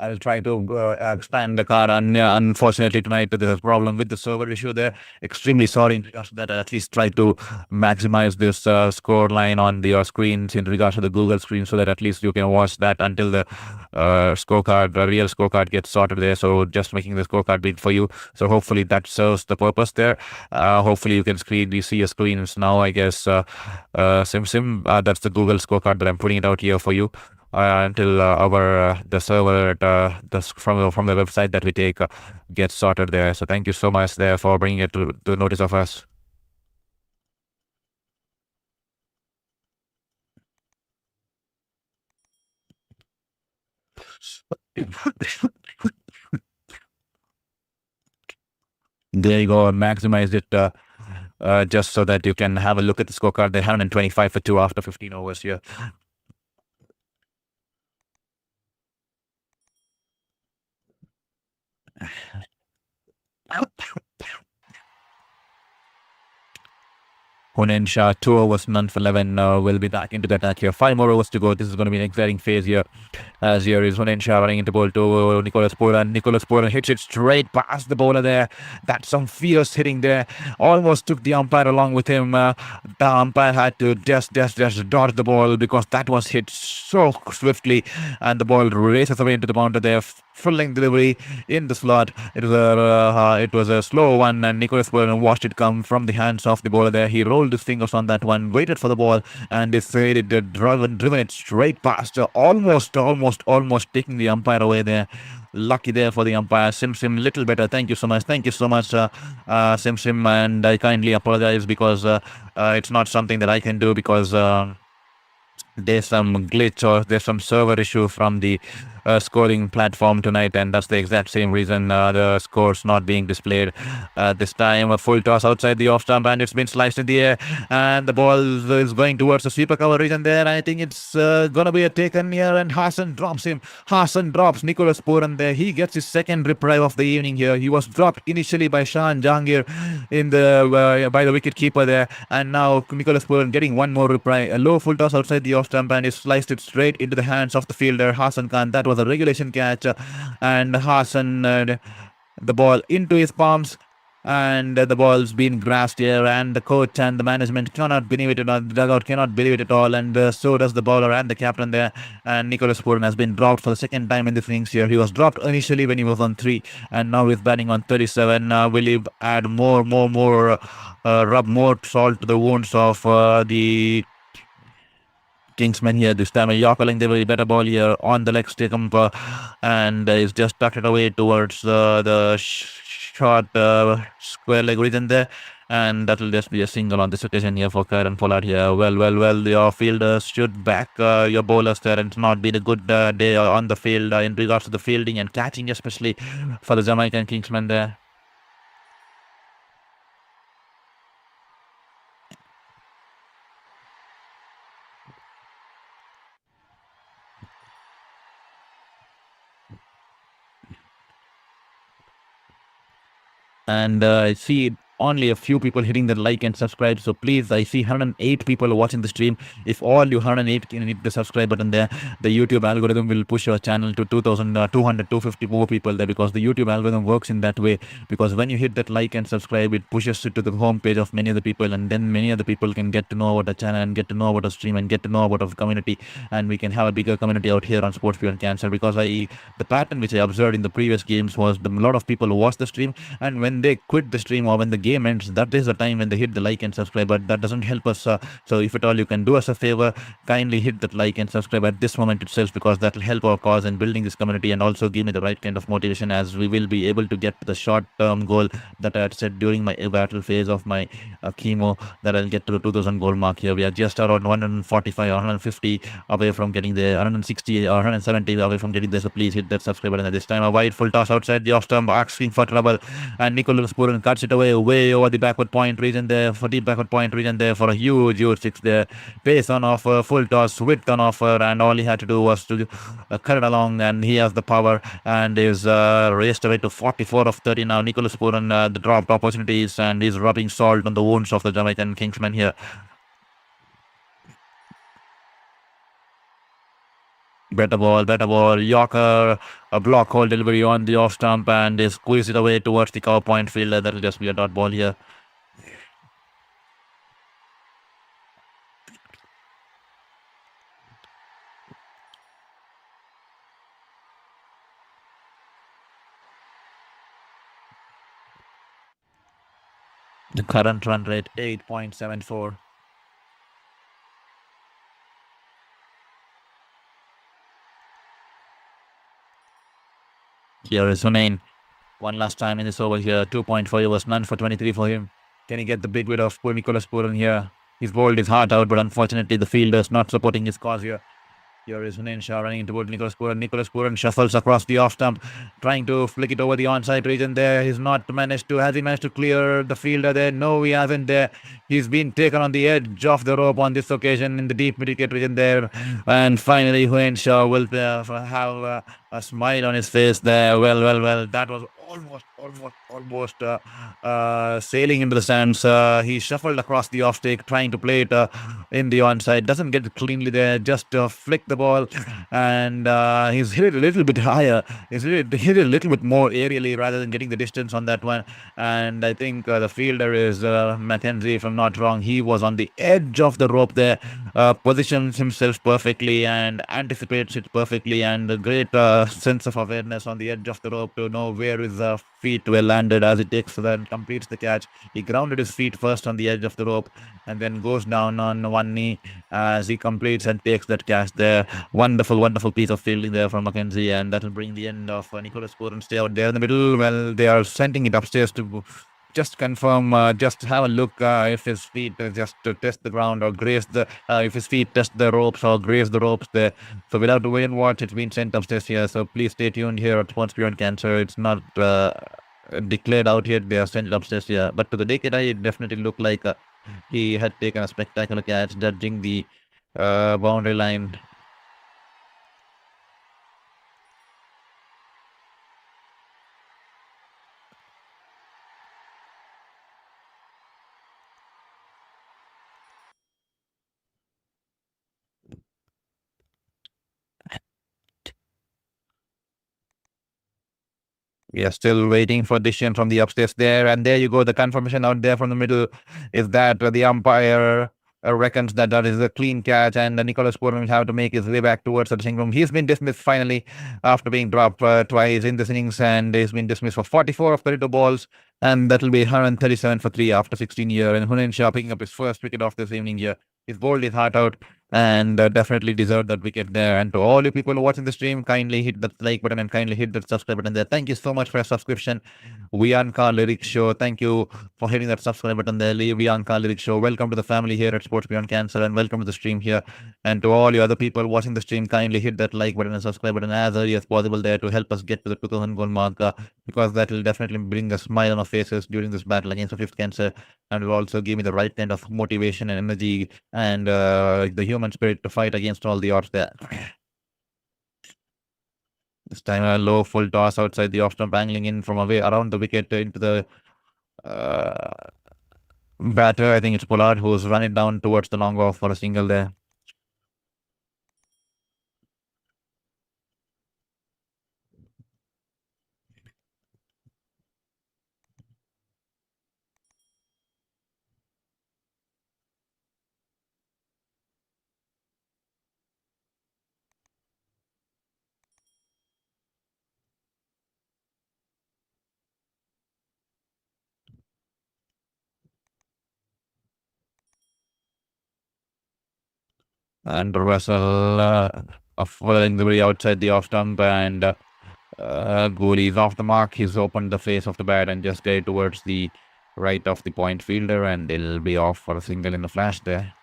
I'll try to expand the card. And unfortunately, tonight there's a problem with the server issue there. Extremely sorry in regards to that. At least try to maximize this score line on your screens in regards to the Google screen, so that at least you can watch that until the scorecard, the real scorecard, gets sorted there. So just making the scorecard big for you. So hopefully that serves the purpose there. Hopefully you can see your screens now. I guess Sim. That's the Google scorecard that I'm putting it out here for you until our the server at, from the website that we take gets sorted there. So thank you so much there for bringing it to the notice of us. There you go. Maximize it just so that you can have a look at the scorecard. They're 125 for 2 after 15 overs here. Hunain Shah, 2 overs, none for 11. Will be back into the attack here. 5 more overs to go. This is going to be an exciting phase here. As here is Hunain Shah running into ball to Nicholas Puran. Nicholas Puran hits it straight past the bowler there. That's some fierce hitting there. Almost took the umpire along with him. The umpire had to just dodge the ball because that was hit so swiftly, and the ball races away into the boundary there. Filling delivery in the slot. It was a slow one, and Nicholas Puran watched it come from the hands of the bowler there. He rolled his fingers on that one, waited for the ball, and decided to driven it straight past. Almost taking the umpire away there. Lucky there for the umpire. Sim, little better. Thank you so much. Sim, and I kindly apologize because it's not something that I can do because there's some glitch or there's some server issue from the scoring platform tonight, and that's the exact same reason the score's not being displayed this time. A full toss outside the off stump, and it's been sliced in the air, and the ball is going towards the sweeper cover region there. I think it's gonna be a taken here, and Hassan drops him. Hassan drops Nicholas Puran there. He gets his second reprieve of the evening here. He was dropped initially by Shan Jahangir in the by the wicket keeper there, and now Nicholas Puran getting one more reprieve. A low full toss outside the off stump, and he sliced it straight into the hands of the fielder Hassan Khan. That was a regulation catch, and Hassan the ball into his palms, and the ball's been grasped here, and the coach and the management cannot believe it, the dugout cannot believe it at all, and so does the bowler and the captain there. And Nicholas Puran has been dropped for the second time in this innings here. He was dropped initially when he was on 3, and now he's batting on 37. Will he add rub more salt to the wounds of the Kingsmen here this time? Yorker they will better ball here on the leg stick and he's just tucked it away towards the short square leg region there, and that will just be a single on this occasion here for Karen Pollard here. Well, your fielders should back your bowlers there, and it's not been a good day on the field in regards to the fielding and catching, especially for the Jamaican Kingsmen there. And I see only a few people hitting the like and subscribe. So please, I see 108 people watching the stream. If all you 108 can hit the subscribe button there, the YouTube algorithm will push your channel to 2,000, 200, 250 more people there, because the YouTube algorithm works in that way. Because when you hit that like and subscribe, it pushes it to the home page of many other people, and then many other people can get to know about the channel and get to know about the stream and get to know about our community, and we can have a bigger community out here on Sports Beyond Cancer. Because the pattern which I observed in the previous games was a lot of people watch the stream, and when they quit the stream or when the game ends, that is the time when they hit the like and subscribe. But that doesn't help us. So if at all you can do us a favor, kindly hit that like and subscribe at this moment itself, because that will help our cause in building this community and also give me the right kind of motivation, as we will be able to get the short-term goal that I had set during my battle phase of my chemo, that I'll get to the 2000 goal mark here. We are just around 145 or 150 away from getting there, 160 or 170 away from getting there. So please hit that subscribe button at this time. A wide full toss outside the off stump, asking for trouble, and Nicholas Puran cuts it away, way over the backward point region there, for deep backward point region there, for a huge six there. Pace on offer, full toss, width on offer, and all he had to do was to cut it along, and he has the power and is raced away to 44 of 30 now. Nicholas Puran, the dropped opportunities, and he's rubbing salt on the wounds of the Jamaican Kingsmen here. Better ball. Yorker, a block hole delivery on the off stump, and they squeeze it away towards the cover point fielder. That'll just be a dot ball here. The current run rate 8.74. Here is Hunain. One last time in this over here. 2.4 was none for 23 for him. Can he get the big bit of Nicholas Puran here? He's bowled his heart out, but unfortunately the fielder's not supporting his cause here. Here is Hunain Shah running towards Nicholas Puran. Nicholas Puran shuffles across the off stump, trying to flick it over the onside region there. He's not managed to. Has he managed to clear the fielder there? No, he hasn't there. He's been taken on the edge of the rope on this occasion in the deep mid-wicket region there. And finally, Hunain Shah will have a smile on his face there. Well. That was almost sailing into the stands. He shuffled across the off-take, trying to play it in the onside. Doesn't get it cleanly there. Just flick the ball, and he's hit it a little bit higher. He's hit it a little bit more aerially rather than getting the distance on that one. And I think the fielder is Mackenzie, if I'm not wrong. He was on the edge of the rope there, positions himself perfectly and anticipates it perfectly, and a great sense of awareness on the edge of the rope to know where his feet were landed as he takes and completes the catch. He grounded his feet first on the edge of the rope and then goes down on one knee as he completes and takes that catch there. Wonderful piece of fielding there from Mackenzie, and that will bring the end of Nicholas Puran. Stay out there in the middle. Well, they are sending it upstairs to just confirm, just have a look if his feet just to test the ground or graze the, if his feet test the ropes or graze the ropes there. So we'll have to wait and watch. It's been sent upstairs here. So please stay tuned here at Sports Beyond Cancer. It's not declared out yet. They are sent it upstairs here. But to the naked eye, it definitely looked like he had taken a spectacular catch, judging the boundary line. We are still waiting for decision from the upstairs there. And there you go. The confirmation out there from the middle is that the umpire reckons that that is a clean catch, and Nicholas Puran will have to make his way back towards the dressing room. He's been dismissed finally after being dropped twice in this innings, and he's been dismissed for 44 of 32 balls, and that will be 137 for 3 after 16 years. And Hunain Shah picking up his first wicket of this evening here. He's bowled his heart out and definitely deserved that wicket there. And to all you people watching the stream, kindly hit that like button and kindly hit that subscribe button there. Thank you so much for your subscription. Vianka Lyric Show, thank you for hitting that subscribe button there. Vianka Lyric Show, welcome to the family here at Sports Beyond Cancer, and welcome to the stream here. And to all you other people watching the stream, kindly hit that like button and subscribe button as early as possible there to help us get to the 2000 goal mark, because that will definitely bring a smile on our faces during this battle against the fifth cancer, and will also give me the right kind of motivation and energy and the human spirit to fight against all the odds there. This time a low full toss outside the off stump, angling in from away around the wicket into the Uh, Batter, I think it's Pollard who's running down towards the long off for a single there. And Russell following the way outside the off stump, and goalie's off the mark. He's opened the face of the bat and just get towards the right of the point fielder, and they'll be off for a single in the flash there.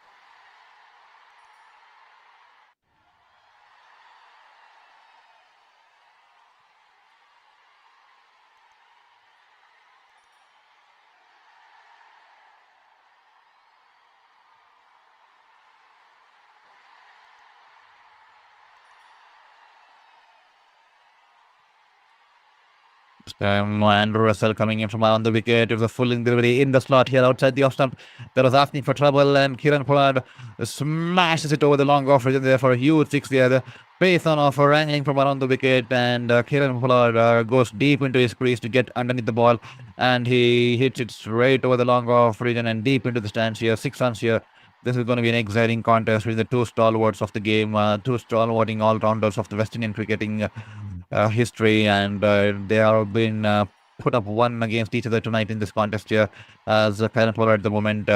Andrew Russell coming in from around the wicket. It was a full delivery in the slot here outside the off stump. That was asking for trouble, and Kiran Pollard smashes it over the long off region there for a huge six there. The pace on off wrangling from around the wicket, and Kiran Pollard goes deep into his crease to get underneath the ball, and he hits it straight over the long off region and deep into the stands here. 6 runs here. This is going to be an exciting contest with the two stalwarts of the game, two stalwarting all-rounders of the West Indian cricketing history, and they have been put up one against each other tonight in this contest here, as Karen Pollard at the moment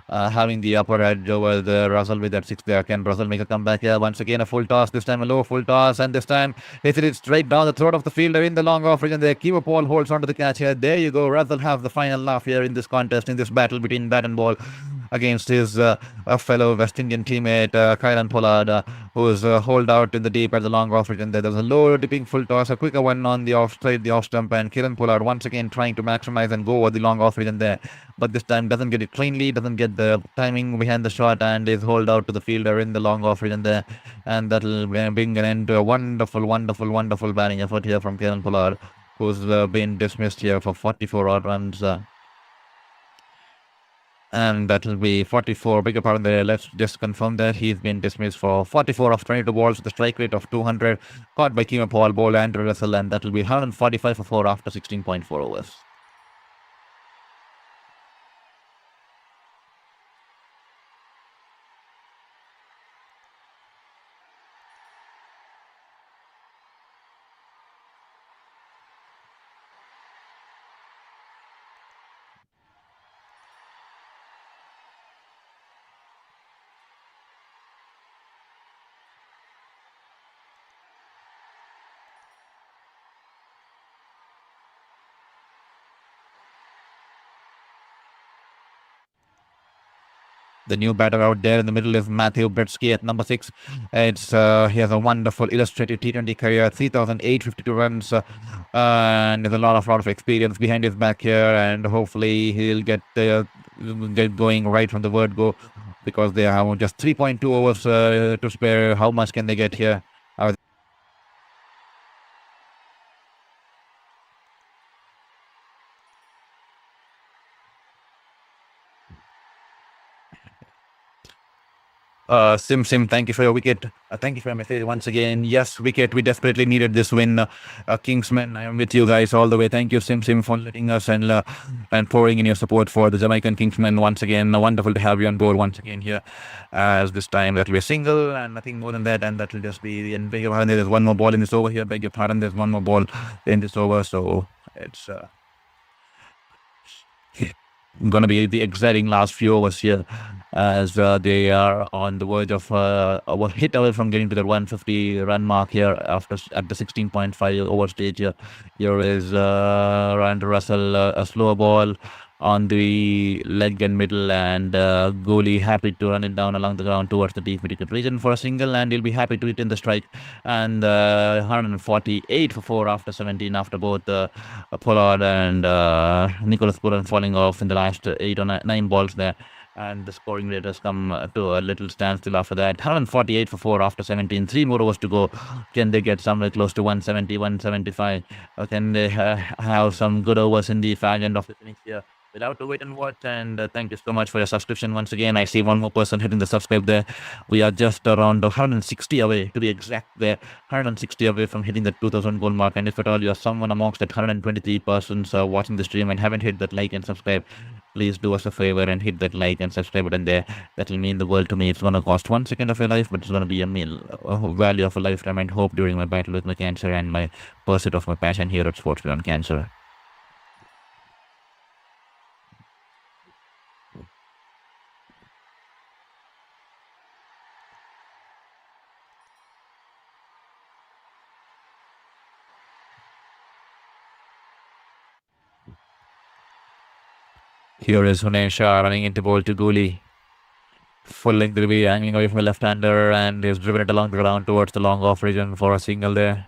having the upper edge over the Russell with that six there. Can Russell make a comeback here? Once again, a full toss, this time a low full toss, and this time hits it straight down the throat of the fielder in the long off region there. Keeper Paul holds onto the catch here. There you go. Russell have the final laugh here in this contest, in this battle between bat and ball against his fellow West Indian teammate, Kylan Pollard, who is holed out in the deep at the long off region there. There's a low dipping full toss, a quicker one on the offside, the off stump, and Kiran Pollard once again trying to maximize and go over the long off region there. But this time doesn't get it cleanly, doesn't get the timing behind the shot, and is holed out to the fielder in the long off region there. And that'll bring an end to a wonderful, wonderful, wonderful batting effort here from Kiran Pollard, who's been dismissed here for 44 odd runs. And that will be 44. Bigger pardon there. Let's just confirm that he's been dismissed for 44 of 22 balls with a strike rate of 200. Caught by Keeper Paul, ball Andrew Russell, and that will be 145 for 4 after 16.4 overs. The new batter out there in the middle is Matthew Bretsky at number 6. It's he has a wonderful illustrated T20 career, 3,852 runs, and there's a lot of experience behind his back here, and hopefully he'll get going right from the word go, because they have just 3.2 overs to spare. How much can they get here? Sim, thank you for your wicket. Thank you for your message once again. Yes, wicket. We desperately needed this win. Kingsmen, I am with you guys all the way. Thank you, Sim, for letting us and pouring in your support for the Jamaican Kingsmen once again. Wonderful to have you on board once again here. As this time that will be a single and nothing more than that, and that will just be the end. Beg your pardon, there's one more ball in this over here. Beg your pardon, there's one more ball in this over. So it's going to be the exciting last few overs here, as they are on the verge of a hit away from getting to the 150 run mark here after at the 16.5 over stage here. Here is Andrew Russell, a slow ball on the leg and middle, and goalie happy to run it down along the ground towards the deep wicket region for a single, and he'll be happy to hit in the strike. And 148 for 4 after 17 after both Pollard and Nicholas Purran falling off in the last 8 or 9 balls there. And the scoring rate has come to a little standstill after that. 148 for 4 after 17. 3 more overs to go. Can they get somewhere close to 170, 175? Or can they have some good overs in the fag end of the finish here? without to wait and watch. And thank you so much for your subscription once again. I see one more person hitting the subscribe there. We are just around 160 away, to be exact, there 160 away from hitting the 2000 goal mark. And if at all you are someone amongst that 123 persons watching the stream and haven't hit that like and subscribe, please do us a favor and hit that like and subscribe button there. That will mean the world to me. It's going to cost 1 second of your life, but it's going to be a meal, a value of a lifetime and hope during my battle with my cancer and my pursuit of my passion here at Sports Beyond Cancer. Here is Hunain Shah running into ball to Guli. Full length delivery, hanging away from the left-hander, and is driven it along the ground towards the long off region for a single there.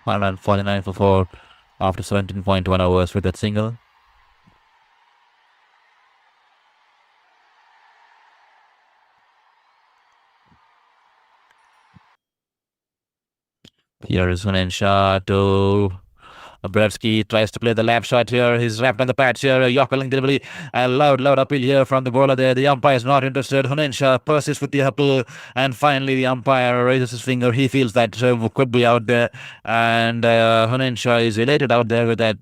One run 49 for 4 after 17.1 hours with that single. Here is Hunain Shah to Brevsky tries to play the lap shot here. He's wrapped on the patch here. Yorkerling delivery. A loud appeal here from the bowler there. The umpire is not interested. Hunain Shah persists with the appeal. And finally, the umpire raises his finger. He feels that could be out there. And Hunain Shah is elated out there with that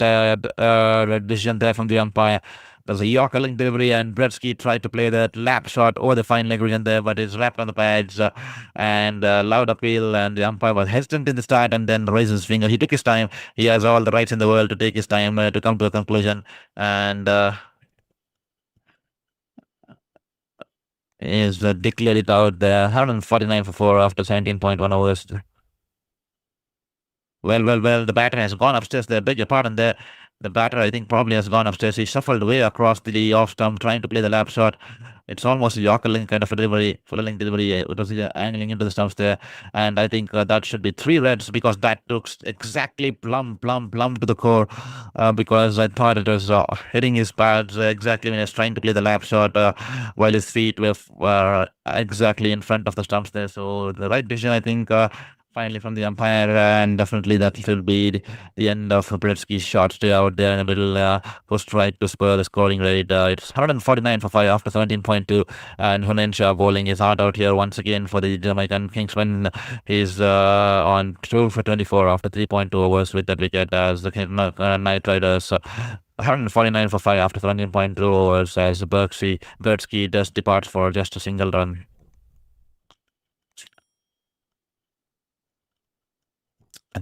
decision there from the umpire. There's a Yorkerling delivery, and Brevsky tried to play that lap shot over the fine leg region there, but it's wrapped on the pads. And loud appeal, and the umpire was hesitant in the start and then raises his finger. He took his time. He has all the rights in the world to take his time to come to a conclusion. And is declared it out there. 149 for 4 after 17.1 overs. Well, the batter has gone upstairs there. Beg your pardon there. The batter, I think, probably has gone upstairs. He shuffled way across the off stump trying to play the lap shot. It's almost a Yorkerling kind of a delivery, full length delivery. It was angling into the stumps there. And I think that should be 3 reds because that looks exactly plumb to the core. Because I thought it was hitting his pads exactly when he was trying to play the lap shot while his feet were exactly in front of the stumps there. So the right decision, I think. Finally from the umpire, and definitely that will be the end of Brevsky's shot stay out there in the middle, post right to spur the scoring rate. It's 149 for 5 after 17.2, and Hunain Shah bowling his heart out here once again for the Jamaican Kingsmen. He's on 2 for 24 after 3.2 overs with that wicket as the Knight Riders. 149 for 5 after 17.2 overs as Brevsky just departs for just a single run.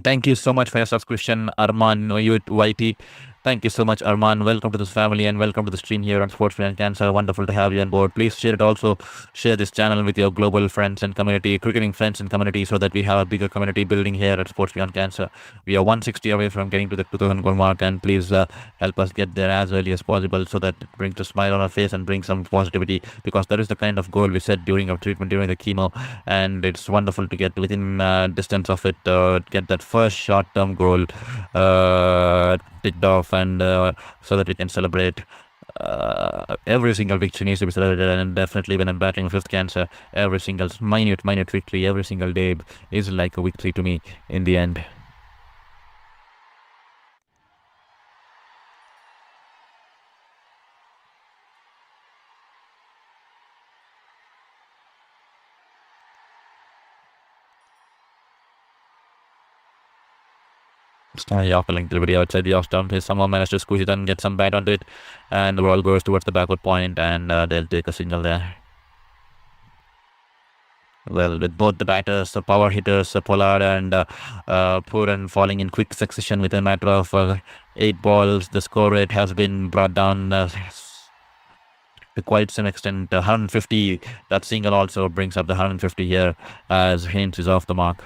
Thank you so much for your subscription, Arman YT. Thank you so much, Arman. Welcome to this family and welcome to the stream here on Sports and Cancer. Wonderful to have you on board. Please share it also. Share this channel with your global friends and community, cricketing friends and community, so that we have a bigger community building here at Sports Beyond Cancer. We are 160 away from getting to the 2000 goal mark, and please help us get there as early as possible so that it brings a smile on our face and brings some positivity, because that is the kind of goal we set during our treatment, during the chemo, and it's wonderful to get within distance of it, get that first short-term goal ticked off, and so that we can celebrate. Every single victory needs to be celebrated, and definitely when I'm battling fifth cancer, every single minute victory, every single day is like a victory to me in the end. Yorkerling delivery outside the off stump. He somehow managed to squeeze it and get some bat onto it, and the ball goes towards the backward point, and they'll take a single there. Well, with both the batters, the power hitters, Pollard and Pooran falling in quick succession within a matter of 8 balls, the score rate has been brought down to quite some extent. 150, that single also brings up the 150 here as Haynes is off the mark.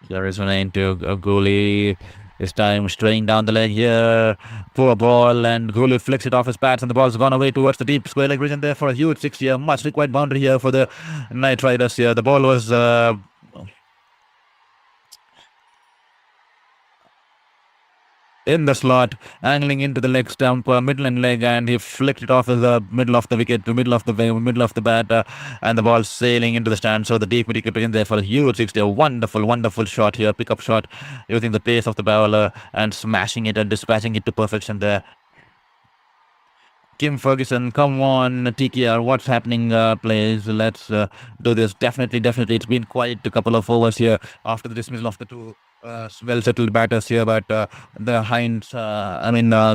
There is an end to a goalie. This time straying down the leg here. Poor ball, and goalie flicks it off his pads, and the ball's gone away towards the deep square leg region there for a huge 60. A much required boundary here for the Knight Riders here. The ball was in the slot, angling into the leg stump, middle and leg, and he flicked it off the middle of the wicket, to middle of the bat, and the ball sailing into the stand. So the deep wicket in there for a huge 60. A wonderful, wonderful shot here, pickup shot, using the pace of the bowler and smashing it and dispatching it to perfection there. Kim Ferguson, come on, TKR, what's happening, please? Let's do this. Definitely, definitely. It's been quite a couple of overs here after the dismissal of the two well-settled batters here, but the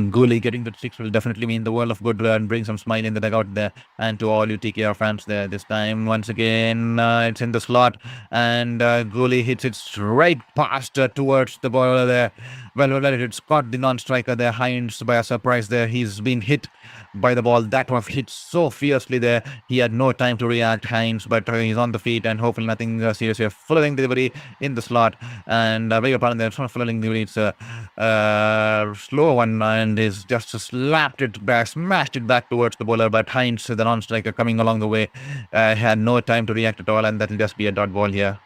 Gooley getting the six will definitely mean the world of good and bring some smile in the dugout there. And to all you TKR fans there, this time, once again, it's in the slot, and Gooley hits it straight past towards the bowler there. Well, it's caught the non-striker there, Hines, by a surprise there. He's been hit by the ball. That was hit so fiercely there. He had no time to react, Hines, but he's on the feet, and hopefully nothing serious here. Following delivery in the slot, and beg your pardon there, it's not following delivery, it's a slow one, and is just slapped it back, smashed it back towards the bowler, but Hines, the non-striker coming along the way, had no time to react at all, and that'll just be a dot ball here.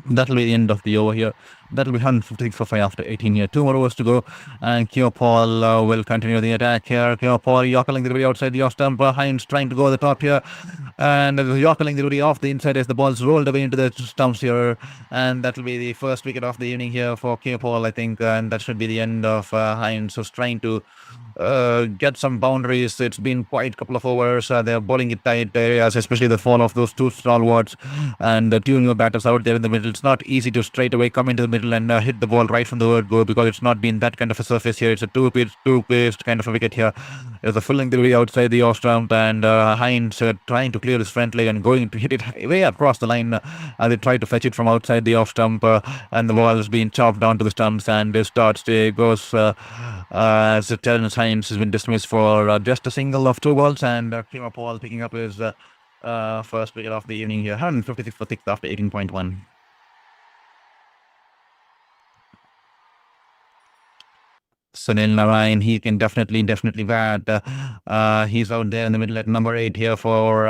That'll be the end of the over here. That'll be 156 for 5 after 18 here. 2 more overs to go. And Keo Paul will continue the attack here. Keo Paul yockling the way outside the off stump. Hines trying to go the top here. And yockling the way off the inside as the ball's rolled away into the stumps here. And that'll be the first wicket of the evening here for Keo Paul, I think. And that should be the end of Hines. So trying to get some boundaries. It's been quite a couple of overs. They're bowling it tight areas, especially the fall of those two stalwarts and the two new batters out there in the middle. It's not easy to straight away come into the middle and hit the ball right from the word go, because it's not been that kind of a surface here. It's a two-paced kind of a wicket here. There's a filling delivery outside the off stump, and Hines trying to clear his front leg and going to hit it way across the line. They try to fetch it from outside the off stump, and the ball is being chopped down to the stumps, and this start goes as Terence Hines has been dismissed for just a single of 2 balls, and Kimo Paul picking up his first wicket of the evening here. 156 for 6 after 18.1. Sunil Narayan, he can definitely bat. He's out there in the middle at number 8 here for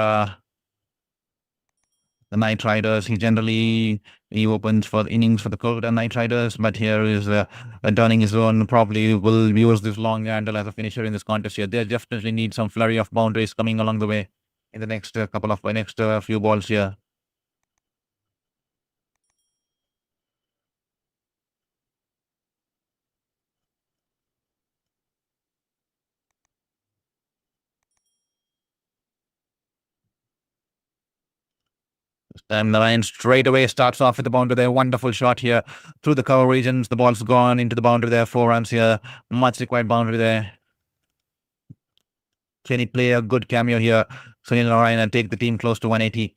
the Knight Riders. He opens for innings for the Kolkata Knight Riders, but here is turning his own. Probably will use this long handle as a finisher in this contest here. They definitely need some flurry of boundaries coming along the way. in the next few balls here. Narayan straight away starts off with the boundary there. Wonderful shot here through the cover regions. The ball's gone into the boundary there. 4 runs here. Much required boundary there. Can he play a good cameo here? Sunil Narayan and take the team close to 180.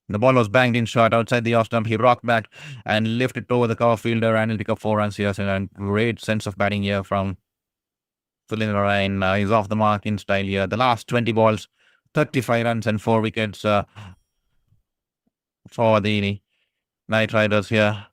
The ball was banged in short outside the off stump. He rocked back and lifted over the cover fielder and he'll pick up 4 runs here. So a great sense of batting here from Sunil Narayan. He's off the mark in style here. The last 20 balls, 35 runs and 4 wickets for the Knight Riders here.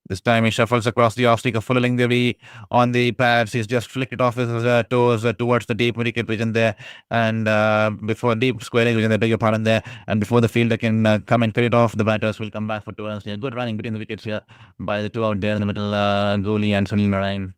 This time he shuffles across the off-sticker, fulling the V on the pads. He's just flicked it off his toes towards the deep wicket region there. And before deep squaring region, I beg your pardon there. And before the fielder can come and cut it off, the batters will come back for 2 runs here. Good running between the wickets here by the two out there in the middle, Goli and Sunil Narayan.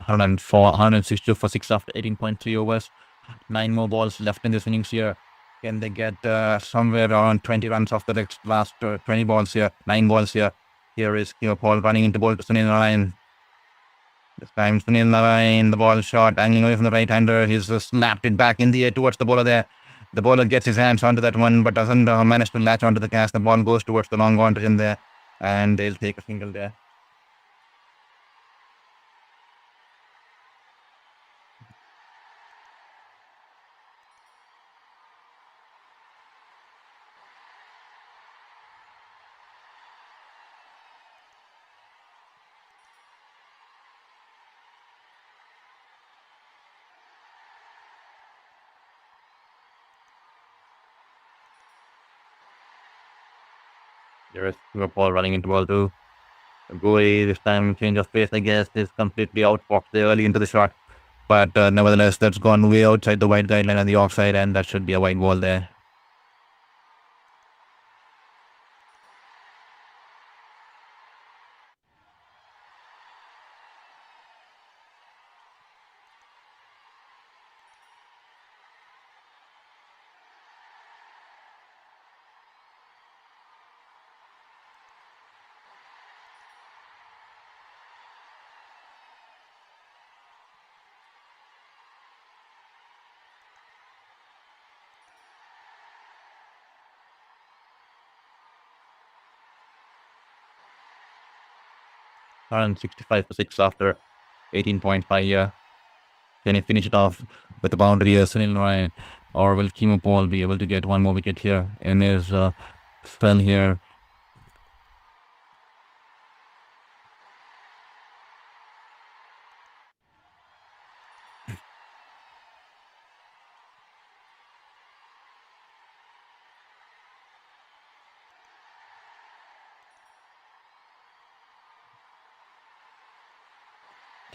$104, 162 for 6 after 18.3 overs. 9 more balls left in this innings here. Can they get somewhere around 20 runs off the last 20 balls here? 9 balls here. Here is Paul running into ball to Sunil Narayan. This time Sunil Narayan, the ball shot, angling away from the right-hander. He's snapped it back in the air towards the bowler there. The bowler gets his hands onto that one, but doesn't manage to latch onto the cast. The ball goes towards the long on in there, and they'll take a single there. There is Paul running into ball too. Goi this time change of pace, I guess, is completely outboxed there early into the shot. But nevertheless, that's gone way outside the wide guideline on the offside, and that should be a wide ball there. Around 65 for 6 after 18.5 here. Can he finish it off with the boundary here, Sunil Narayan? Or will Kimo Paul be able to get one more wicket here in his spell here?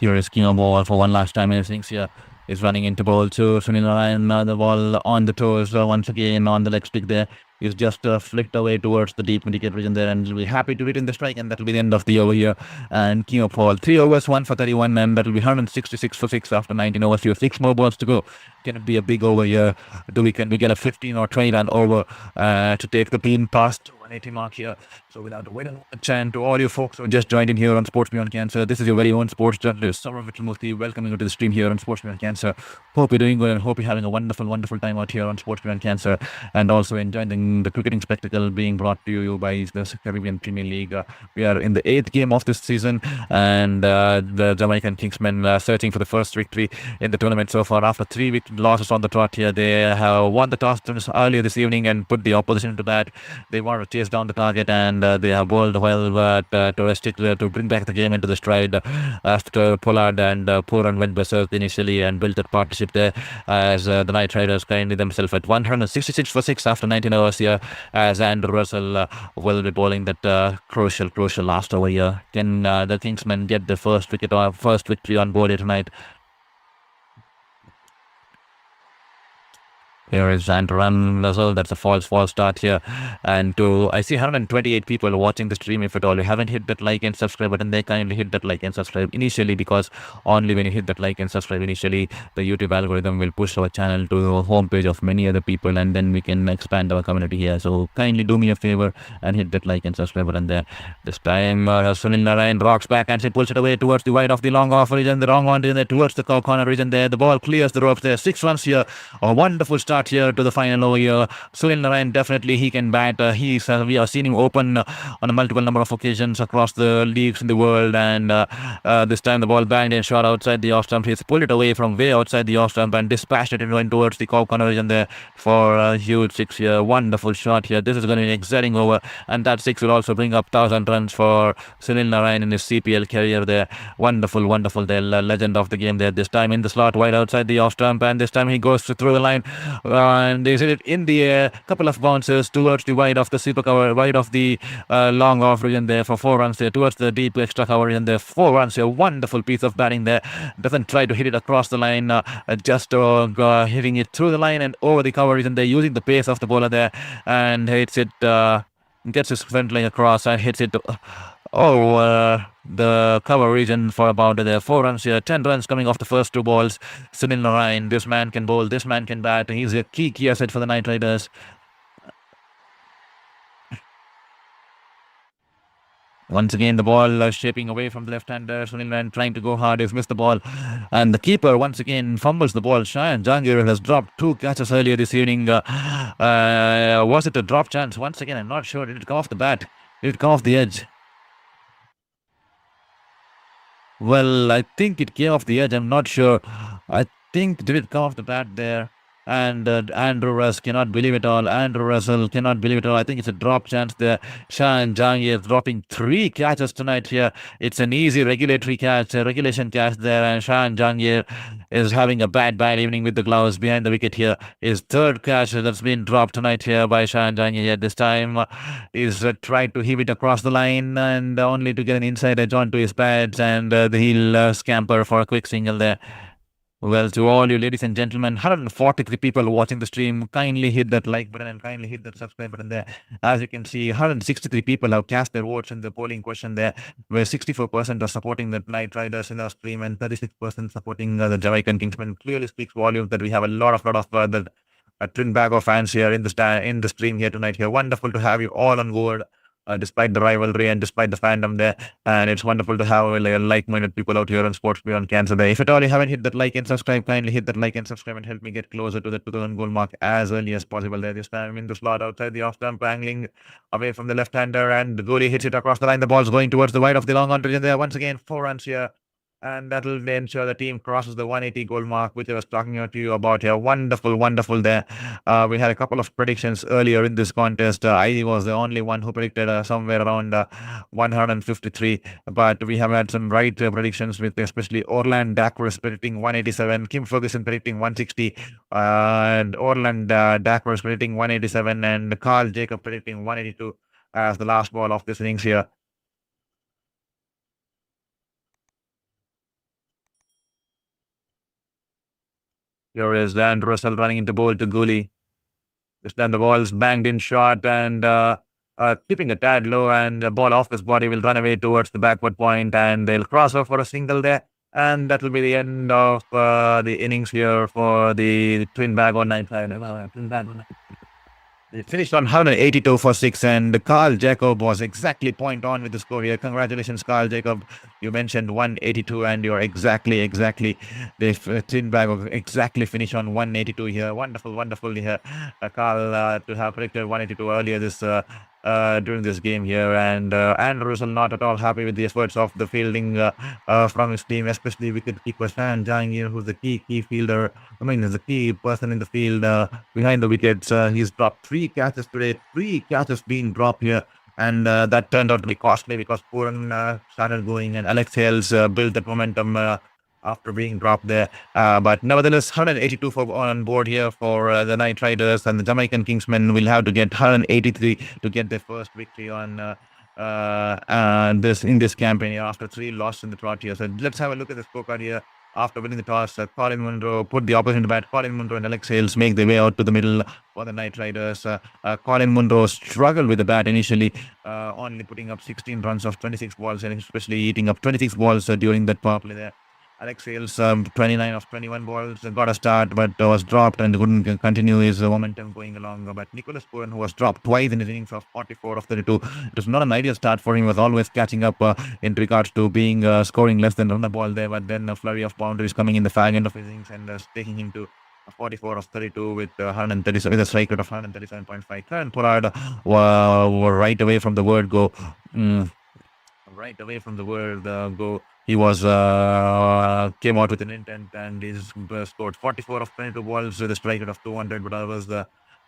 Here is Kimo Paul for one last time in his innings here. Is running into ball to Sunil Narayan. The ball on the toes once again on the leg stick there. He's just flicked away towards the deep wicket region there, and will be happy to retain the strike, and that will be the end of the over here. And Kimo Paul, 3 overs, 1 for 31, and that will be 166 for 6 after 19 overs. Here, 6 more balls to can it be a big over here? Can we get a 15 or 20 run over to take the team past 180 mark here. So without waiting much, and to all you folks who just joined in here on Sports Beyond Cancer, this is your very own sports journalist, Saurav Vitlmurthy, welcoming you to the stream here on Sports Beyond Cancer. Hope you're doing well and hope you're having a wonderful, wonderful time out here on Sports Beyond Cancer, and also enjoying the cricketing spectacle being brought to you by the Caribbean Premier League. We are in the 8th game of this season, and the Jamaican Kingsmen searching for the first victory in the tournament so far. After 3 losses on the trot here, they have won the toss earlier this evening and put the opposition to that. They want to chase down the target, and they have bowled well to restrict to bring back the game into the stride after Pollard and Pooran went berserk initially and built that partnership there, as the Knight Riders kindly themselves at 166 for 6 after 19 hours here, as Andrew Russell will be bowling that crucial last over here. Can the Kingsmen get the first victory on board here tonight? Here is Andrew Russell. That's a false start here. And I see 128 people watching the stream. If at all you haven't hit that like and subscribe button, they kindly hit that like and subscribe initially, because only when you hit that like and subscribe initially, the YouTube algorithm will push our channel to the homepage of many other people, and then we can expand our community here. So kindly do me a favor and hit that like and subscribe button there. This time Sunil Narayan rocks back and pulls it away towards the wide of the long off region, the wrong one there towards the corner region there. The ball clears the ropes there. 6 runs here. A wonderful start here to the final over here. Sunil Narayan, definitely he can bat. We have seen him open on a multiple number of occasions across the leagues in the world, and this time the ball banged and shot outside the off stump. He's pulled it away from way outside the off stump and dispatched it in towards the corner region there for a huge 6 here. Wonderful shot here. This is going to be an exciting over, and that 6 will also bring up 1,000 runs for Sunil Narayan in his CPL career there. Wonderful there, legend of the game there. This time in the slot wide outside the off stump, and this time he goes through the line. And they hit it in the air. Couple of bounces towards the wide of the super cover, wide of the long off region there for 4 runs there, towards the deep extra cover region there. 4 runs here. Wonderful piece of batting there. Doesn't try to hit it across the line, just hitting it through the line and over the cover region there, using the pace of the bowler there, and hits it, gets his front leg across and hits it the cover region for about 4 runs here. 10 runs coming off the first 2 balls. Sunil Narayan, this man can bowl, this man can bat. He's a key asset for the Knight Riders. Once again, the ball shaping away from the left-hander. Sunil Narayan trying to go hard. He's missed the ball. And the keeper once again fumbles the ball. Shayan Jahangir has dropped 2 catches earlier this evening. Was it a drop chance? Once again, I'm not sure. Did it come off the bat? Did it come off the edge? Well, I think it came off the edge. I'm not sure. I think did it come off the bat there? And Andrew Russell cannot believe it all. Andrew Russell cannot believe it all. I think it's a drop chance there. Shayan Jahangir dropping 3 catches tonight here. It's an easy regulation catch there, and Shayan Jahangir is having a bad evening with the gloves behind the wicket here. His 3rd catch that's been dropped tonight here by Shayan Jahangir. This time he's tried to heave it across the line, and only to get an inside edge onto his pads, and he'll scamper for a quick single there. Well, to all you ladies and gentlemen, 143 people watching the stream, kindly hit that like button and kindly hit that subscribe button there. As you can see, 163 people have cast their votes in the polling question there, where 64% are supporting the Knight Riders in our stream and 36% supporting the Jamaican Kingsmen. Clearly speaks volumes that we have a lot of the Trinbago fans here in the stream here tonight. Here, wonderful to have you all on board. Despite the rivalry and despite the fandom there, and it's wonderful to have like-minded people out here on Sports Beyond Cancer there. If at all you haven't hit that like and subscribe, kindly hit that like and subscribe and help me get closer to the 2,000 goal mark as early as possible there. This time in the slot outside the off-stump, angling away from the left-hander, and the goalie hits it across the line. The ball's going towards the wide of the long on region there. Once again, 4 runs here. And that will ensure the team crosses the 180 goal mark, which I was talking to you about here. Wonderful there. We had a couple of predictions earlier in this contest. I was the only one who predicted somewhere around 153, but we have had some right predictions, with especially Orland Dackworth predicting 187, Kim Ferguson predicting 160, and Orland Dackworth predicting 187, and Carl Jacob predicting 182 as the last ball of this innings here. Here is Andrew Russell running into bowl to Gooley. This time the ball is banged in short and keeping a tad low, and the ball off his body will run away towards the backward point, and they'll cross over for a single there. And that will be the end of the innings here for the Trinbago Knight Riders. They finished on 182 for 6, and Carl Jacob was exactly point on with the score here. Congratulations, Carl Jacob. You mentioned 182, and you're exactly. They Trinbago exactly finished on 182 here. Wonderful here, Carl, to have predicted 182 earlier this during this game here. And Andrews are not at all happy with the efforts of the fielding from his team, especially wicket-keeper Stan Jang here, who's the key fielder. I mean, he's the key person in the field behind the wickets. He's dropped 3 catches today. 3 catches being dropped here. And that turned out to be costly because Puran started going and Alex Hales built that momentum after being dropped there. But nevertheless, 182 for on board here for the Knight Riders, and the Jamaican Kingsmen will have to get 183 to get their first victory on this in this campaign here after 3 losses in the trot here. So let's have a look at the scorecard here. After winning the toss, Colin Munro put the opposition to bat. Colin Munro and Alex Hales make their way out to the middle for the Knight Riders. Colin Munro struggled with the bat initially, only putting up 16 runs of 26 balls, and especially eating up 26 balls during that power play there. Alex Hales, 29 of 21 balls, got a start but was dropped and couldn't continue his momentum going along. But Nicholas Puran, who was dropped twice in his innings of 44 of 32, it was not an ideal start for him. He was always catching up in regards to being scoring less than on the ball there. But then a flurry of boundaries coming in the fag end of his innings and taking him to 44 of 32 with 137 with a strike rate of 137.5. Karen Pollard were right away from the word go. Right away from the word go. He was came out with an intent and he's scored 44 of 22 balls with a strike rate of 200, but I was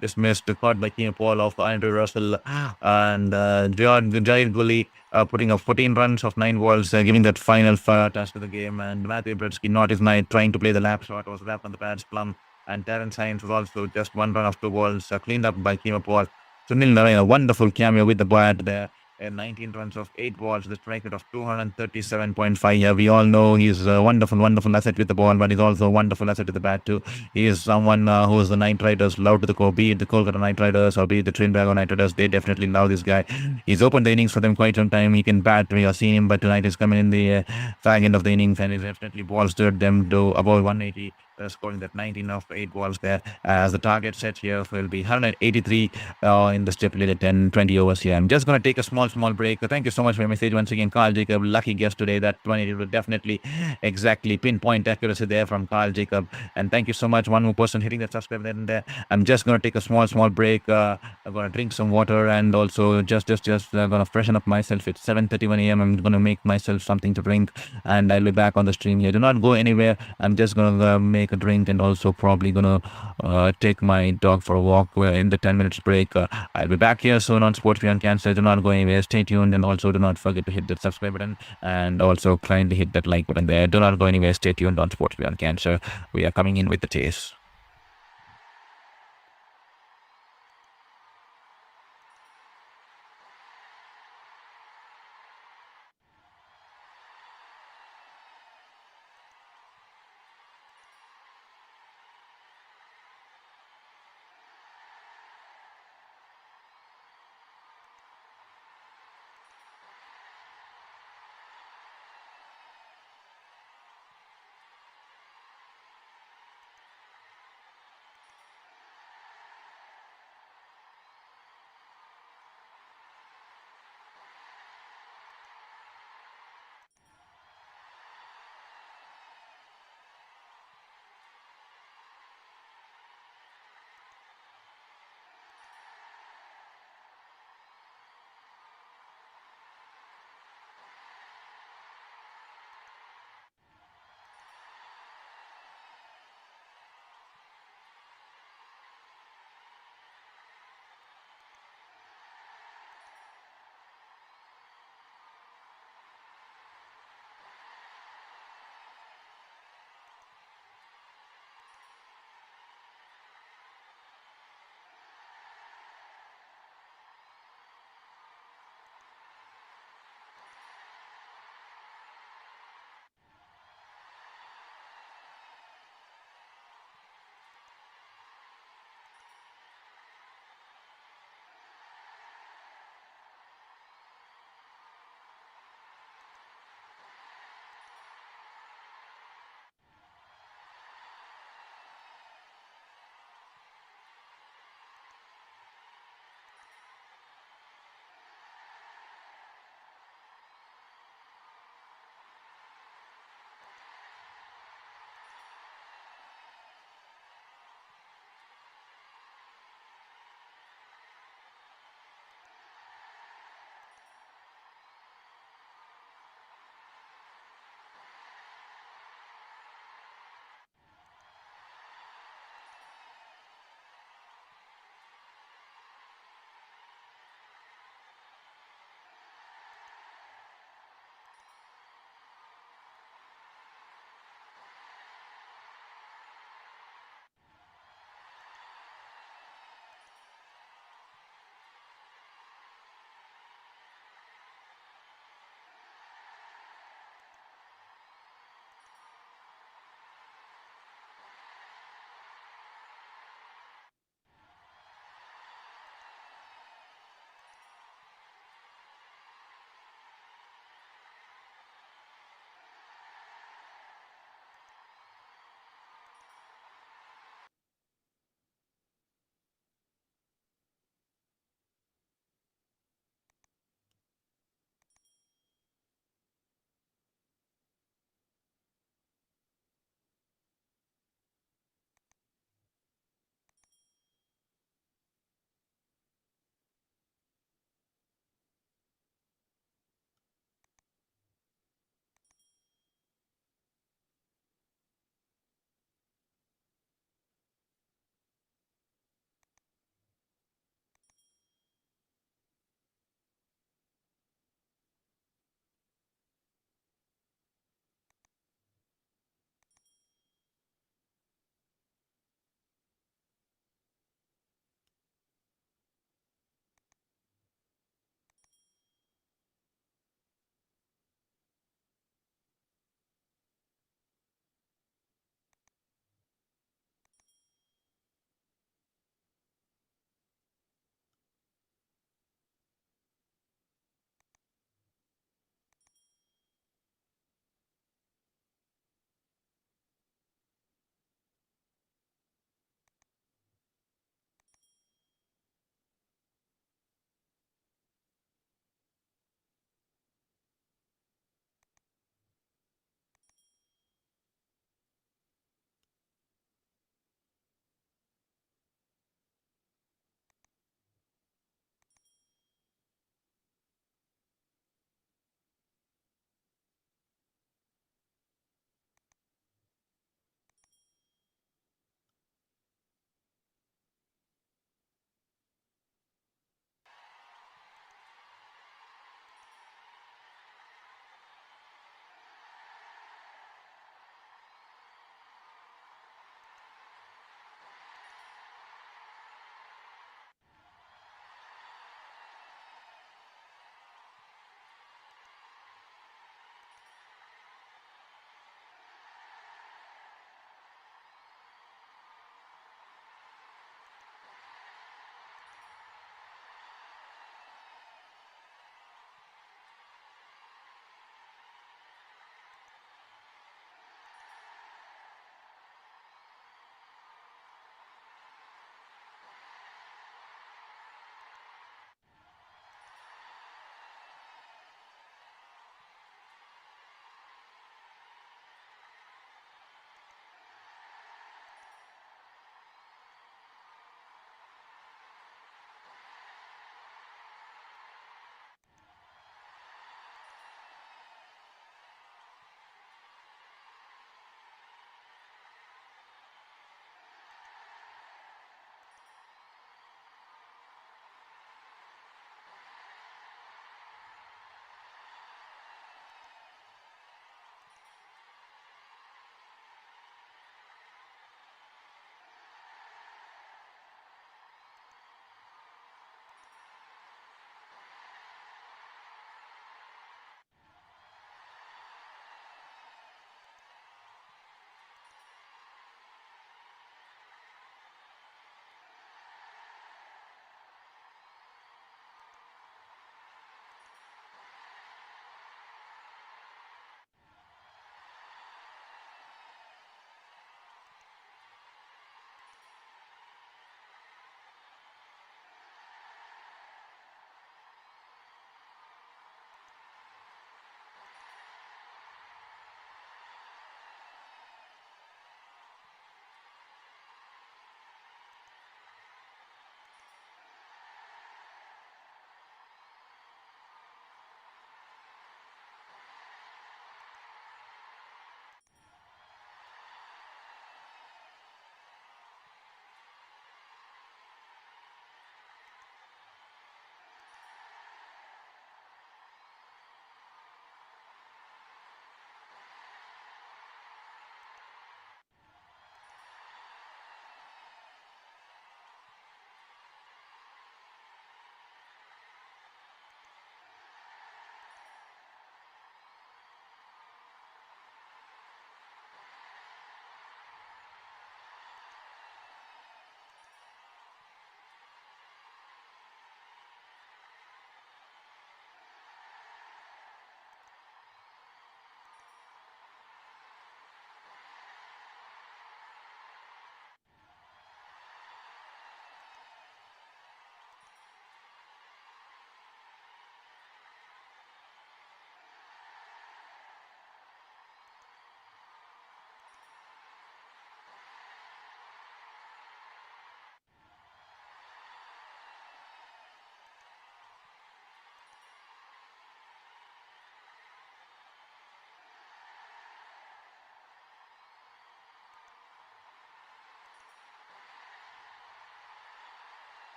dismissed, caught by Kim Paul of Andrew Russell and Jair Gully putting up 14 runs of 9 balls, giving that final touch to the game. And Matthew Bretsky, not his night, trying to play the lap shot, was wrapped on the pads. Plum and Terence Hines was also just 1 run of 2 balls, cleaned up by Kim Paul. Sunil Narayan, a wonderful cameo with the bat there. 19 runs of 8 balls, the strike rate of 237.5. Yeah, we all know he's a wonderful asset with the ball, but he's also a wonderful asset with the bat too. He is someone who is the Knight Riders love to the core, be it the Kolkata Knight Riders or be it the Trinbago Knight Riders. They definitely love this guy. He's opened the innings for them quite some time. He can bat. We have seen him, but tonight he's coming in the fag end of the innings and he's definitely bolstered them to above 180. Scoring that 19 of 8 balls there, as the target set here will be 183 in the stipulated 10-20 overs here. I'm just going to take a small break. Thank you so much for your message once again, Carl Jacob. Lucky guess today. That 20 will definitely exactly pinpoint accuracy there from Carl Jacob. And thank you so much, one more person hitting that subscribe button there. I'm just going to take a small break. I'm going to drink some water and also just going to freshen up myself. It's 7:31 a.m. I'm going to make myself something to drink and I'll be back on the stream here. Do not go anywhere. I'm just going to make a drink and also probably gonna take my dog for a walk in the 10 minutes break. I'll be back here soon on Sports Beyond Cancer. Do not go anywhere. Stay tuned and also do not forget to hit that subscribe button and also kindly hit that like button there. Do not go anywhere. Stay tuned on Sports Beyond Cancer. We are coming in with the chase.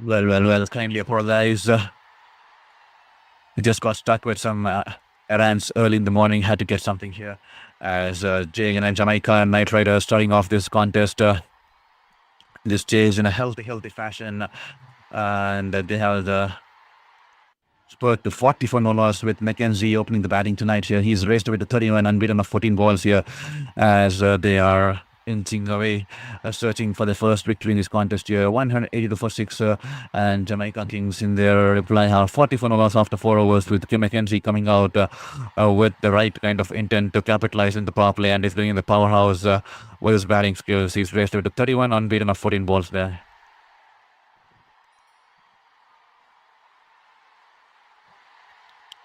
Well. Kindly apologize. Just got stuck with some errands early in the morning. Had to get something here. As Jamaica Knight Riders starting off this contest, this chase in a healthy fashion. And they have the spurt to 44 no loss with Mackenzie opening the batting tonight here. He's raced away to 31 unbeaten of 14 balls here as they are inching away, searching for the first victory in this contest here. 182 for 6 and Jamaica Kings in their reply have 44 no loss after 4 overs with Mackenzie coming out with the right kind of intent to capitalize in the power play and is doing the powerhouse with his batting skills. He's raced away to 31 unbeaten of 14 balls there.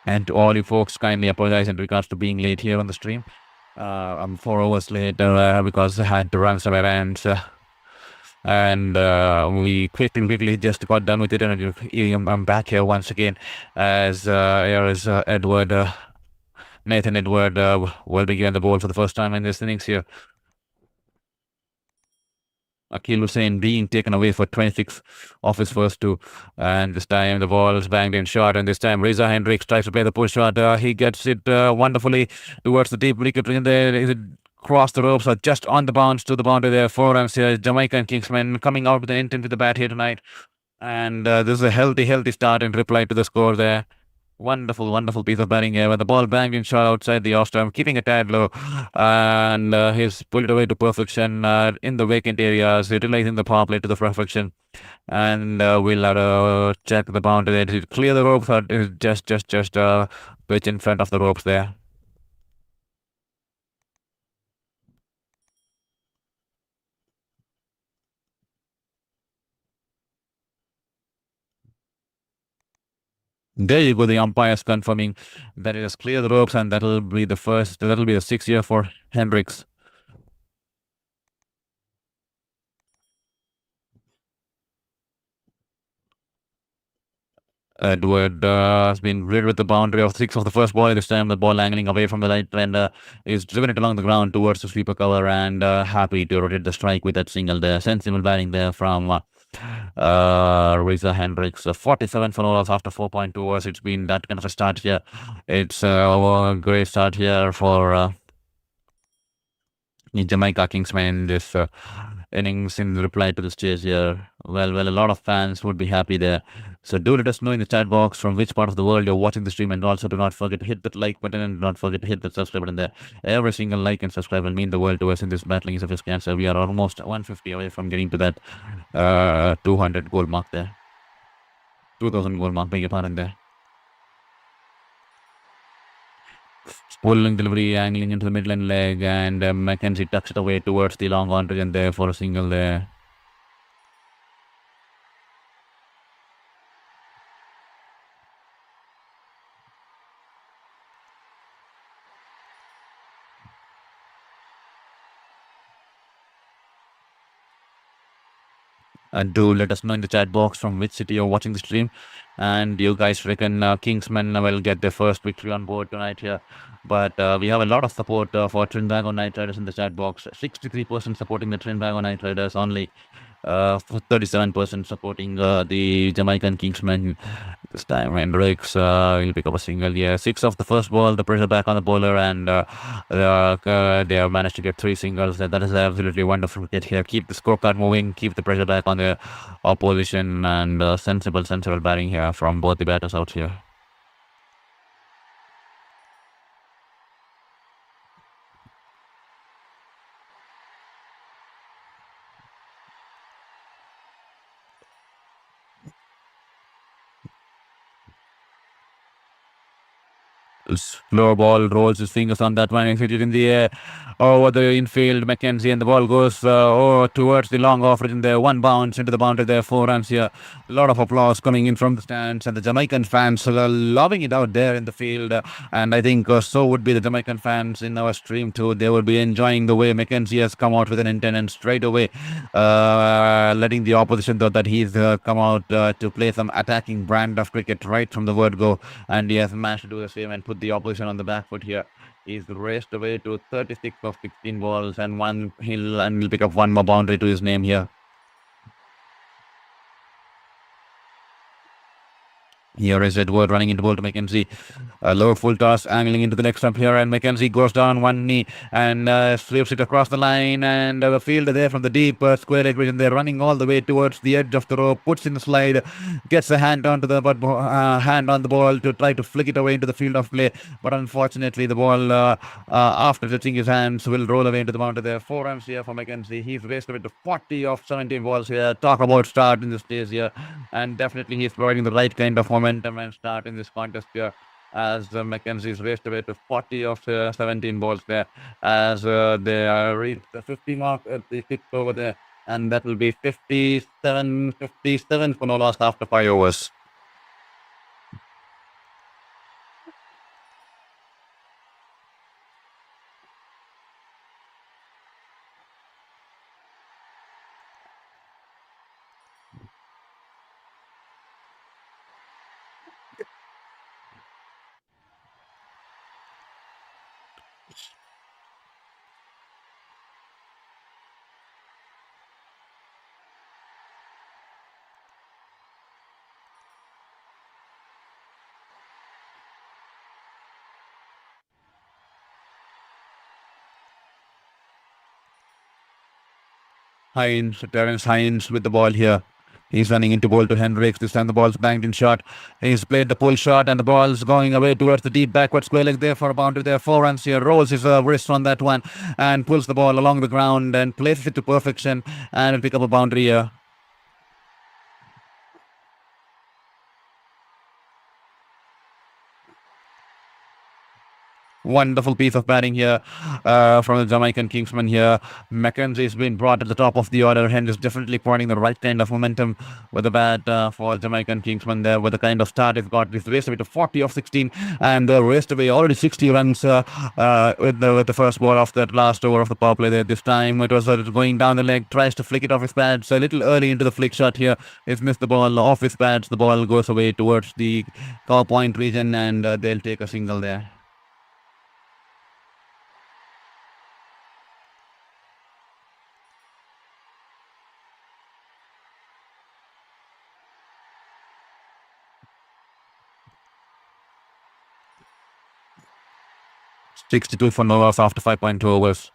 And to all you folks, kindly apologize in regards to being late here on the stream. I'm 4 hours late because I had to run some errands. And we quickly just got done with it, and I'm back here once again as here is Nathan Edward will begin the ball for the first time in this innings here. Akil Hussain being taken away for 26 off his first 2. And this time the ball is banged in short. And this time Reza Hendricks tries to play the pull shot. He gets it wonderfully towards the deep wicket in there. Is it cross the ropes or just on the bounce to the boundary there? 4 runs here. Jamaican Kingsmen coming out with an intent with the bat here tonight. And this is a healthy start in reply to the score there. Wonderful piece of batting here. When the ball banged in shot outside the off stump, keeping it tad low, and he's pulled it away to perfection in the vacant areas, utilizing the power play to the perfection. And we'll have to check the boundary. Did it clear the ropes or is just pitch in front of the ropes there? There you go. The umpires confirming that it has cleared the ropes, and that'll be the 6th year for Hendricks. Edward has been rid with the boundary of 6 of the first ball. This time the ball angling away from the right and is driven it along the ground towards the sweeper cover and happy to rotate the strike with that single there. Sensible batting there from Reza Hendricks. 47 for all after 4.2 overs. It's been that kind of a start here. It's a great start here for Jamaica Kingsmen in this innings in reply to this chase here. Well, a lot of fans would be happy there. So do let us know in the chat box from which part of the world you're watching the stream, and also do not forget to hit that like button and do not forget to hit the subscribe button there. Every single like and subscribe will mean the world to us in this battling of cancer. We are almost 150 away from getting to that 200 goal mark there. 2000 goal mark, beg your pardon there. Pulling delivery, angling into the midland leg, and Mackenzie tucks it away towards the long on region there for a single there. And do let us know in the chat box from which city you're watching the stream. And you guys reckon Kingsmen will get their first victory on board tonight here. But we have a lot of support for Trinbago Knight Riders in the chat box. 63% supporting the Trinbago Knight Riders, only 37% supporting the Jamaican Kingsmen. This time Hendricks will pick up a single. Yeah, 6 off the first ball, the pressure back on the bowler, and they have managed to get 3 singles. That is absolutely wonderful hit here. Keep the scorecard moving, keep the pressure back on the opposition, and sensible batting here from both the batters out here. Slow ball rolls his fingers on that one and hit it in the air over the infield. Mackenzie, and the ball goes towards the long off in there. 1 bounce into the boundary there. 4 runs here. A lot of applause coming in from the stands, and the Jamaican fans are loving it out there in the field. And I think so would be the Jamaican fans in our stream too. They will be enjoying the way Mackenzie has come out with an intent and straight away letting the opposition know that he's come out to play some attacking brand of cricket right from the word go, and he has managed to do the same and put the opposition on the back foot here. He's raced away to 36 of 16 balls and 1 hill, and he'll pick up 1 more boundary to his name here. Here is Edward running into ball to Mackenzie. Low full toss, angling into the next stump here, and Mackenzie goes down one knee and sweeps it across the line. And the fielder there from the deep square leg region, they're running all the way towards the edge of the rope, puts in the slide, gets a hand onto the hand on the ball to try to flick it away into the field of play. But unfortunately, the ball, after touching his hands, will roll away into the mountain there. 4 runs here for Mackenzie. He's raced a bit to 40 of 17 balls here. Talk about start in this stage here. And definitely he's providing the right kind of momentum and start in this contest here, as Mackenzie's raced away to 40 of 17 balls there, as they reached the 50 mark at the 6 over there, and that will be 57 for no loss after 5 overs. Terence Hines with the ball here. He's running into ball to Hendricks. This time the ball's banged in shot. He's played the pull shot and the ball's going away towards the deep backward square leg there for a boundary there. 4 runs here. Rolls his wrist on that one and pulls the ball along the ground and places it to perfection and will pick up a boundary here. Wonderful piece of batting here from the Jamaican Kingsmen here. Mackenzie's been brought at the top of the order and is definitely providing the right kind of momentum with the bat for Jamaican Kingsmen there, with the kind of start he's got. He's raced away to 40 of 16 and raced away already 60 runs with the first ball of that last over of the power play there. This time it was going down the leg, tries to flick it off his pads a little early into the flick shot here. He's missed the ball off his pads. The ball goes away towards the cow point region and they'll take a single there. $62 for no loss after 5.2 overs.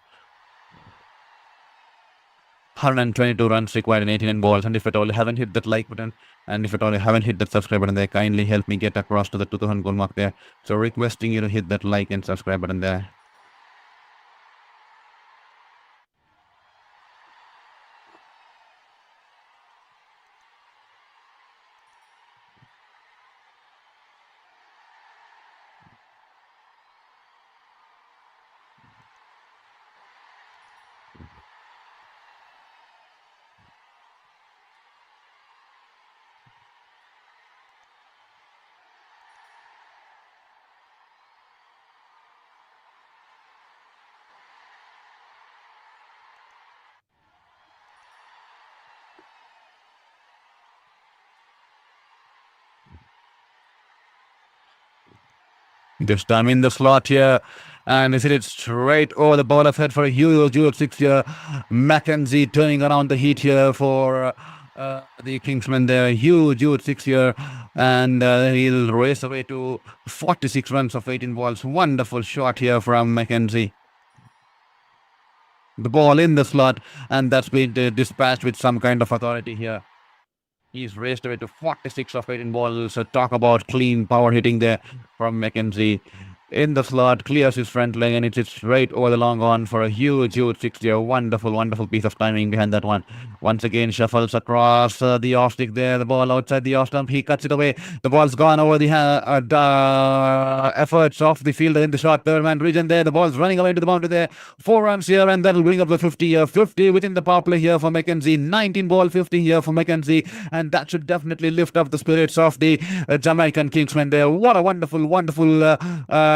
122 runs required in 89 balls. And if at all you haven't hit that like button and if at all you haven't hit that subscribe button there, kindly help me get across to the 2000 goal mark there. So requesting you to hit that like and subscribe button there. This time in the slot here, and is it straight over the ball of head for a huge 6 here. Mackenzie turning around the heat here for the Kingsmen there. Huge 6 here, and he'll race away to 46 runs of 18 balls. Wonderful shot here from Mackenzie. The ball in the slot, and that's been dispatched with some kind of authority here. He's raced away to 46 of 18 balls. So talk about clean power hitting there from Mackenzie. In the slot, clears his front leg and it's straight over the long on for a huge 6 here. Wonderful piece of timing behind that one. Once again, shuffles across the off stick there. The ball outside the off stump. He cuts it away. The ball's gone over the efforts of the fielder in the short third man region there. The ball's running away to the boundary there. 4 runs here, and that'll bring up the 50 here. 50 within the power play here for Mackenzie. 19 ball 50 here for Mackenzie, and that should definitely lift up the spirits of the Jamaican Kingsmen there. What a wonderful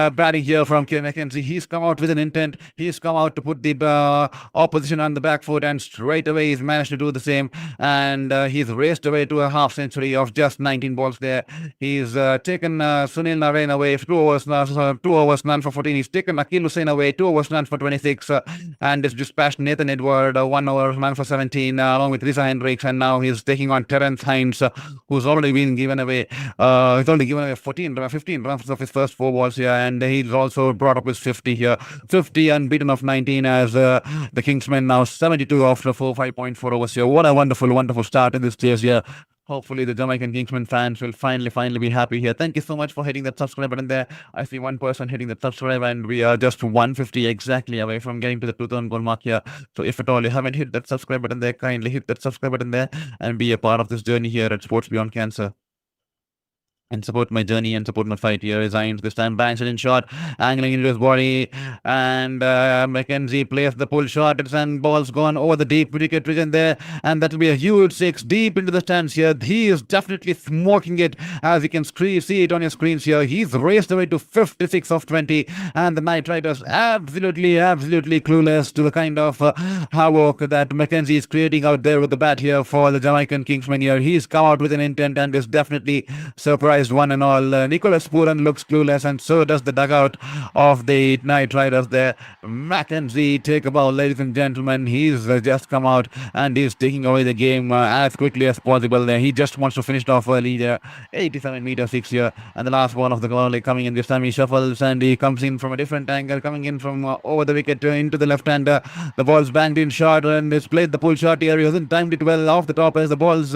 batting here from Kieran McKenzie. He's come out with an intent. He's come out to put the opposition on the back foot, and straight away he's managed to do the same. And he's raced away to a half century of just 19 balls there. He's taken Sunil Narain away, 2 overs, none for 14. He's taken Akil Hussain away, 2 overs, none for 26. And he's dispatched Nathan Edward, 1 over, none for 17, along with Risa Hendricks. And now he's taking on Terence Hines, who's already been given away. He's only given away 15 runs of his first 4 balls here. And he's also brought up his 50 here. 50 unbeaten of 19 as the Kingsmen now 72 after 5.4 overs here. What a wonderful start in this chase here. Hopefully, the Jamaican Kingsmen fans will finally be happy here. Thank you so much for hitting that subscribe button there. I see one person hitting the subscribe, and we are just 150 exactly away from getting to the 2,000 goal mark here. So, if at all you haven't hit that subscribe button there, kindly hit that subscribe button there and be a part of this journey here at Sports Beyond Cancer. And support my journey and support my fight here. Resigns this time, banks it in shot, angling into his body, and McKenzie plays the pull shot. It's and ball's gone over the deep wicket region there, and that will be a huge 6 deep into the stands here. He is definitely smoking it, as you can see it on your screens here. He's raced away to 56 of 20, and the Knight Riders absolutely clueless to the kind of havoc that McKenzie is creating out there with the bat here for the Jamaican Kingsmen here. He's come out with an intent and is definitely surprised one and all. Nicholas Pooran looks clueless, and so does the dugout of the Knight Riders there. McKenzie take a ball, ladies and gentlemen. He's just come out and he's taking away the game as quickly as possible there. He just wants to finish it off early there. 87 meter 6 here, and the last ball of the ball coming in this time. He shuffles and he comes in from a different angle, coming in from over the wicket into the left hander. The ball's banged in short, and he's played the pull shot here. He hasn't timed it well off the top as the ball's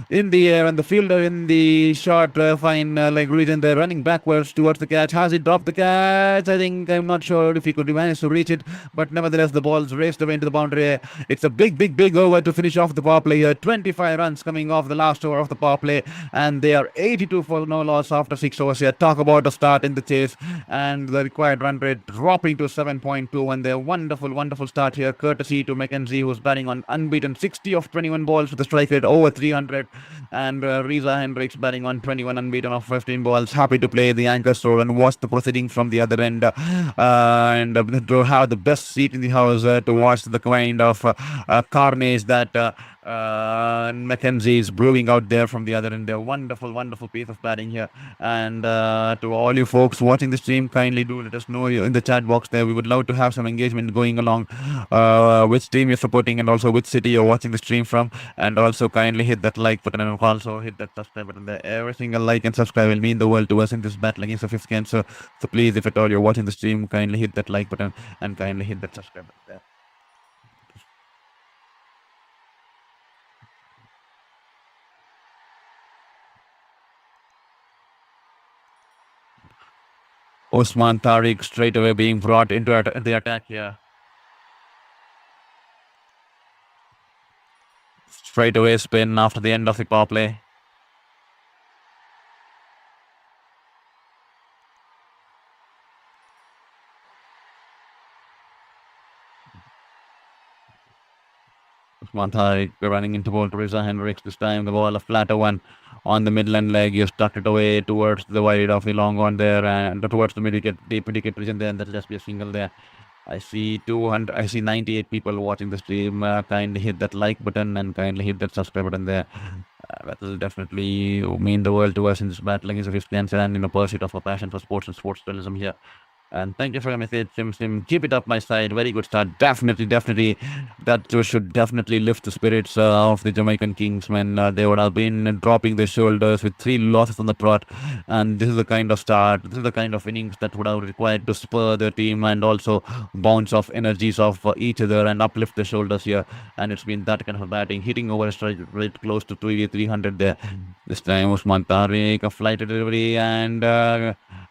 in the air, and the fielder in the short like region there, running backwards towards the catch. Has he dropped the catch? I'm not sure if he could manage to reach it, but nevertheless the ball's raced away into the boundary. It's a big over to finish off the power play here. 25 runs coming off the last over of the power play, and they are 82 for no loss after 6 overs here. Talk about a start in the chase, and the required run rate dropping to 7.2, and their wonderful start here, courtesy to McKenzie, who's batting on unbeaten 60 of 21 balls with a strike rate over 300, and Risa Hendricks batting on 21 unbeaten of 15 balls. Happy to play the anchor role and watch the proceedings from the other end, and to have the best seat in the house to watch the kind of carnage that McKenzie is brewing out there from the other end. A wonderful piece of batting here. And to all you folks watching the stream, kindly do let us know in the chat box there. We would love to have some engagement going along, which team you're supporting and also which city you're watching the stream from. And also kindly hit that like button and also hit that subscribe button there. Every single like and subscribe will mean the world to us in this battle against the 5th cancer. So please, if at all you're watching the stream, kindly hit that like button and kindly hit that subscribe button there. Osman Tariq straight away being brought into the attack here. Straight away spin after the end of the power play. Osman Tariq running into ball to Risa Hendricks this time. The ball a flatter one on the midland leg. You stuck it away towards the wide of the long one there and towards the deep wicket region there, and that'll just be a single there. I see 98 people watching the stream. Kindly hit that like button and kindly hit that subscribe button there. That will definitely mean the world to us in this battle against the 5th cancer and in a pursuit of a passion for sports and sports journalism here. And thank you for your message, Sim. Keep it up, my side. Very good start. Definitely. That should definitely lift the spirits of the Jamaican Kingsmen. They would have been dropping their shoulders with 3 losses on the trot. And this is the kind of start, this is the kind of innings that would have required to spur their team and also bounce off energies of each other and uplift the shoulders here. And it's been that kind of batting, hitting over a strike rate close to 300 there. This time, Usman Tariq, a flight delivery, and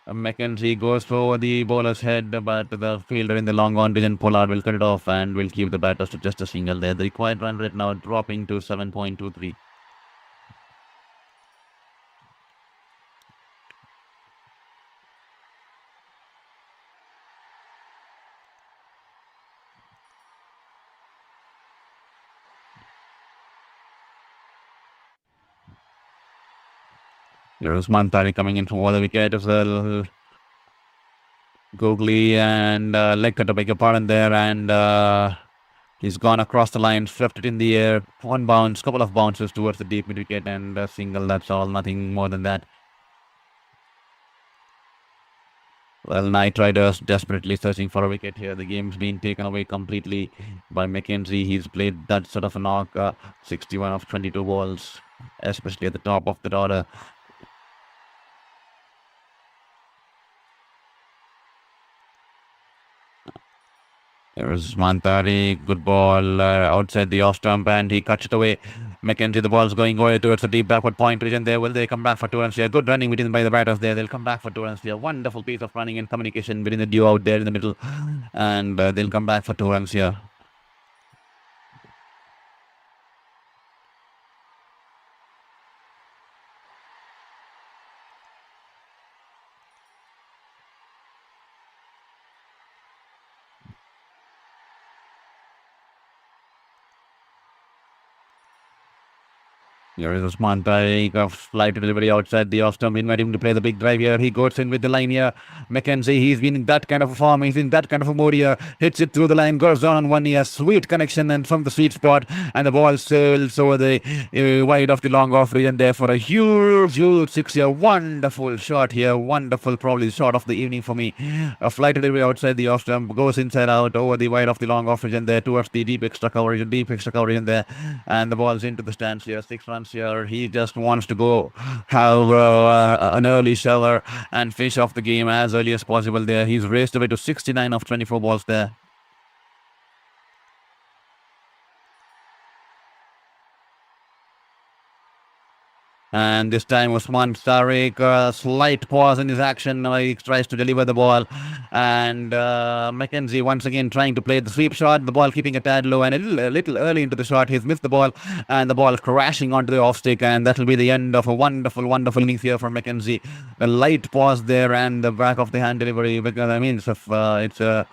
McKenzie goes for the bowler's head, but the fielder in the long on didn't pull out, will cut it off and will keep the batters to just a single there. The required run rate now dropping to 7.23. There's Usman Tariq coming in from all the wicket as well. Googly and leg cut, beg your pardon there, and he's gone across the line, swept it in the air, one bounce, couple of bounces towards the deep mid wicket, and a single. That's all, nothing more than that. Well, Knight Riders desperately searching for a wicket here. The game's been taken away completely by Mackenzie. He's played that sort of a knock, 61 of 22 balls, especially at the top of the order. There's Mantari, good ball outside the off stump, and he cuts it away. Mackenzie, the ball's going away towards the deep backward point region there. Will they come back for 2 runs here? Good running between by the batters there. They'll come back for 2 runs here. Wonderful piece of running and communication between the duo out there in the middle, and they'll come back for 2 runs here. Here is Usman Tariq, a flight delivery outside the off stump, invite him to play the big drive here. He goes in with the line here. Mackenzie, he's been in that kind of a form, he's in that kind of a mode here. Hits it through the line, goes down on 1 year, sweet connection, and from the sweet spot, and the ball sails over the wide of the long off region there for a huge 6 year. Wonderful shot here, wonderful, probably shot of the evening for me. A flight delivery outside the off stump, goes inside out over the wide of the long off region there towards the deep extra coverage in there, and the ball's into the stands here. 6 runs here. He just wants to go have an early shower and finish off the game as early as possible there. He's raced away to 69 of 24 balls there. And this time Usman Tariq, slight pause in his action. He tries to deliver the ball. And Mackenzie once again trying to play the sweep shot. The ball keeping a tad low and a little early into the shot. He's missed the ball. And the ball crashing onto the off stick. And that will be the end of a wonderful, wonderful innings here for Mackenzie. A light pause there and the back of the hand delivery. Because, I mean, it's a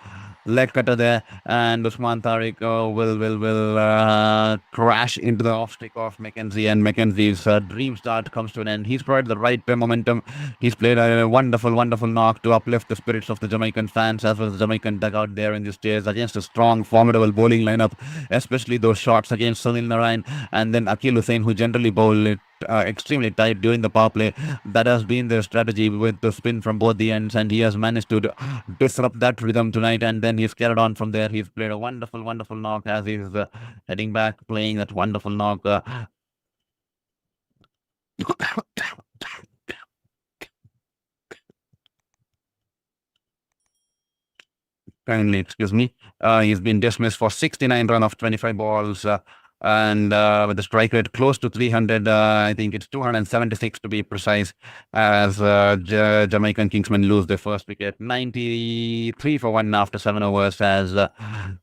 leg cutter there, and Usman Tariq will crash into the off stick of Mackenzie, and Mackenzie's dream start comes to an end. He's provided the right momentum. He's played a wonderful, wonderful knock to uplift the spirits of the Jamaican fans as well as the Jamaican dugout there in the stairs against a strong, formidable bowling lineup, especially those shots against Sunil Narayan and then Akil Hussain, who generally bowl it extremely tight during the power play. That has been their strategy with the spin from both the ends, and he has managed to disrupt that rhythm tonight, and then he's carried on from there. He's played a wonderful, wonderful knock as he's heading back, playing that wonderful knock. Kindly excuse me. He's been dismissed for 69 run of 25 balls. And with the strike rate close to 300, I think it's 276 to be precise, as Jamaican Kingsmen lose their first wicket. 93 for 1 after 7 overs, as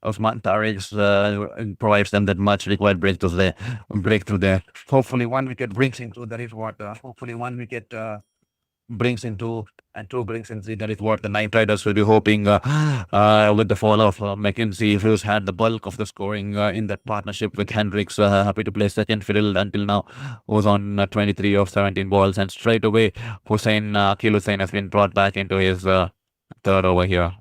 Usman Tariq provides them that much required breakthrough there. Hopefully 1 wicket brings him through. That is what, hopefully 1 wicket brings into and 2 brings in. That is what the Knight Riders will be hoping with the fall of Mackenzie, who's had the bulk of the scoring in that partnership with Hendricks. Happy to play second fiddle until now, was on 23 of 17 balls, and straight away Akil Hussain has been brought back into his third over here.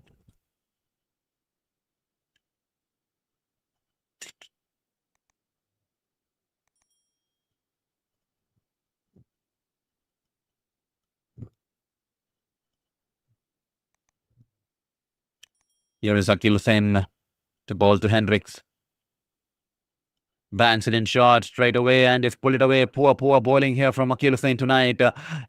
Here is Akil Hussain to bowl to Hendricks. Bangs it in short straight away and is pulled it away. Poor bowling here from Akil Hussain tonight.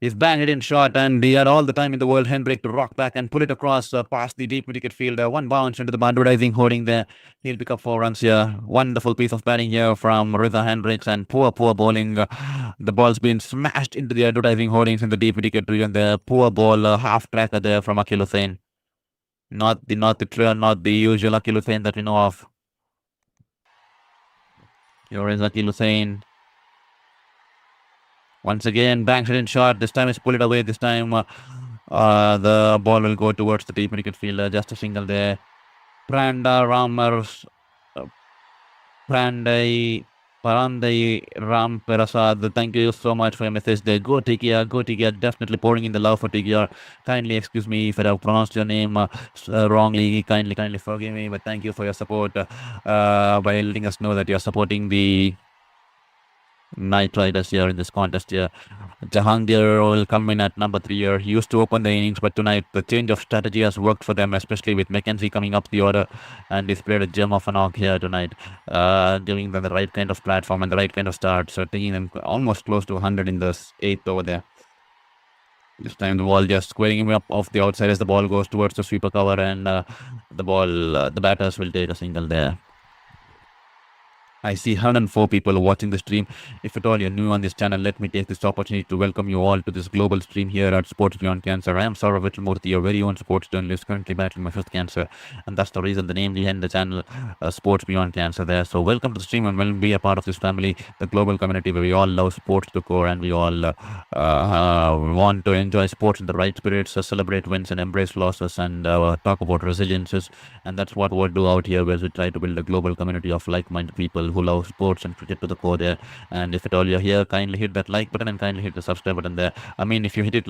He's banged it in short, and he had all the time in the world, Hendrick, to rock back and pull it across past the deep wicket fielder. 1 bounce into the advertising hoarding there. He'll pick up 4 runs here. Wonderful piece of batting here from Riza Hendricks, and poor bowling. The ball's been smashed into the advertising hoardings in the deep wicket region there. Poor ball, half tracker there from Akil Hussain. Not the usual Akil Hussain that we know of. Here is Akil Hussain. Once again, bangs it in short. This time it's pulled it away. This time the ball will go towards the deep wicket fielder. Just a single there. Prandai Parande Ram Prasad, thank you so much for your message there. Go TKR, go TKR, definitely pouring in the love for TKR. Kindly excuse me if I have pronounced your name wrongly. Kindly forgive me, but thank you for your support by letting us know that you're supporting the Knight Riders here in this contest here. Jahangir will come in at number 3 here. He used to open the innings, but tonight the change of strategy has worked for them, especially with Mackenzie coming up the order, and he's played a gem of a knock here tonight, giving them the right kind of platform and the right kind of start. So taking them almost close to 100 in this 8th over there. This time the ball just squaring him up off the outside as the ball goes towards the sweeper cover, and the batters will take a single there. I see 104 people watching the stream. If at all you're new on this channel, let me take this opportunity to welcome you all to this global stream here at Sports Beyond Cancer. I am Saurav Vitramurthy, your very own sports journalist, currently battling my 5th cancer, and that's the reason the name behind the channel, Sports Beyond Cancer there. So welcome to the stream and will be a part of this family, the global community where we all love sports to the core, and we all want to enjoy sports in the right spirits, celebrate wins and embrace losses, and talk about resiliences. And that's what we'll do out here, where we try to build a global community of like-minded people who love sports and cricket to the core there. And if at all you're here, kindly hit that like button and kindly hit the subscribe button there. I mean, if you hit it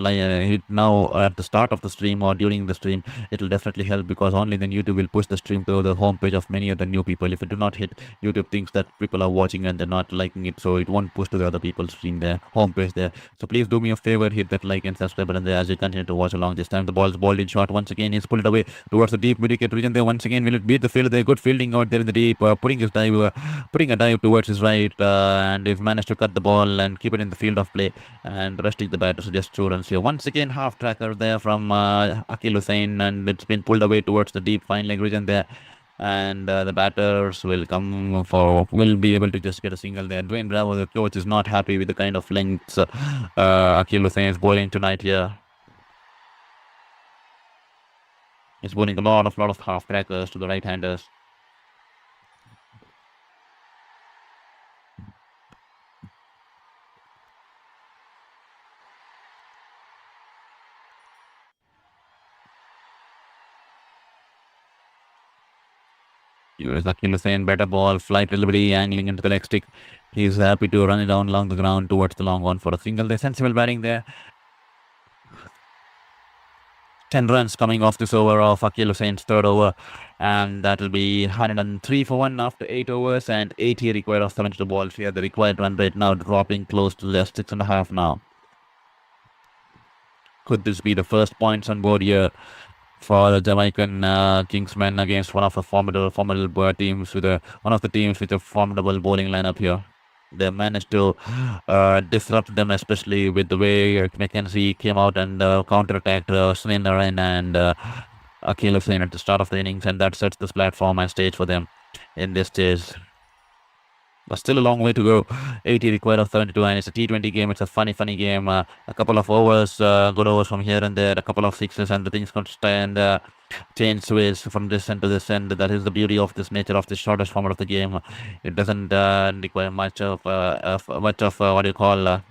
now at the start of the stream or during the stream, it'll definitely help, because only then YouTube will push the stream to the homepage of many of the new people. If you do not hit, YouTube thinks that people are watching and they're not liking it, so it won't push to the other people's stream there, homepage there. So please do me a favor, hit that like and subscribe button there as you continue to watch along. This time the ball's balled in short once again. He's pulled it away towards the deep mid-wicket region there once again. Will it beat the field there? Good fielding out there in the deep, putting a dive towards his right, and they've managed to cut the ball and keep it in the field of play, and resting the batters just 2 runs here. Once again, half tracker there from Akil Hussain, and it's been pulled away towards the deep fine leg region there, and the batters will be able to just get a single there. Dwayne Bravo, the coach, is not happy with the kind of lengths Akil Hussain is bowling tonight here. He's bowling a lot of half crackers to the right-handers. Here's Akil Hussain, better ball, flight delivery, angling into the leg stick. He's happy to run it down along the ground towards the long one for a single. There's sensible batting there. 10 runs coming off this over of Akil Hussain's 3rd over, and that'll be 103 for 1 after 8 overs, and 80 required of 72 balls here. The required run rate now dropping close to just 6.5 now. Could this be the first points on board here for the Jamaican Kingsmen against one of the formidable teams with one of the teams with a formidable bowling lineup here? They managed to disrupt them, especially with the way Mackenzie came out and counter-attacked Sunil Narayan and Akil Hussain at the start of the innings, and that sets this platform and stage for them in this stage. But still a long way to go. 80 required of 72, and it's a T20 game. It's a funny game. A couple of overs, good overs from here and there, a couple of sixes, and the things can stand change sways from this end to this end. That is the beauty of this nature of the shortest format of the game. It doesn't require much of what do you call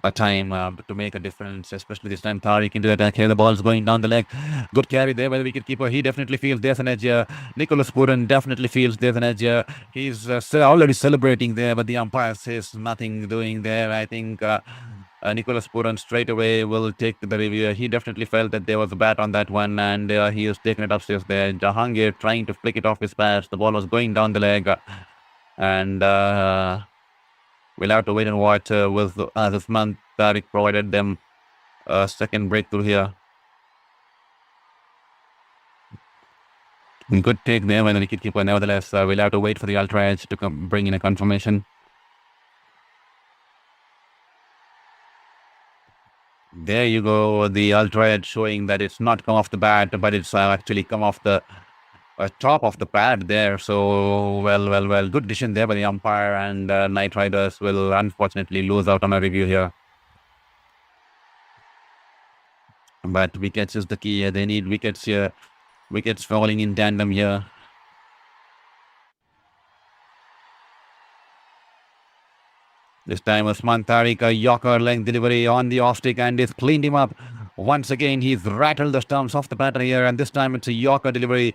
a time to make a difference, especially this time. Tariq into the attack here. The ball's going down the leg. Good carry there by the wicketkeeper. He definitely feels there's an edge here. Nicholas Puran definitely feels there's an edge here. He's already celebrating there, but the umpire says nothing doing there. I think Nicholas Puran straight away will take the review. He definitely felt that there was a bat on that one, and he has taken it upstairs there. Jahangir trying to flick it off his pads. The ball was going down the leg, and we'll have to wait and watch with this month. Tariq provided them a second breakthrough here. Good take there by the wicketkeeper. Nevertheless, we'll have to wait for the ultra edge to bring in a confirmation. There you go, the ultra edge showing that it's not come off the bat, but it's actually come off the top of the pad there. So, well, good decision there by the umpire, and Knight Riders will unfortunately lose out on a review here. But wickets is the key here. They need wickets here. Wickets falling in tandem here. This time Usman Tariq, a Yorker length delivery on the off stick, and it's cleaned him up. Once again, he's rattled the stumps off the batter here, and this time it's a Yorker delivery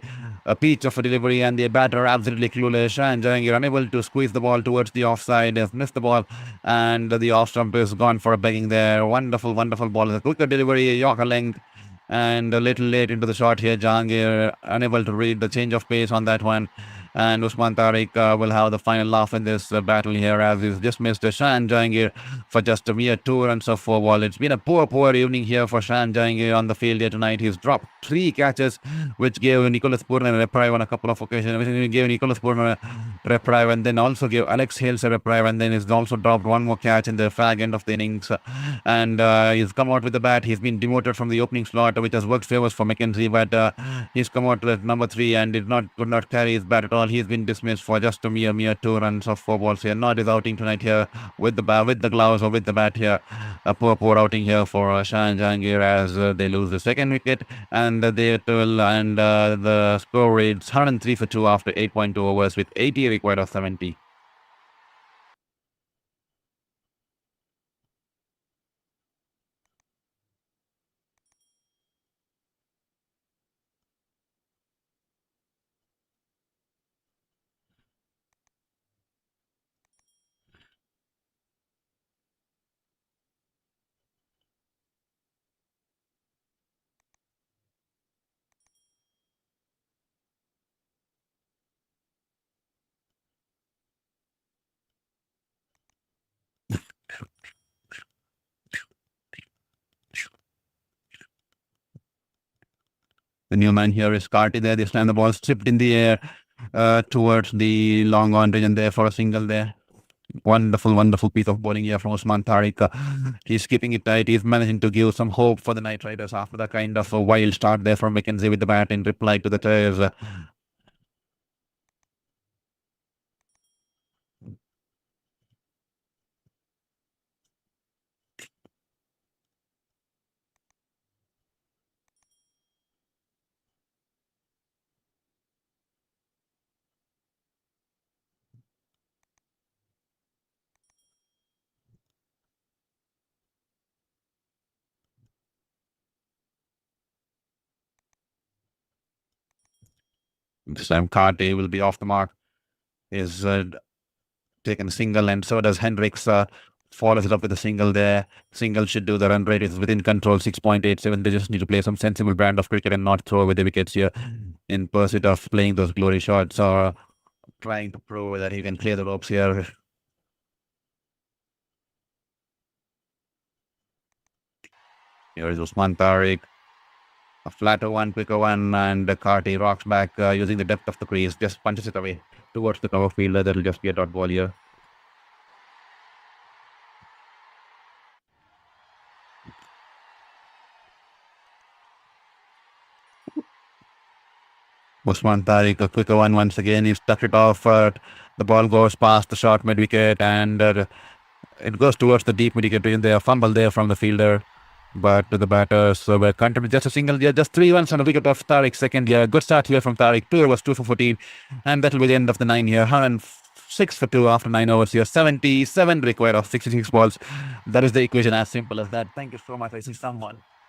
a peach of a delivery, and the batter absolutely clueless. And Jahangir unable to squeeze the ball towards the offside, has missed the ball, and the off stump is gone for a begging there. Wonderful, wonderful ball. A quicker delivery, Yorker length, and a little late into the shot here. Jahangir unable to read the change of pace on that one. And Usman Tariq will have the final laugh in this battle here, as he's just missed Shan Jahangir for just a mere 2 runs of 4 balls. It's been a poor evening here for Shan Jahangir on the field here tonight. He's dropped 3 catches, which gave Nicholas Purna a reprieve on a couple of occasions. Which gave Nicholas Purna a reprieve, and then also gave Alex Hales a reprieve, and then he's also dropped one more catch in the fag end of the innings. And he's come out with the bat. He's been demoted from the opening slot, which has worked favors for McKenzie, but he's come out with number 3 and could not carry his bat at all. He's been dismissed for just a mere 2 runs of 4 balls here. Not his outing tonight here with the gloves or with the bat here. A poor outing here for Shan Jahangir, as they lose the second wicket, and the score reads 103 for 2 after 8.2 overs with 80 required of 70. The new man here is Carty there. This time the ball stripped in the air towards the long on region there for a single there. Wonderful piece of bowling here from Usman Tariq. He's keeping it tight. He's managing to give some hope for the Knight Riders after the kind of a wild start there from McKenzie with the bat in reply to the tears. This time Carty will be off the mark. Is taken a single, and so does Hendricks. Follows it up with a single there. Single should do the run rate. Is within control, 6.87. They just need to play some sensible brand of cricket and not throw away the wickets here in pursuit of playing those glory shots or trying to prove that he can clear the ropes here. Here is Usman Tariq. A flatter one, quicker one, and Carty rocks back using the depth of the crease. Just punches it away towards the cover fielder. That'll just be a dot ball here. Usman Tariq, a quicker one once again. He's tucked it off. The ball goes past the short mid wicket, and it goes towards the deep mid wicket region there. Fumble there from the fielder. But the batters were content with just a single, just 3 runs on a wicket of Tariq second year. Good start here from Tariq. 2 overs, 2 for 14. And that will be the end of the 9 here. 106 for 2 after 9 overs here. 77 required of 66 balls. That is the equation, as simple as that. Thank you so much.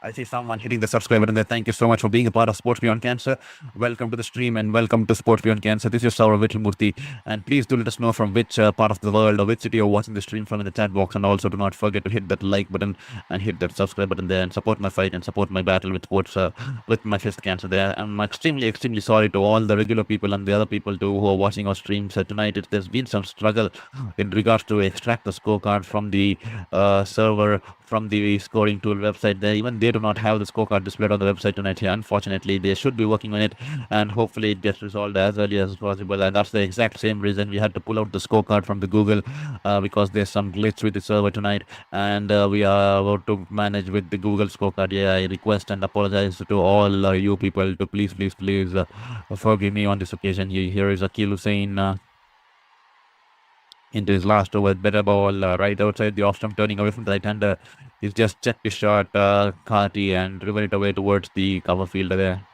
I see someone hitting the subscribe button there. Thank you so much for being a part of Sports Beyond Cancer. Welcome to the stream and welcome to Sports Beyond Cancer. This is Saurav Vitramurthy, and please do let us know from which part of the world or which city you're watching the stream from in the chat box. And also do not forget to hit that like button and hit that subscribe button there and support my fight and support my battle with my fist cancer there. I'm extremely sorry to all the regular people and the other people too who are watching our streams tonight. There's been some struggle in regards to extract the scorecard from the server, from the scoring tool website there. Even they do not have the scorecard displayed on the website tonight here. Unfortunately, they should be working on it, and hopefully it gets resolved as early as possible. And that's the exact same reason we had to pull out the scorecard from the Google, because there's some glitch with the server tonight, and we are about to manage with the Google scorecard. Yeah, I request and apologize to all you people to please forgive me on this occasion. Here is Akil Hussain into his last over. Better ball right outside the off stump, turning away from the right hander. He's just checked his shot, Carty, and driven it away towards the cover fielder there.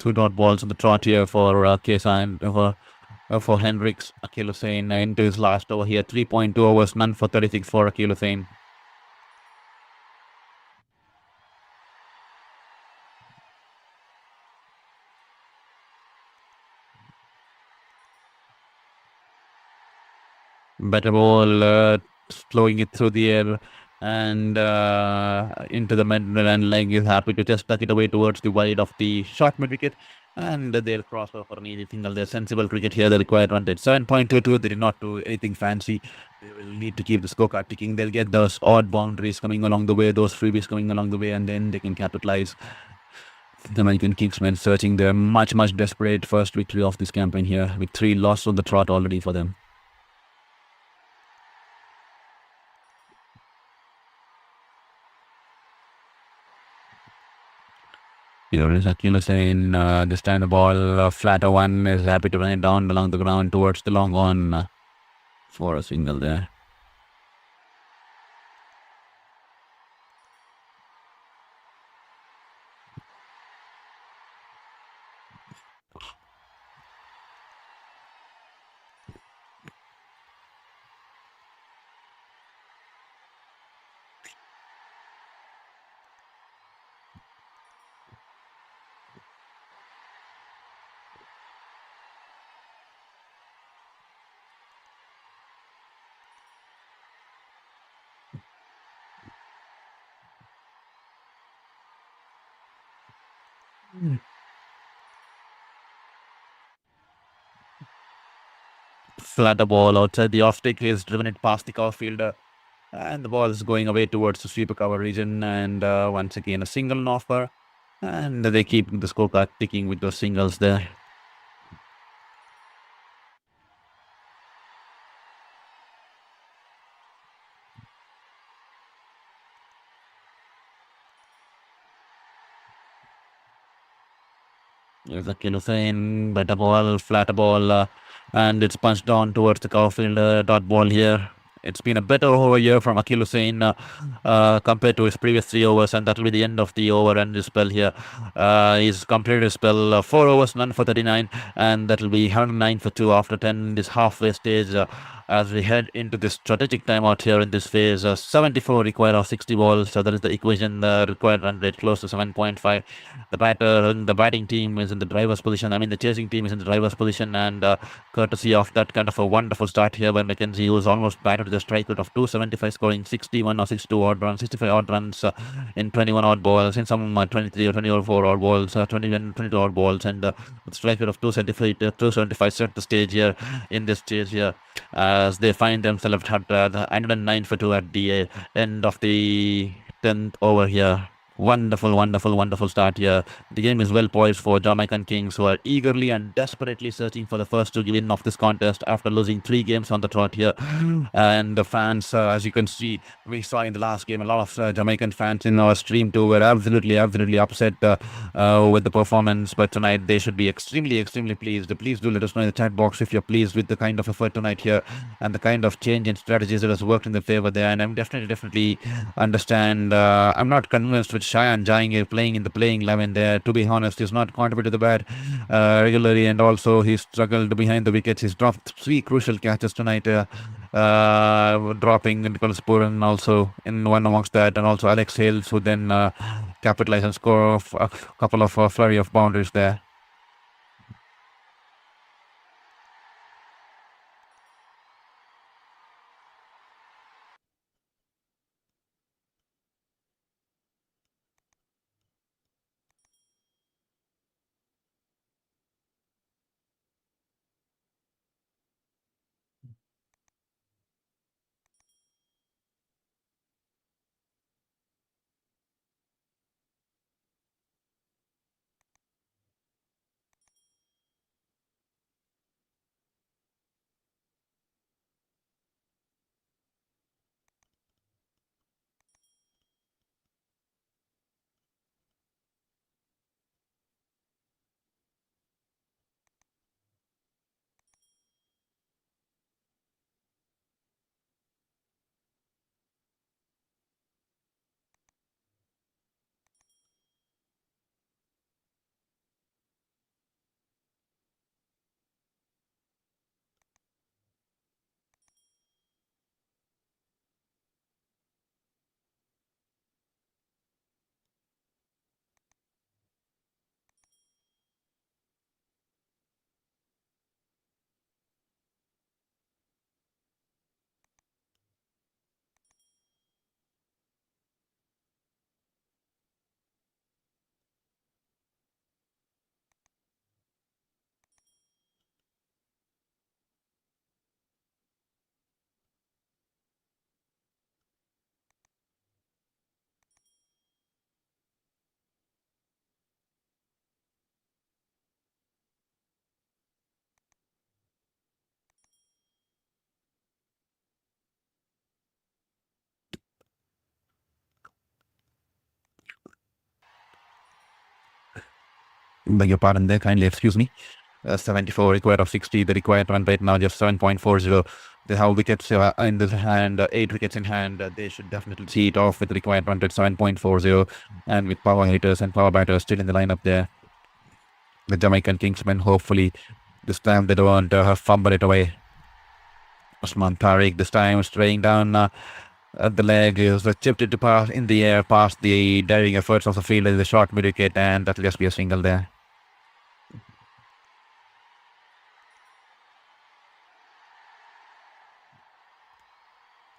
Two dot balls on the trot here for Kesa and for Hendricks. Akil Hussain into his last over here. 3.2 overs, none for 36 for Akil Hussain. Better ball, slowing it through the air and into the mid and leg is happy to just tuck it away towards the wide of the short mid wicket. And they'll cross over for an easy single. They're sensible cricket here. The required run rate 7.22. They did not do anything fancy. They will need to keep the scorecard ticking. They'll get those odd boundaries coming along the way, those freebies coming along the way, and then they can capitalize. The Jamaican Kingsmen searching their much desperate first victory of this campaign here, with 3 losses on the trot already for them. Here is Akil Hussain. This time the ball, flatter one, is happy to run it down along the ground towards the long on for a single there. Flatter ball outside the off stick is driven it past the cover fielder. And the ball is going away towards the sweeper cover region. And once again, a single offer. And they keep the scorecard ticking with those singles there. There's Akil Hussain, better ball, flatter ball, and it's punched on towards the cover fielder. Dot ball here. It's been a better over here from Akil Hussain compared to his previous 3 overs, and that will be the end of the over and his spell here. He's completed his spell 4 overs, none for 39, and that will be 109 for 2 after 10 in this halfway stage. As we head into this strategic timeout here in this phase, 74 required of 60 balls, so that is the equation. The required run rate close to 7.5. The batting team is in the driver's position. I mean, the chasing team is in the driver's position, and courtesy of that kind of a wonderful start here by Mackenzie, who was almost batted to the strike rate of 275, scoring 61 or 62 odd runs, 65 odd runs in 21 odd balls, in some 23 or 24 odd balls, 22 odd balls, and with strike rate of 275 set the stage here in this stage here, as they find themselves at 109 for 2 at the end of the 10th over here. Wonderful start here. The game is well poised for Jamaican Kings, who are eagerly and desperately searching for the first win of this contest after losing 3 games on the trot here. And the fans, as you can see, we saw in the last game, a lot of Jamaican fans in our stream too were absolutely upset with the performance. But tonight they should be extremely pleased. Please do let us know in the chat box if you're pleased with the kind of effort tonight here and the kind of change in strategies that has worked in their favor there. And I'm definitely understand. I'm not convinced with Cheyenne Jang playing in the playing 11 there. To be honest, he's not contributed to the bat regularly, and also he struggled behind the wickets. He's dropped 3 crucial catches tonight, dropping Nicholas Puran also in one amongst that, and also Alex Hales, who then capitalized and score a couple of flurry of boundaries there. Beg your pardon there, kindly excuse me. 74 required of 60. The required run rate now just 7.40. They have wickets in the hand, 8 wickets in hand. They should definitely see it off with the required run rate 7.40. And with power hitters and power batters still in the lineup there, the Jamaican Kingsmen, hopefully this time they don't fumble it away. Usman Tariq this time straying down at the leg is chipped into pass in the air past the daring efforts of the fielder, the short mid wicket, and that'll just be a single there.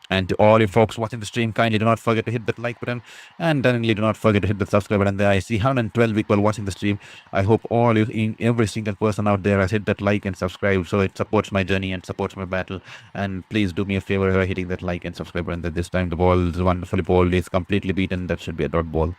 And to all you folks watching the stream, kindly do not forget to hit that like button, and definitely do not forget to hit the subscribe button there. I see 112 people watching the stream. I hope all you, every single person out there has hit that like and subscribe, so it supports my journey and supports my battle. And please do me a favor by hitting that like and subscribe button. That this time the ball is wonderfully bowled, it's completely beaten. That should be a dot ball.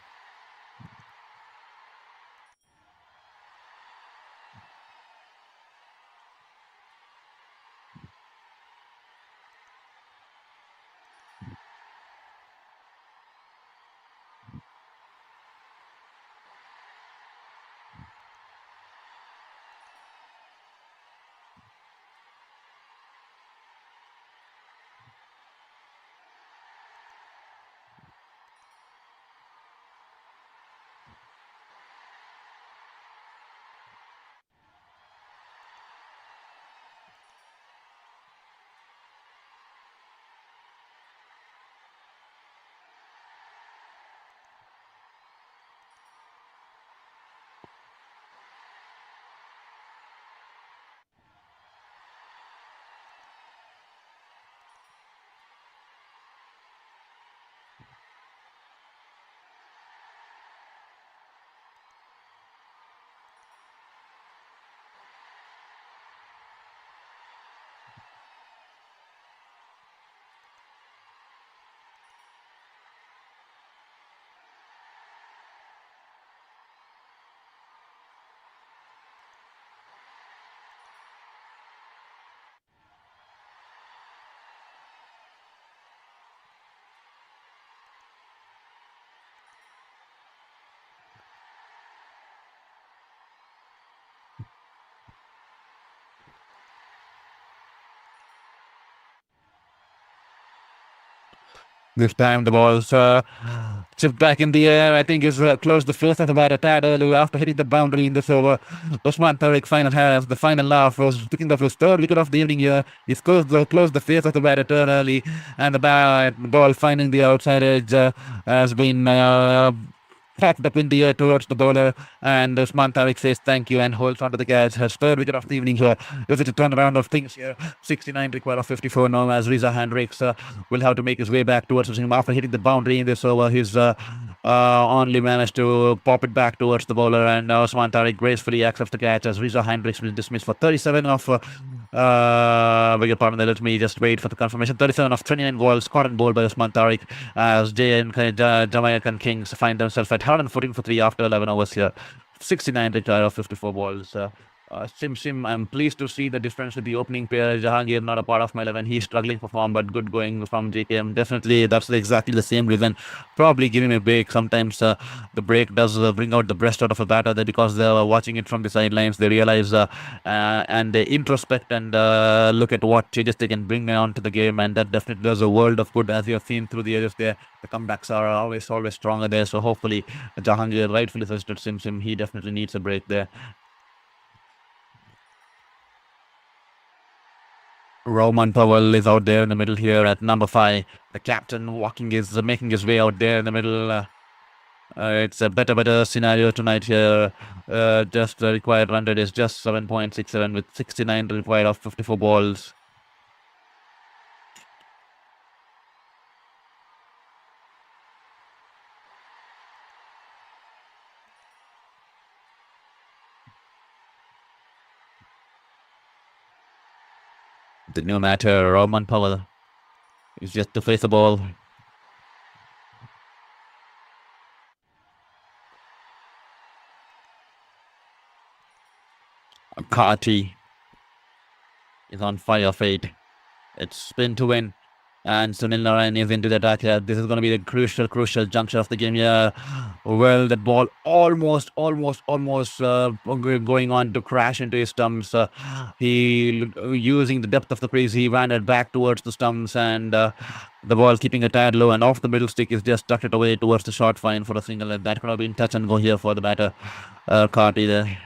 This time the ball's chipped back in the air. I think it's close the first at about a tad early after hitting the boundary in this over. Usman Tariq final has the final laugh was picking up his third wicket of the evening here. He's closed the face of the batter turn early, and the ball finding the outside edge has been packed up in the air towards the bowler, and Usman Tariq says thank you and holds onto the catch. His third wicket of the evening here. Is it a turnaround of things here? 69 required of 54 now as Riza Hendricks will have to make his way back towards him after hitting the boundary in this over. He's only managed to pop it back towards the bowler, and Usman Tariq gracefully accepts the catch as Riza Hendricks will dismiss for 37 of beg your pardon, let me just wait for the confirmation. 37 of 29 balls caught and bowled by Usman Tariq as Jamaican Kings find themselves at 114 for 3 after 11 overs here. 69 retired of 54 balls. Sim, I'm pleased to see the difference with the opening pair. Jahangir not a part of my 11. He's struggling for form, but good going from JKM. Definitely, that's exactly the same reason. Probably give him a break. Sometimes the break does bring out the best out of a batter. That because they're watching it from the sidelines, they realize and they introspect and look at what changes they can bring on to the game, and that definitely does a world of good. As you have seen through the years there, the comebacks are always stronger there. So hopefully, Jahangir rightfully suggested Sim. He definitely needs a break there. Roman Powell is out there in the middle here at number 5. The captain making his way out there in the middle. It's a better scenario tonight here. Just the required run rate is just 7.67 with 69 required of 54 balls. The new matter, Roman Powell is just to face the ball. Carty is on fire, fate. It's spin to win. And Sunil Narayan is into the attack here. This is going to be the crucial juncture of the game here. Well, that ball almost going on to crash into his stumps. He, using the depth of the crease, he ran it back towards the stumps, and the ball keeping a tad low and off the middle stick is just tucked it away towards the short fine for a single. And that could have been touch and go here for the batter, Carty there.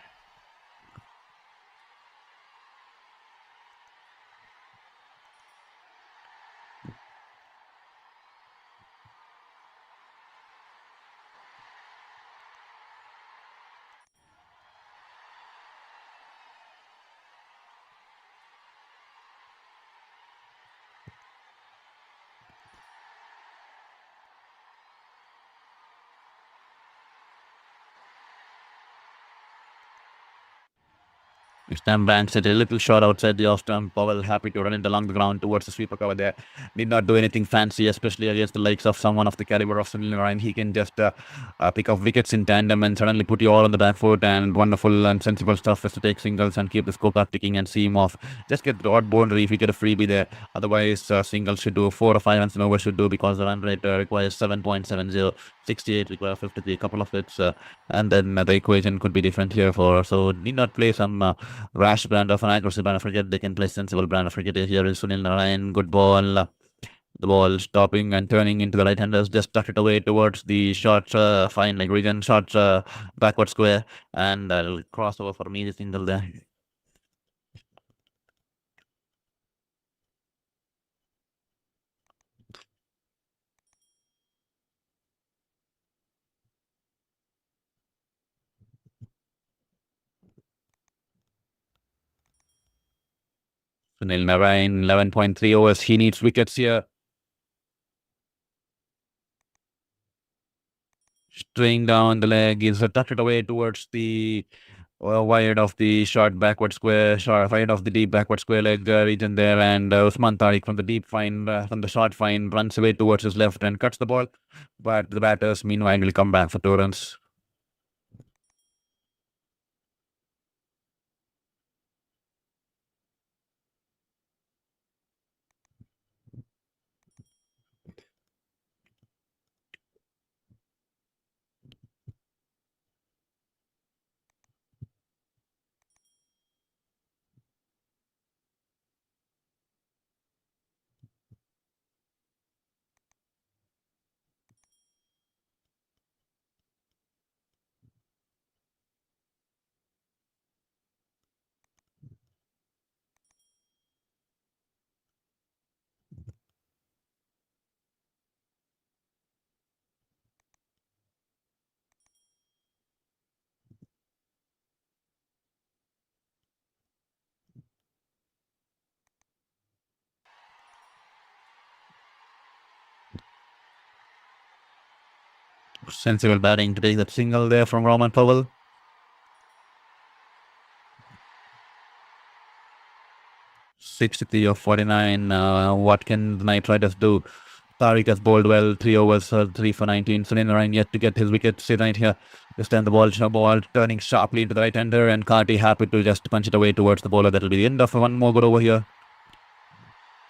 Stamp banks it a little short outside the off stump. Powell happy to run it along the ground towards the sweeper cover there. Need not do anything fancy, especially against the likes of someone of the caliber of Sunil Narayan. He can just pick up wickets in tandem and suddenly put you all on the back foot. And wonderful and sensible stuff is to take singles and keep the scorecard ticking and see him off. Just get the odd boundary if you get a freebie there. Otherwise, singles should do 4 or 5 runs and over should do, because the run rate requires 7.70. 68 require 53, a couple of hits, and then the equation could be different here for. So need not play some rash brand of an aggressive brand of cricket. They can play sensible brand of cricket. Here is Sunil Narayan. Good ball. The ball stopping and turning into the right-handers. Just tuck it away towards the short, fine leg region, short backward square, and I'll cross over for me. Single there. Sunil Narayan, 11.3 overs. He needs wickets here. String down the leg. He's tucked it away towards the wide of the short backward square, wide of the deep backward square leg region there, and Usman Tariq from the deep fine, from the short fine, runs away towards his left and cuts the ball. But the batters, meanwhile, will come back for 2 runs. Sensible batting to take that single there from Roman Powell. 63 of 49. What can the Knight Riders do? Tariq has bowled well, 3 overs, 3 for 19. Sunil Narayan yet to get his wicket. Sit right here. Just turn the ball turning sharply into the right hander, and Carty happy to just punch it away towards the bowler. That'll be the end of one more good over here.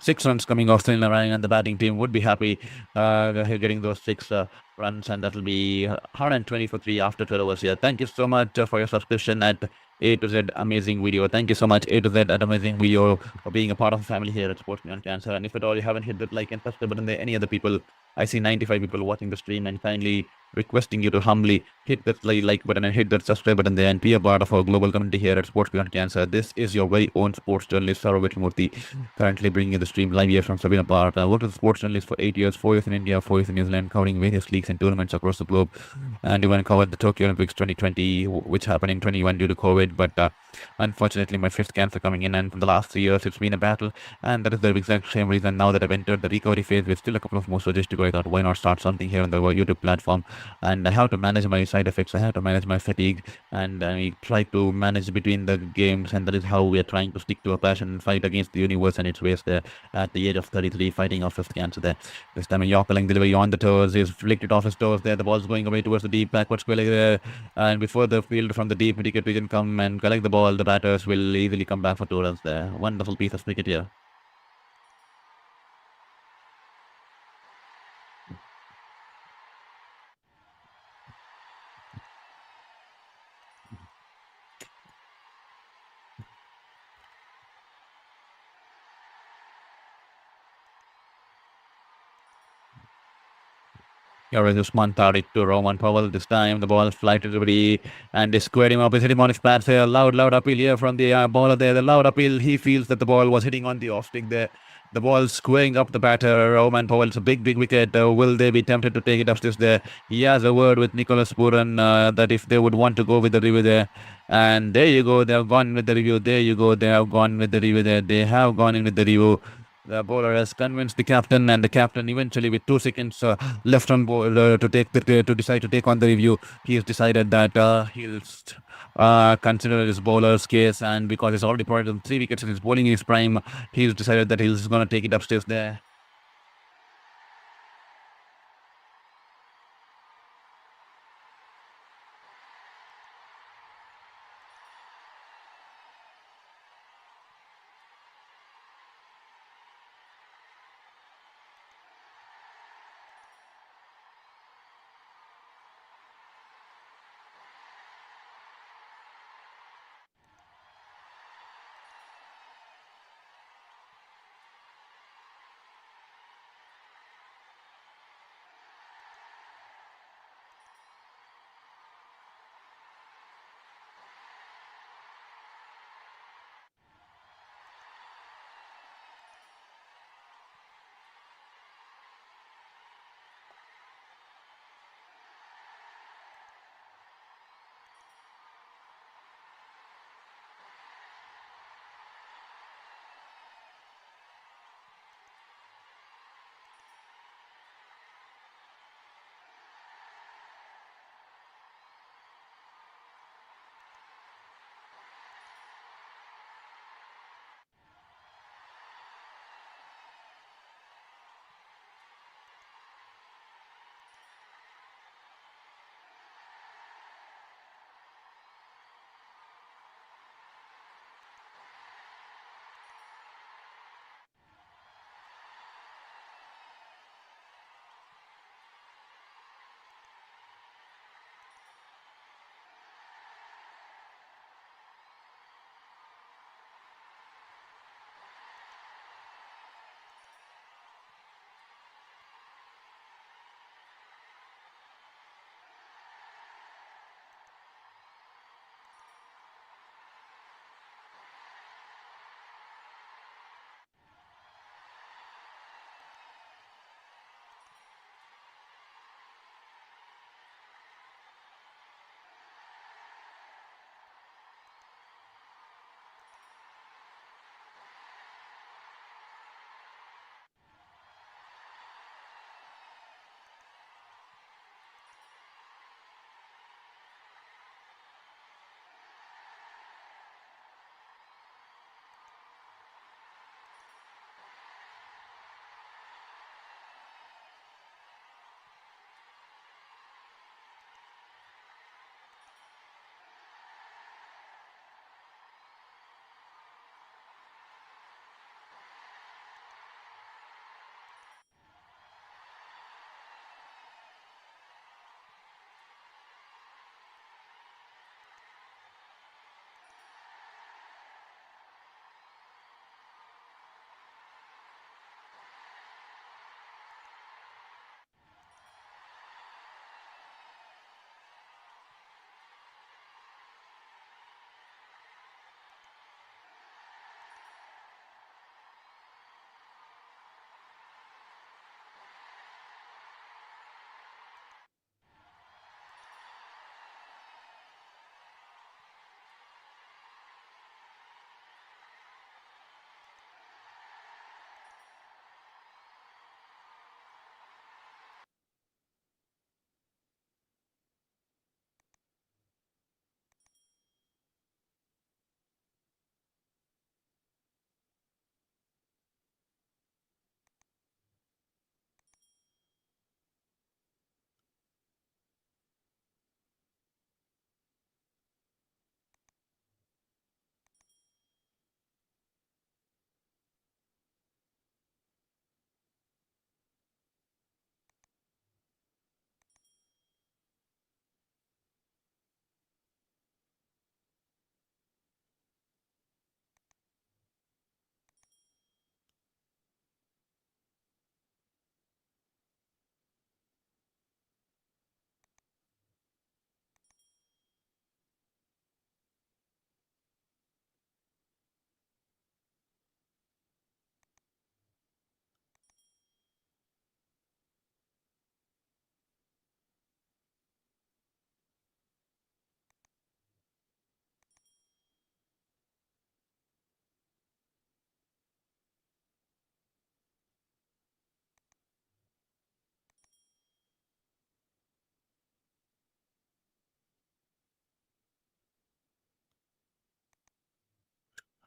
6 runs coming off Sunil Narayan, and the batting team would be happy getting those 6 runs, and that'll be 120 for 3 after 12 overs here. Thank you so much for your subscription at A to Z Amazing Video. Thank you so much, A to Z at Amazing Video, for being a part of the family here at Sports Beyond Cancer. And if at all you haven't hit that like and subscribe button there, any other people, I see 95 people watching the stream, and kindly requesting you to humbly hit that like button and hit that subscribe button there and be a part of our global community here at Sports Beyond Cancer. This is your very own sports journalist, Saurav Murthy, currently bringing you the stream live here from Sabina Park. I worked as a sports journalist for 8 years, 4 years in India, 4 years in New Zealand, covering various leagues and tournaments across the globe. And even covered the Tokyo Olympics 2020, which happened in 21 due to COVID. But unfortunately, my 5th cancer coming in, and for the last 3 years, it's been a battle. And that is the exact same reason now that I've entered the recovery phase with still a couple of more surgeries to go. I thought, why not start something here on the YouTube platform? And I have to manage my side effects, I have to manage my fatigue, and I try to manage between the games, and that is how we are trying to stick to a passion and fight against the universe and its ways there at the age of 33, fighting our 5th cancer there. This time a Yorker delivery on the toes, he's flicked it off his toes there, the ball's going away towards the deep backward square there, and before the field from the deep wicket region come and collect the ball, the batters will easily come back for 2 runs there. Wonderful piece of cricket here. Here is Usman Tariq to Roman Powell. This time the ball flight to everybody and they squared him up. He's hitting on his pads here. Loud appeal here from the bowler there. The loud appeal. He feels that the ball was hitting on the off stick there. The ball squaring up the batter. Roman Powell. It's a big wicket. Will they be tempted to take it upstairs there? He has a word with Nicholas Puran that if they would want to go with the review there. And there you go. They have gone with the review. There you go. They have gone with the review there. They have gone in with the review. The bowler has convinced the captain, and the captain eventually, with 2 seconds left on ball to decide to take on the review, he has decided that he'll consider his bowler's case, and because he's already provided him 3 wickets in his bowling in his prime, he's decided that he's going to take it upstairs there.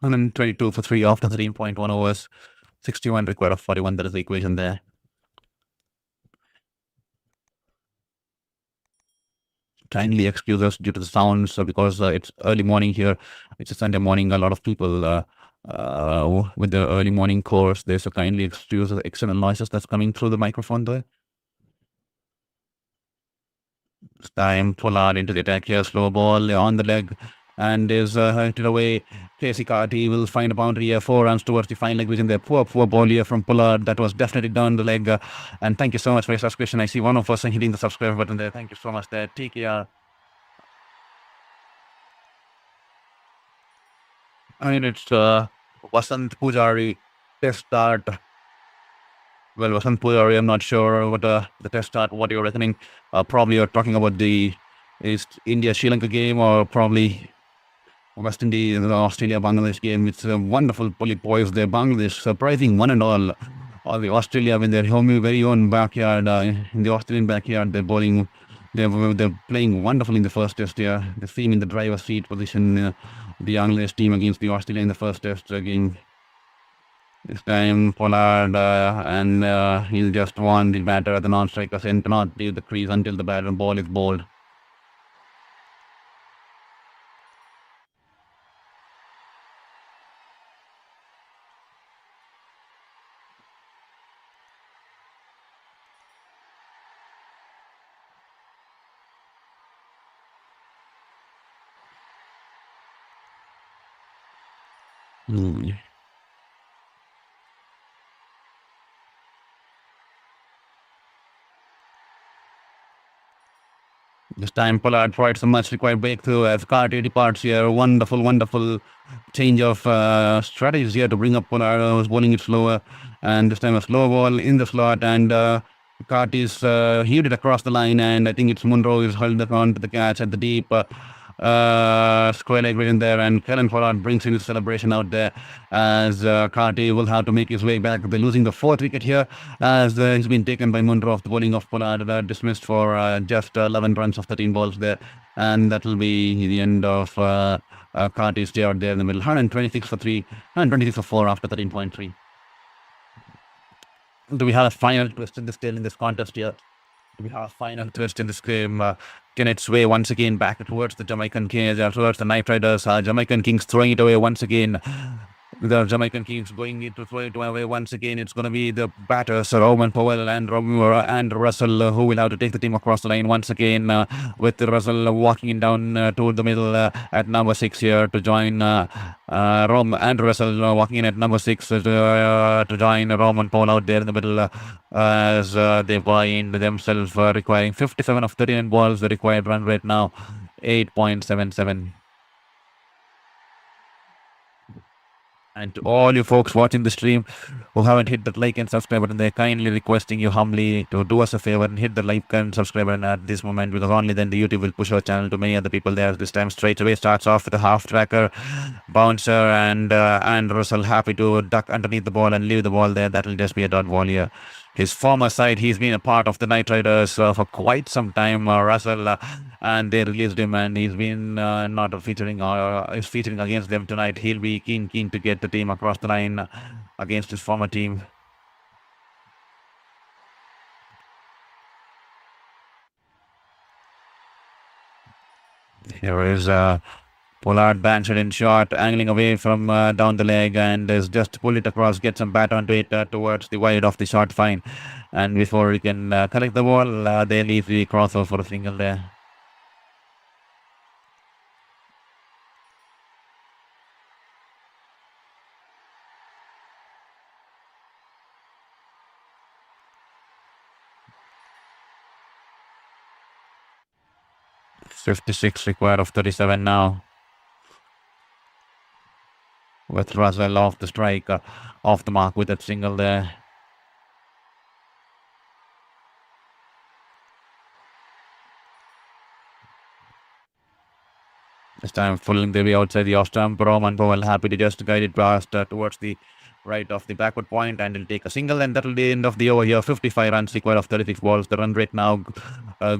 122 for 3 after 13.1 overs. 61 required of 41. That is the equation there. Kindly excuse us due to the sounds because it's early morning here. It's a Sunday morning. A lot of people with the early morning course there. So kindly excuse the external noises that's coming through the microphone there. This time Pollard into the attack here. Slow ball on the leg and is hit away. Casey Carty will find a boundary here. 4 runs towards the final leg vision there. Poor ball here from Pollard. That was definitely down the leg. And thank you so much for your subscription. I see one of us hitting the subscribe button there. Thank you so much there. TKR. I mean, it's Vasant Pujari test start. Well, Vasant Pujari, I'm not sure what the test start, what you're reckoning. Probably you're talking about the India-Sri Lanka game or probably West Indies, Australia-Bangladesh game. It's a wonderful poised there. Bangladesh surprising one and all. All the Australia in their very own backyard, in the Australian backyard, they're bowling. They're playing wonderful in the first test here. The team in the driver's seat position, the Bangladesh team against the Australia in the first test game. This time Pollard and he'll just want the batter at the non-striker end, not leave the crease until the batter ball is bowled. This time Pollard provides a much required breakthrough as Carty departs here. Wonderful change of strategies here to bring up Pollard, who's bowling it slower. And this time a slow ball in the slot and Carty's heaved it across the line and I think it's Munro who's held on to the catch at the deep square leg in there and Kellen Pollard brings in his celebration out there as Carty will have to make his way back. They're losing the 4th wicket here as he's been taken by Munro off the bowling of Pollard, dismissed for just 11 runs of 13 balls there, and that will be the end of Carty's day out there in the middle. 126 for 3, 126 for 4 after 13.3. Do we have a final twist in this tale in this contest here? Do we have a final twist in this game? Can it sway once again back towards the Jamaican Kings, towards the Knight Riders? Jamaican Kings throwing it away once again. The Jamaican Kings going to throw it away once again. It's going to be the batters, Roman Powell and Russell, who will have to take the team across the line once again, with Russell walking down to the middle at number 6 here to join Rom and Russell walking in at number 6 to join Roman Powell out there in the middle as they find themselves requiring 57 of 39 balls. The required run rate now 8.77. And to all you folks watching the stream who haven't hit that like and subscribe button, they're kindly requesting you humbly to do us a favor and hit the like and subscribe button at this moment, because only then the YouTube will push our channel to many other people there. This time straight away starts off with a half tracker bouncer and Russell happy to duck underneath the ball and leave the ball there. That will just be a dot ball here. His former side, he's been a part of the Knight Riders for quite some time, Russell, and they released him, and he's been not featuring is featuring against them tonight. He'll be keen to get the team across the line against his former team. Here is Pollard banks it in short, angling away from down the leg, and is just pull it across, get some bat onto it towards the wide of the short fine. And before he can collect the ball, they leave the crossover for a single there. .56 required of 37 now. With Russell off the strike, off the mark with that single there. This time pulling the way outside the off stump. Roman Powell happy to just guide it past towards the right of the backward point, and he'll take a single, and that'll be the end of the over here. 55 runs required of 36 balls. The run rate now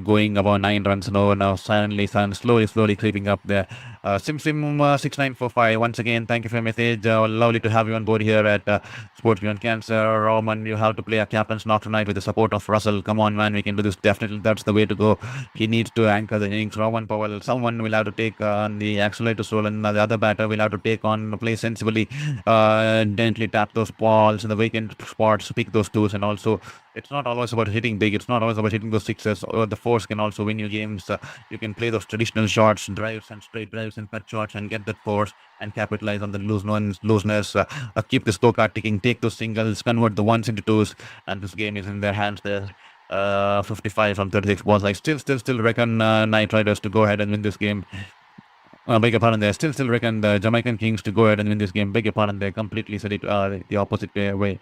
going about 9 runs now slowly creeping up there SimSim6945. Once again, thank you for your message. Lovely to have you on board here at Sports Beyond Cancer. Roman, you have to play a captain's knock tonight with the support of Russell. Come on, man, we can do this. Definitely, that's the way to go. He needs to anchor the innings. Roman Powell, someone will have to take on the accelerator role, and the other batter will have to take on play sensibly, gently tap those balls in the vacant spots, pick those twos, and also it's not always about hitting big. It's not always about hitting those sixes. Or the force can also win you games. You can play those traditional shots, drives and straight drives and cut shots, and get that force and capitalize on the looseness. Keep the scorecard ticking. Take those singles, convert the ones into twos, and this game is in their hands. There. 55 from 36 balls. I still reckon Knight Riders to go ahead and win this game. Beg your pardon there. Still reckon the Jamaican Kings to go ahead and win this game. Beg your pardon there. Completely said it the opposite way.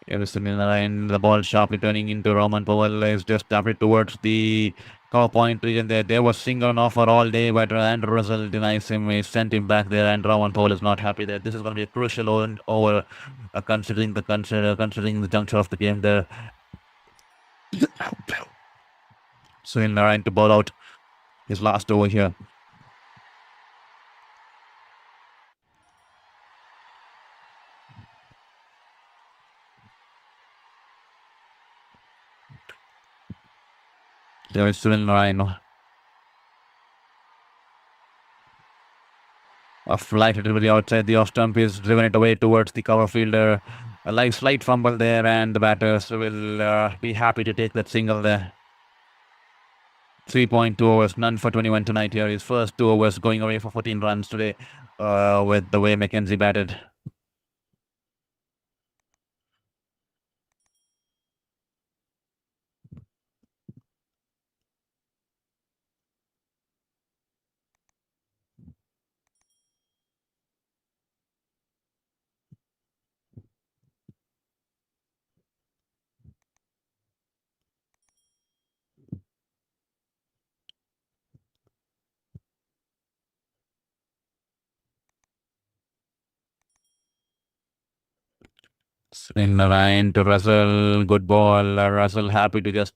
And the ball sharply turning into Roman Powell is just tapped towards the cover point region there. There was single on offer all day, but Andrew Russell denies him. He sent him back there, and Roman Powell is not happy there. This is going to be a crucial over, considering the juncture of the game there. So in Narayan to bowl out his last over here. There is Sunil Narayan. A flight delivery outside the off stump is driven it away towards the cover fielder. A light slight fumble there, and the batters will be happy to take that single there. 3.2 overs, none for 21 tonight here. His first 2 overs going away for 14 runs today with the way McKenzie batted. In Narayan to Russell, good ball. Russell happy to just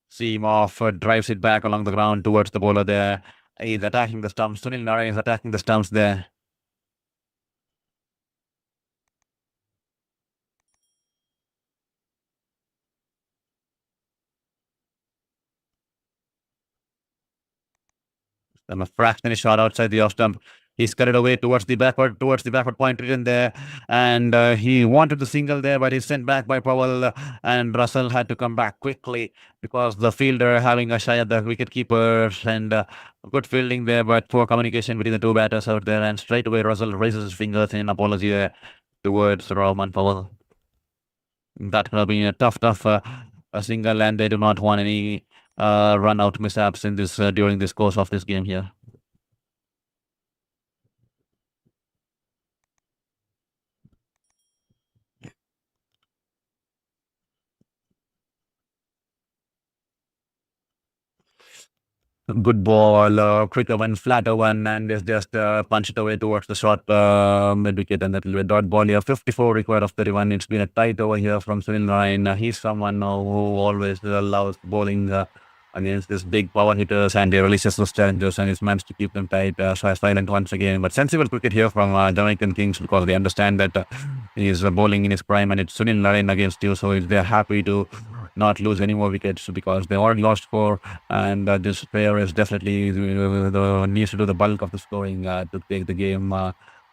see him off, drives it back along the ground towards the bowler there. He's attacking the stumps. Sunil Narayan is attacking the stumps there. A fraction shot outside the off stump. He scudded away towards the backward point region there, and he wanted the single there, but he's sent back by Powell, and Russell had to come back quickly because the fielder having a shy at the wicket keeper, and good fielding there, but poor communication between the two batters out there, and straight away Russell raises his fingers in apology there towards Roman Powell. That could have been a tough a single, and they do not want any run out mishaps in this during this course of this game here. Good ball, quicker one, flatter one, and it's just punched it away towards the short mid wicket, and that will be a dot ball here. 54 required of 31. It's been a tight over here from Sunil Narayan. He's someone who always loves bowling against these big power hitters, and he releases those challengers, and he's managed to keep them tight, silent once again. But sensible cricket here from Jamaican Kings, because they understand that he's bowling in his prime, and it's Sunil Narayan against you, so they're happy to not lose any more wickets because they already lost 4, and this player is definitely needs to do the bulk of the scoring to take the game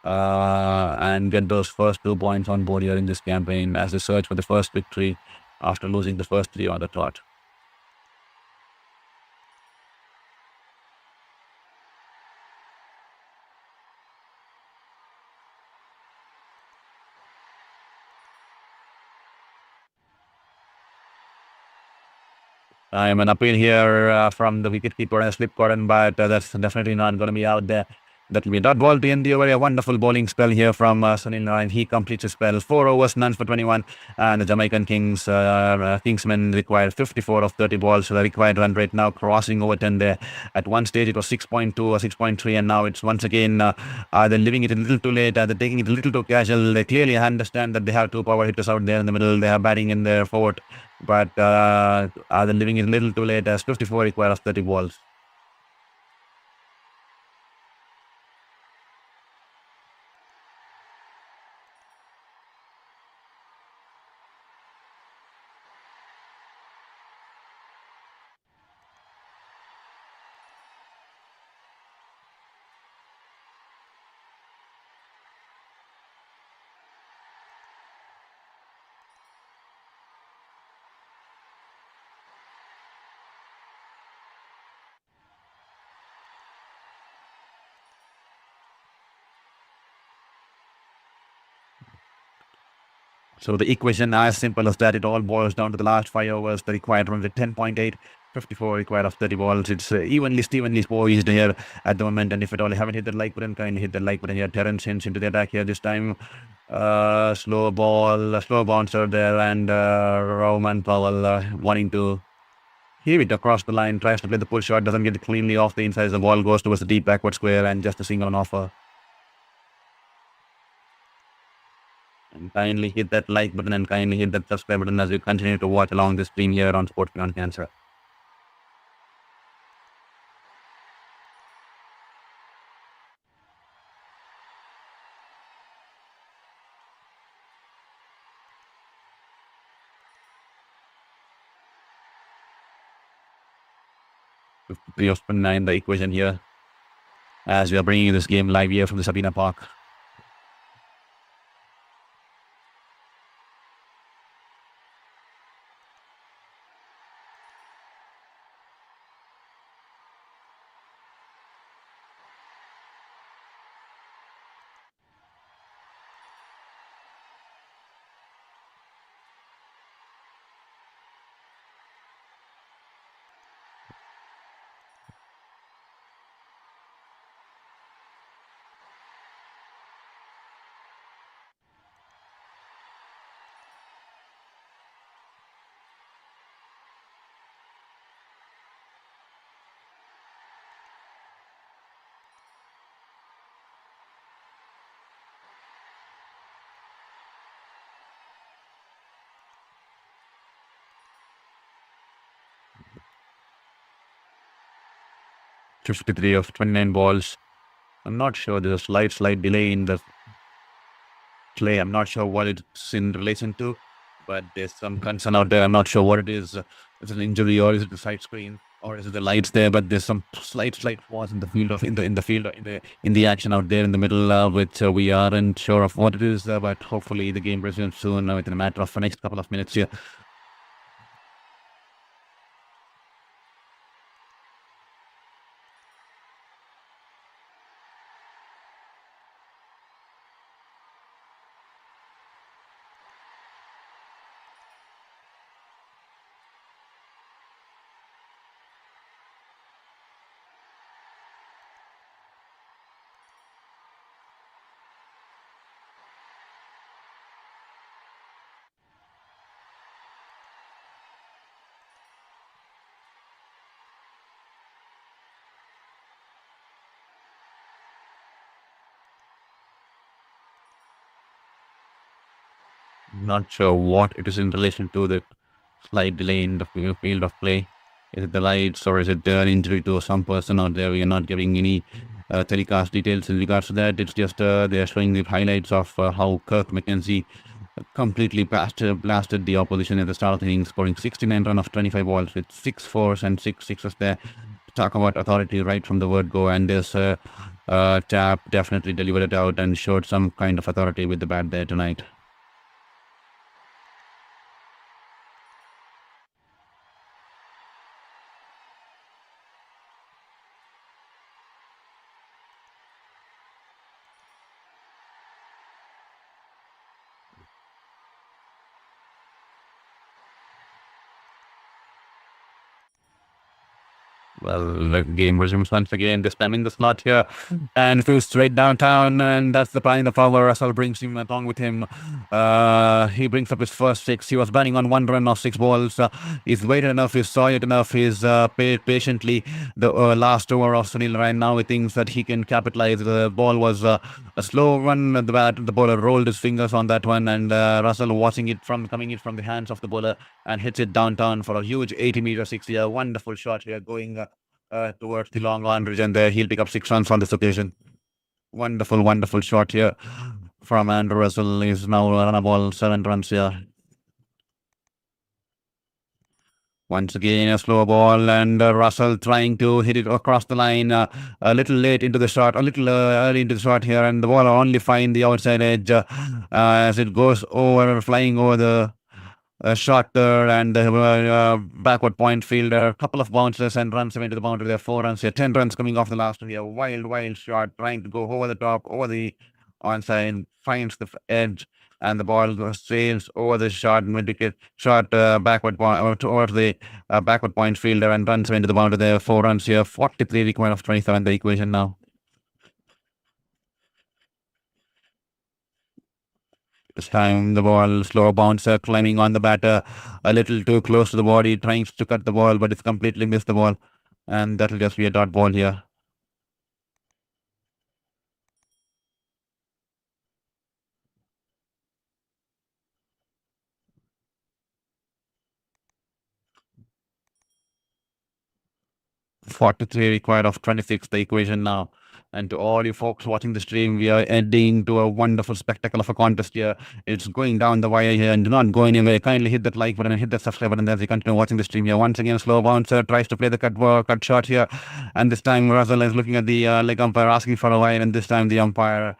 and get those first 2 points on board here in this campaign as they search for the first victory after losing the first 3 on the trot. I am an appeal here from the wicketkeeper and slip cordon, but that's definitely not going to be out there. That will be a dot ball to end the over. A wonderful bowling spell here from Sunil Narayan. He completes his spell. 4 overs, none for 21. And the Jamaican Kingsmen required 54 of 30 balls. So the required run rate now crossing over 10 there. At one stage it was 6.2 or 6.3, and now it's once again they're leaving it a little too late. They're taking it a little too casual. They clearly understand that they have 2 power hitters out there in the middle. They are batting in their forward. But they're leaving it a little too late as 54 required of 30 balls. So the equation as simple as that. It all boils down to the last 5 overs. The required runs at 10.8, 54 required of 30 balls. It's evenly poised here at the moment. And if at all you haven't hit the like button, kindly hit the like button here. Terence hints into the attack here this time. Slow ball, slow bouncer there, and Roman Powell wanting to heave it across the line. Tries to play the pull shot, doesn't get it cleanly off the inside. The ball goes towards the deep backward square, and just a single on offer. And kindly hit that like button and kindly hit that subscribe button as you continue to watch along this stream here on Sports Beyond Cancer. Three of 9, the equation here, as we are bringing this game live here from the Sabina Park. To 53 of 29 balls. I'm not sure. There's a slight delay in the play. I'm not sure what it's in relation to, but there's some concern out there. I'm not sure what it is. Is it an injury or is it the side screen or is it the lights there? But there's some slight pause in the field of in the action out there in the middle, which we aren't sure of what it is. But hopefully the game resumes soon within a matter of the next couple of minutes here. Not sure what it is in relation to the slight delay in the field of play. Is it the lights or is it an injury to some person out there? We are not giving any telecast details in regards to that. It's just they are showing the highlights of how Kirk McKenzie completely blasted the opposition at the start of the innings, scoring 69 runs of 25 balls with 6 fours and 6 sixes there. Talk about authority right from the word go, and this Tap definitely delivered it out and showed some kind of authority with the bat there tonight. Well, the game resumes once again, this time in the slot here, and goes straight downtown, and that's the prime of power. Russell brings him along with him. He brings up his first 6. He was batting on 1 run of 6 balls. He's waited enough, he's saw it enough, he's paid patiently the last over of Sunil right now. He thinks that he can capitalize. The ball was a slow run at the bat. The bowler rolled his fingers on that one, and Russell watching it coming from the hands of the bowler and hits it downtown for a huge 80-meter 60. A wonderful shot here going towards the long on region there. He'll pick up 6 runs on this occasion. Wonderful shot here from Andrew Russell. He's now on a ball, 7 runs here. Once again, a slow ball, and Russell trying to hit it across the line. A little late into the shot, a little early into the shot here, and the ball only find the outside edge as it goes over, flying over the shot there, and the backward point fielder. A couple of bounces and runs into the boundary there. 4 runs here, 10 runs coming off the last here. Wild shot, trying to go over the top, over the onside, finds the edge and the ball sails over the short backward point or towards the backward point fielder and runs into the boundary there. 4 runs here, 43 required of 27. The equation now. This time the ball, slow bouncer climbing on the batter, a little too close to the body, trying to cut the ball, but it's completely missed the ball. And that'll just be a dot ball here. 43 required of 26, the equation now. And to all you folks watching the stream, we are ending to a wonderful spectacle of a contest here. It's going down the wire here and do not go anywhere. Kindly hit that like button and hit that subscribe button as you continue watching the stream here. Once again, slow bouncer tries to play the cut shot here. And this time, Russell is looking at the leg umpire asking for a wide. And this time, the umpire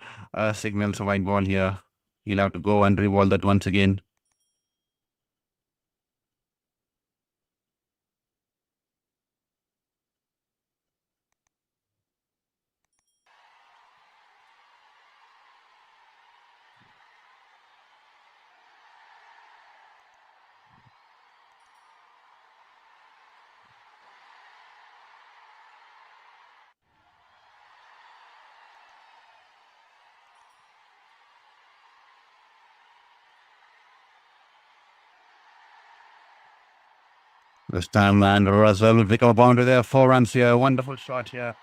signals a wide ball here. He'll have to go and re-ball that once again. This time, and Russell will pick up a boundary there. 4 runs here. Wonderful shot here.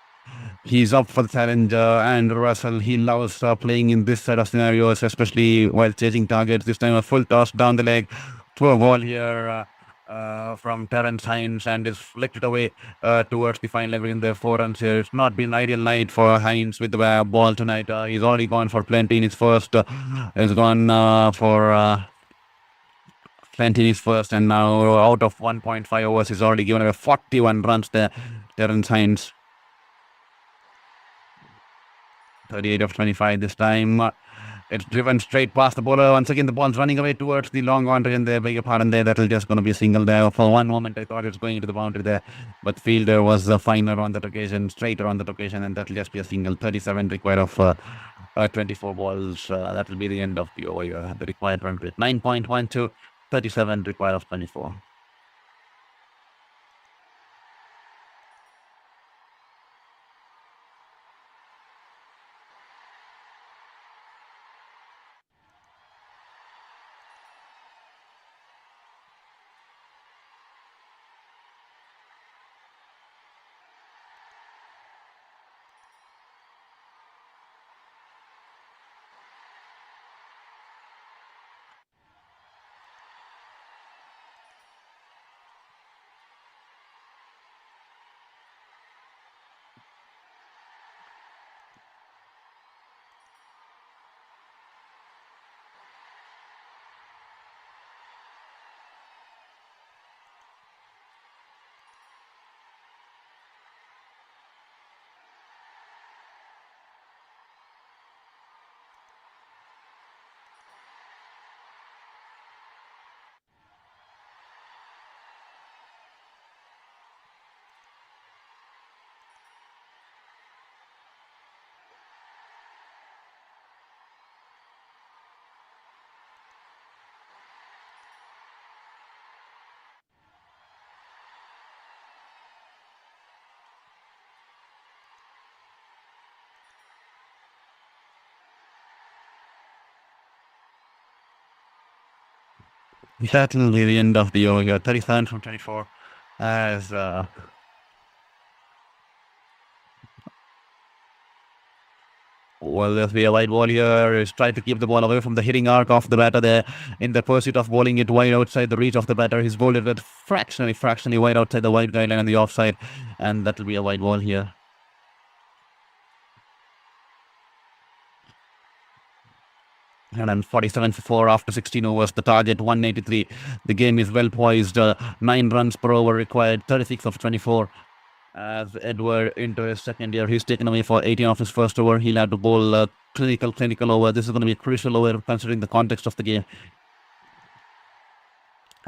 He's up for the challenge, and Russell, he loves playing in this set of scenarios, especially while chasing targets. This time, a full toss down the leg to a ball here from Terence Hines, and is flicked away towards the final leg in the 4 runs here. It's not been an ideal night for Hines with the ball tonight. He's already gone for plenty in his first. He's gone for plenty in his first, and now out of 1.5 overs, he's already given away 41 runs there. Terence Hines. 38 of 25 this time. It's driven straight past the bowler. Once again, the ball's running away towards the long boundary, and there, beg your pardon there, that'll just going to be a single there. For one moment, I thought it was going into the boundary there, but the fielder was finer on that occasion, straighter on that occasion, and that'll just be a single. 37 required of 24 balls. That'll be the end of the over. The required run rate 9.12, 37 required of 24. That'll be the end of the over. 37 from 24. As well, there's be a wide ball here. He's trying to keep the ball away from the hitting arc of the batter there. In the pursuit of bowling it wide outside the reach of the batter, he's bowled it fractionally wide outside the wide guideline on the offside, and that'll be a wide ball here. 147 for 4 after 16 overs. The target 183. The game is well poised. 9 runs per over required. 36 of 24. As Edward into his second year, he's taken away for 18 of his first over. He'll have to bowl a clinical over. This is going to be a crucial over considering the context of the game.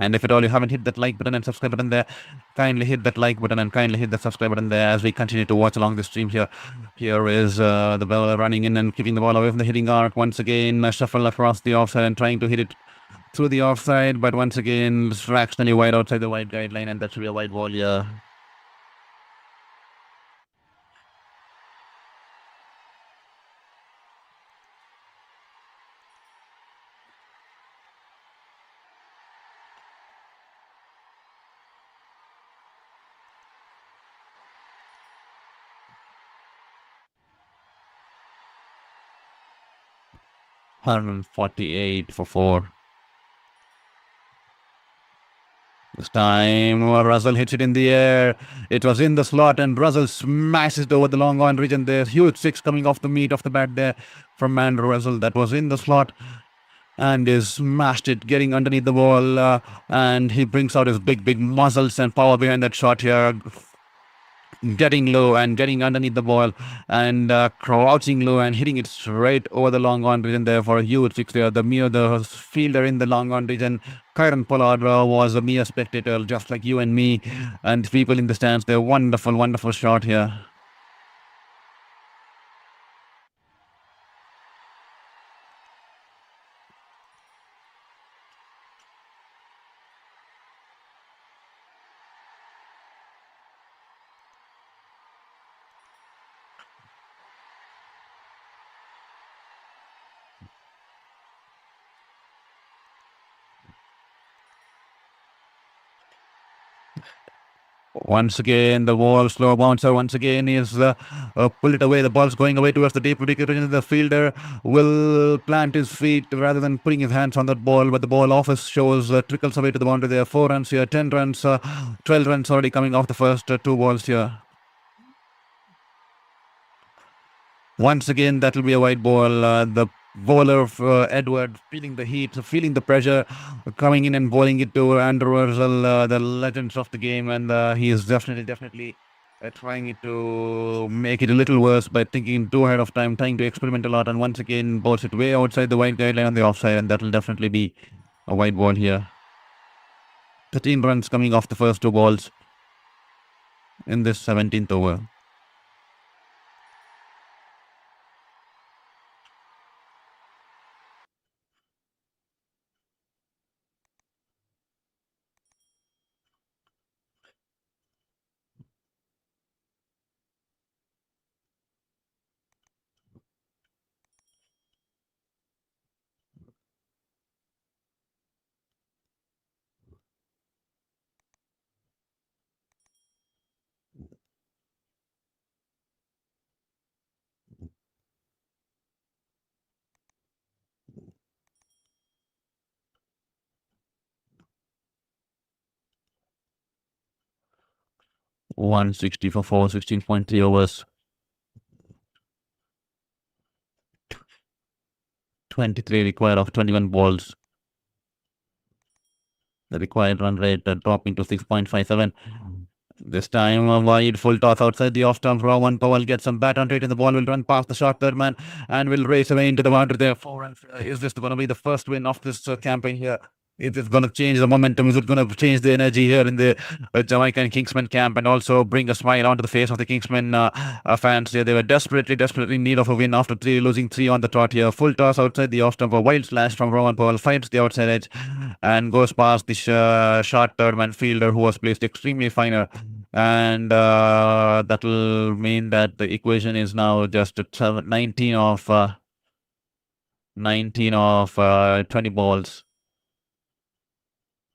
And if at all you haven't hit that like button and subscribe button there, kindly hit that like button and kindly hit the subscribe button there as we continue to watch along the stream here. Here is the ball running in and keeping the ball away from the hitting arc. Once again, a shuffle across the offside and trying to hit it through the offside, but once again, fractionally wide outside the wide guideline, and that should be a wide ball here. 148 for 4. This time, Russell hits it in the air. It was in the slot, and Russell smashes it over the long on region there. Huge six coming off the meat of the bat there from Andrew Russell. That was in the slot and is smashed it, getting underneath the ball. And he brings out his big muscles and power behind that shot here. Getting low and getting underneath the ball and crouching low and hitting it straight over the long on region there for a huge six there. The fielder in the long on region, Kyron Pollard, was a mere spectator just like you and me and people in the stands. They're wonderful shot here. Once again, the wall slow bouncer. Once again, is pull it away. The ball's going away towards the deep wicket. The fielder will plant his feet rather than putting his hands on that ball. But the ball office shows trickles away to the boundary there. 4 runs here, 10 runs, 12 runs already coming off the first 2 balls here. Once again, that will be a wide ball. The bowler of Edward feeling the heat, feeling the pressure, coming in and bowling it to Andrew Russell, the legends of the game, and he is definitely trying it to make it a little worse by thinking too ahead of time, trying to experiment a lot, and once again bowls it way outside the wide guideline on the offside, and that will definitely be a wide ball here. 13 runs coming off the first 2 balls in this 17th over. 160 for 4, 16.3 overs. 23 required of 21 balls. The required run rate dropping to 6.57. This time, a wide full toss outside the off stump. Rowan Powell gets some bat on it, and the ball will run past the short third man and will race away into the boundary there. 4 runs. Is this going to be the first win of this campaign here? Is it going to change the momentum? Is it going to change the energy here in the Jamaican Kingsmen camp and also bring a smile onto the face of the Kingsmen fans here? They were desperately in need of a win after losing 3 on the trot here. Full toss outside the off stump. A wild slash from Rowan Powell finds the outside edge and goes past the short third man fielder who was placed extremely finer. And that will mean that the equation is now just 19 of 20 balls.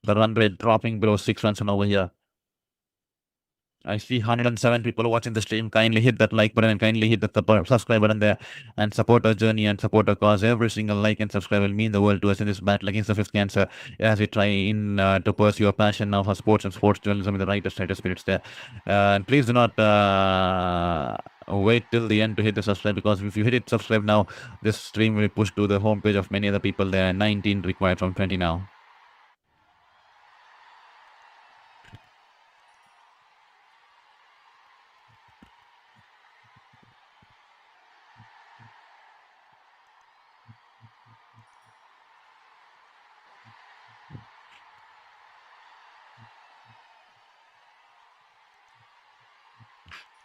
The run rate dropping below 6 runs and over here. I see 107 people watching the stream. Kindly hit that like button and kindly hit the subscribe button there and support our journey and support our cause. Every single like and subscribe will mean the world to us in this battle against the fifth cancer as we try to pursue our passion now for sports and sports journalism in the right of spirits there. And please do not wait till the end to hit the subscribe, because if you hit it subscribe now, this stream will be pushed to the homepage of many other people there. 19 required from 20 now.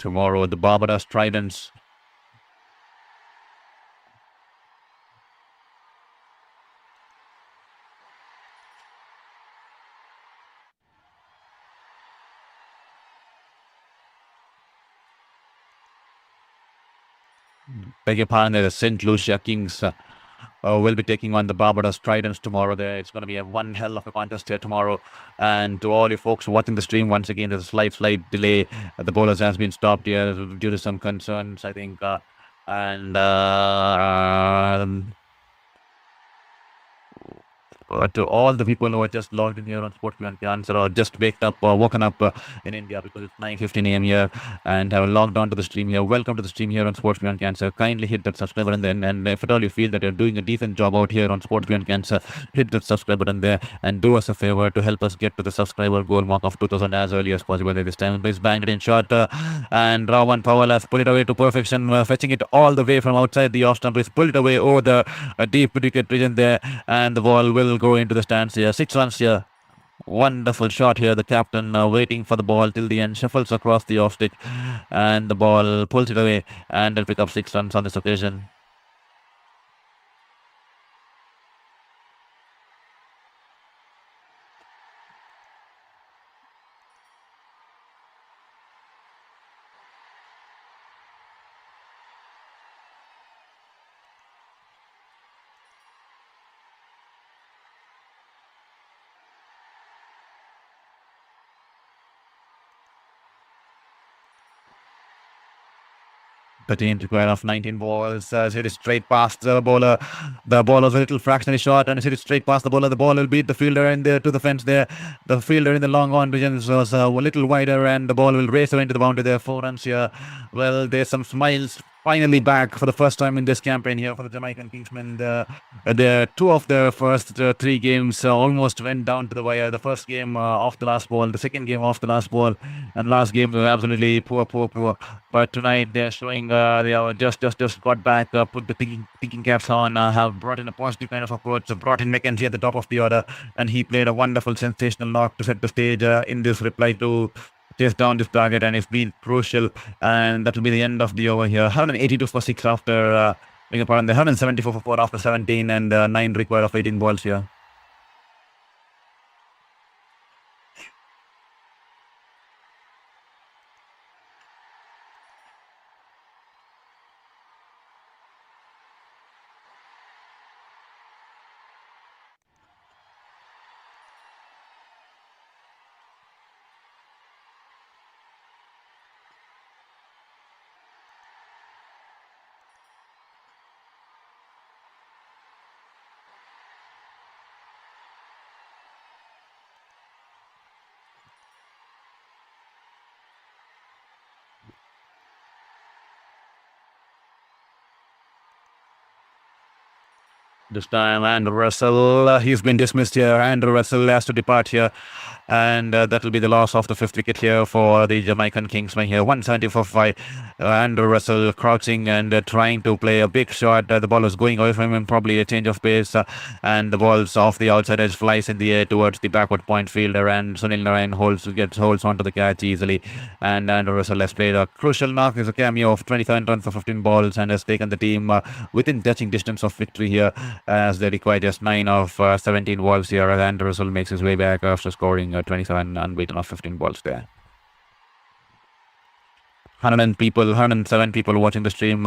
tomorrow. The Barbados Tridents. Beg your pardon, the St. Lucia Kings will be taking on the Barbados Tridents tomorrow. There, it's going to be a one hell of a contest here tomorrow. And to all you folks watching the stream, once again, there's a slight delay. The bowlers has been stopped here due to some concerns, I think. And to all the people who are just logged in here on Sports Beyond Cancer or just woken up in India because it's 9:15 a.m. here and have logged on to the stream here. Welcome to the stream here on Sports Beyond Cancer. Kindly hit that subscribe button then. And if at all you feel that you're doing a decent job out here on Sports Beyond Cancer, hit that subscribe button there and do us a favor to help us get to the subscriber goal mark of 2000 as early as possible. This time, please bang it in shot. And Rawan Powell has pulled it away to perfection, fetching it all the way from outside the off stump. He's pulled it away over the deep wicket region there, and the ball will go into the stands here. 6 runs here. Wonderful shot here. The captain waiting for the ball till the end, shuffles across the off stick, and the ball pulls it away, and they'll pick up 6 runs on this occasion. The team required of 19 balls. Hit it straight past the bowler. The bowler's a little fractionally short and hit it straight past the bowler. The ball will beat the fielder in there to the fence there. The fielder in the long on regions was a little wider and the ball will race away into the boundary there. 4 runs here. Well, there's some smiles finally back for the first time in this campaign here for the Jamaican Kingsmen. The 2 of their first 3 games almost went down to the wire. The first game off the last ball, the second game off the last ball, and last game were absolutely poor. But tonight they're showing they are just got back, put the thinking caps on, have brought in a positive kind of approach, brought in McKenzie at the top of the order, and he played a wonderful sensational knock to set the stage in this reply to chase down this target, and it's been crucial. And that will be the end of the over here. 182 for 6 after, beg your pardon, the 174 for 4 after 17, and 9 required of 18 balls here. This time, Andrew Russell, he's been dismissed here. Andrew Russell has to depart here. And that will be the loss of the 5th wicket here for the Jamaican Kingsmen here. 170 for 5. Andrew Russell crouching and trying to play a big shot. The ball is going away from him, probably a change of pace. And the ball's off the outside edge, flies in the air towards the backward point fielder. And Sunil Narayan holds onto the catch easily. And Andrew Russell has played a crucial knock. Is a cameo of 27 runs for 15 balls and has taken the team within touching distance of victory here, as they require just 9 of 17 balls here. As Andrew Russell makes his way back after scoring 27 unbeaten of 15 balls there. 107 people watching the stream.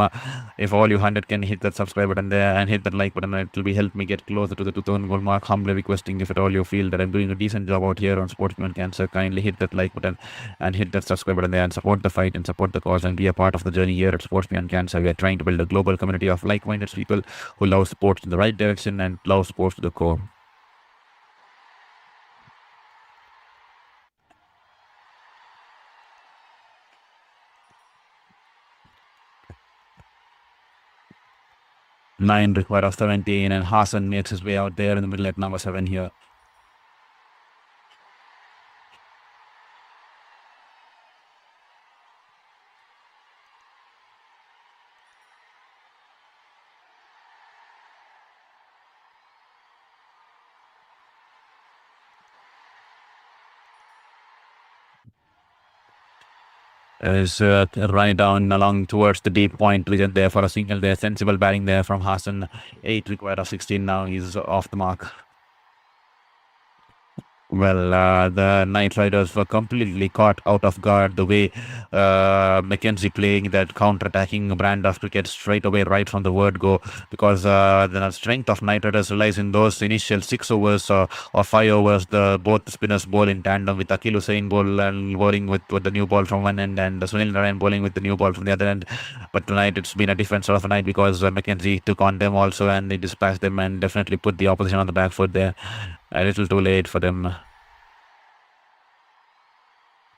If all you 100 can hit that subscribe button there and hit that like button, it will be help me get closer to the 2000 goal mark. Humbly requesting, if at all you feel that I'm doing a decent job out here on Sportsman Cancer, kindly hit that like button and hit that subscribe button there and support the fight and support the cause and be a part of the journey here at Sportsman Cancer. We are trying to build a global community of like-minded people who love sports in the right direction and love sports to the core. Nine required of 17, and Hassan makes his way out there in the middle at number 7 here. is right down along towards the deep point region there for a single there. Sensible batting there from Hassan. 8 required of 16 now. He's off the mark. Well, the Knight Riders were completely caught out of guard the way Mackenzie playing that counter-attacking brand of cricket straight away right from the word go, because the strength of Knight Riders relies in those initial 6 overs or 5 overs. The both spinners bowl in tandem with Akil Hussain bowling with the new ball from one end, and Sunil Narayan bowling with the new ball from the other end. But tonight it's been a different sort of a night because Mackenzie took on them also, and they dispatched them and definitely put the opposition on the back foot there. A little too late for them.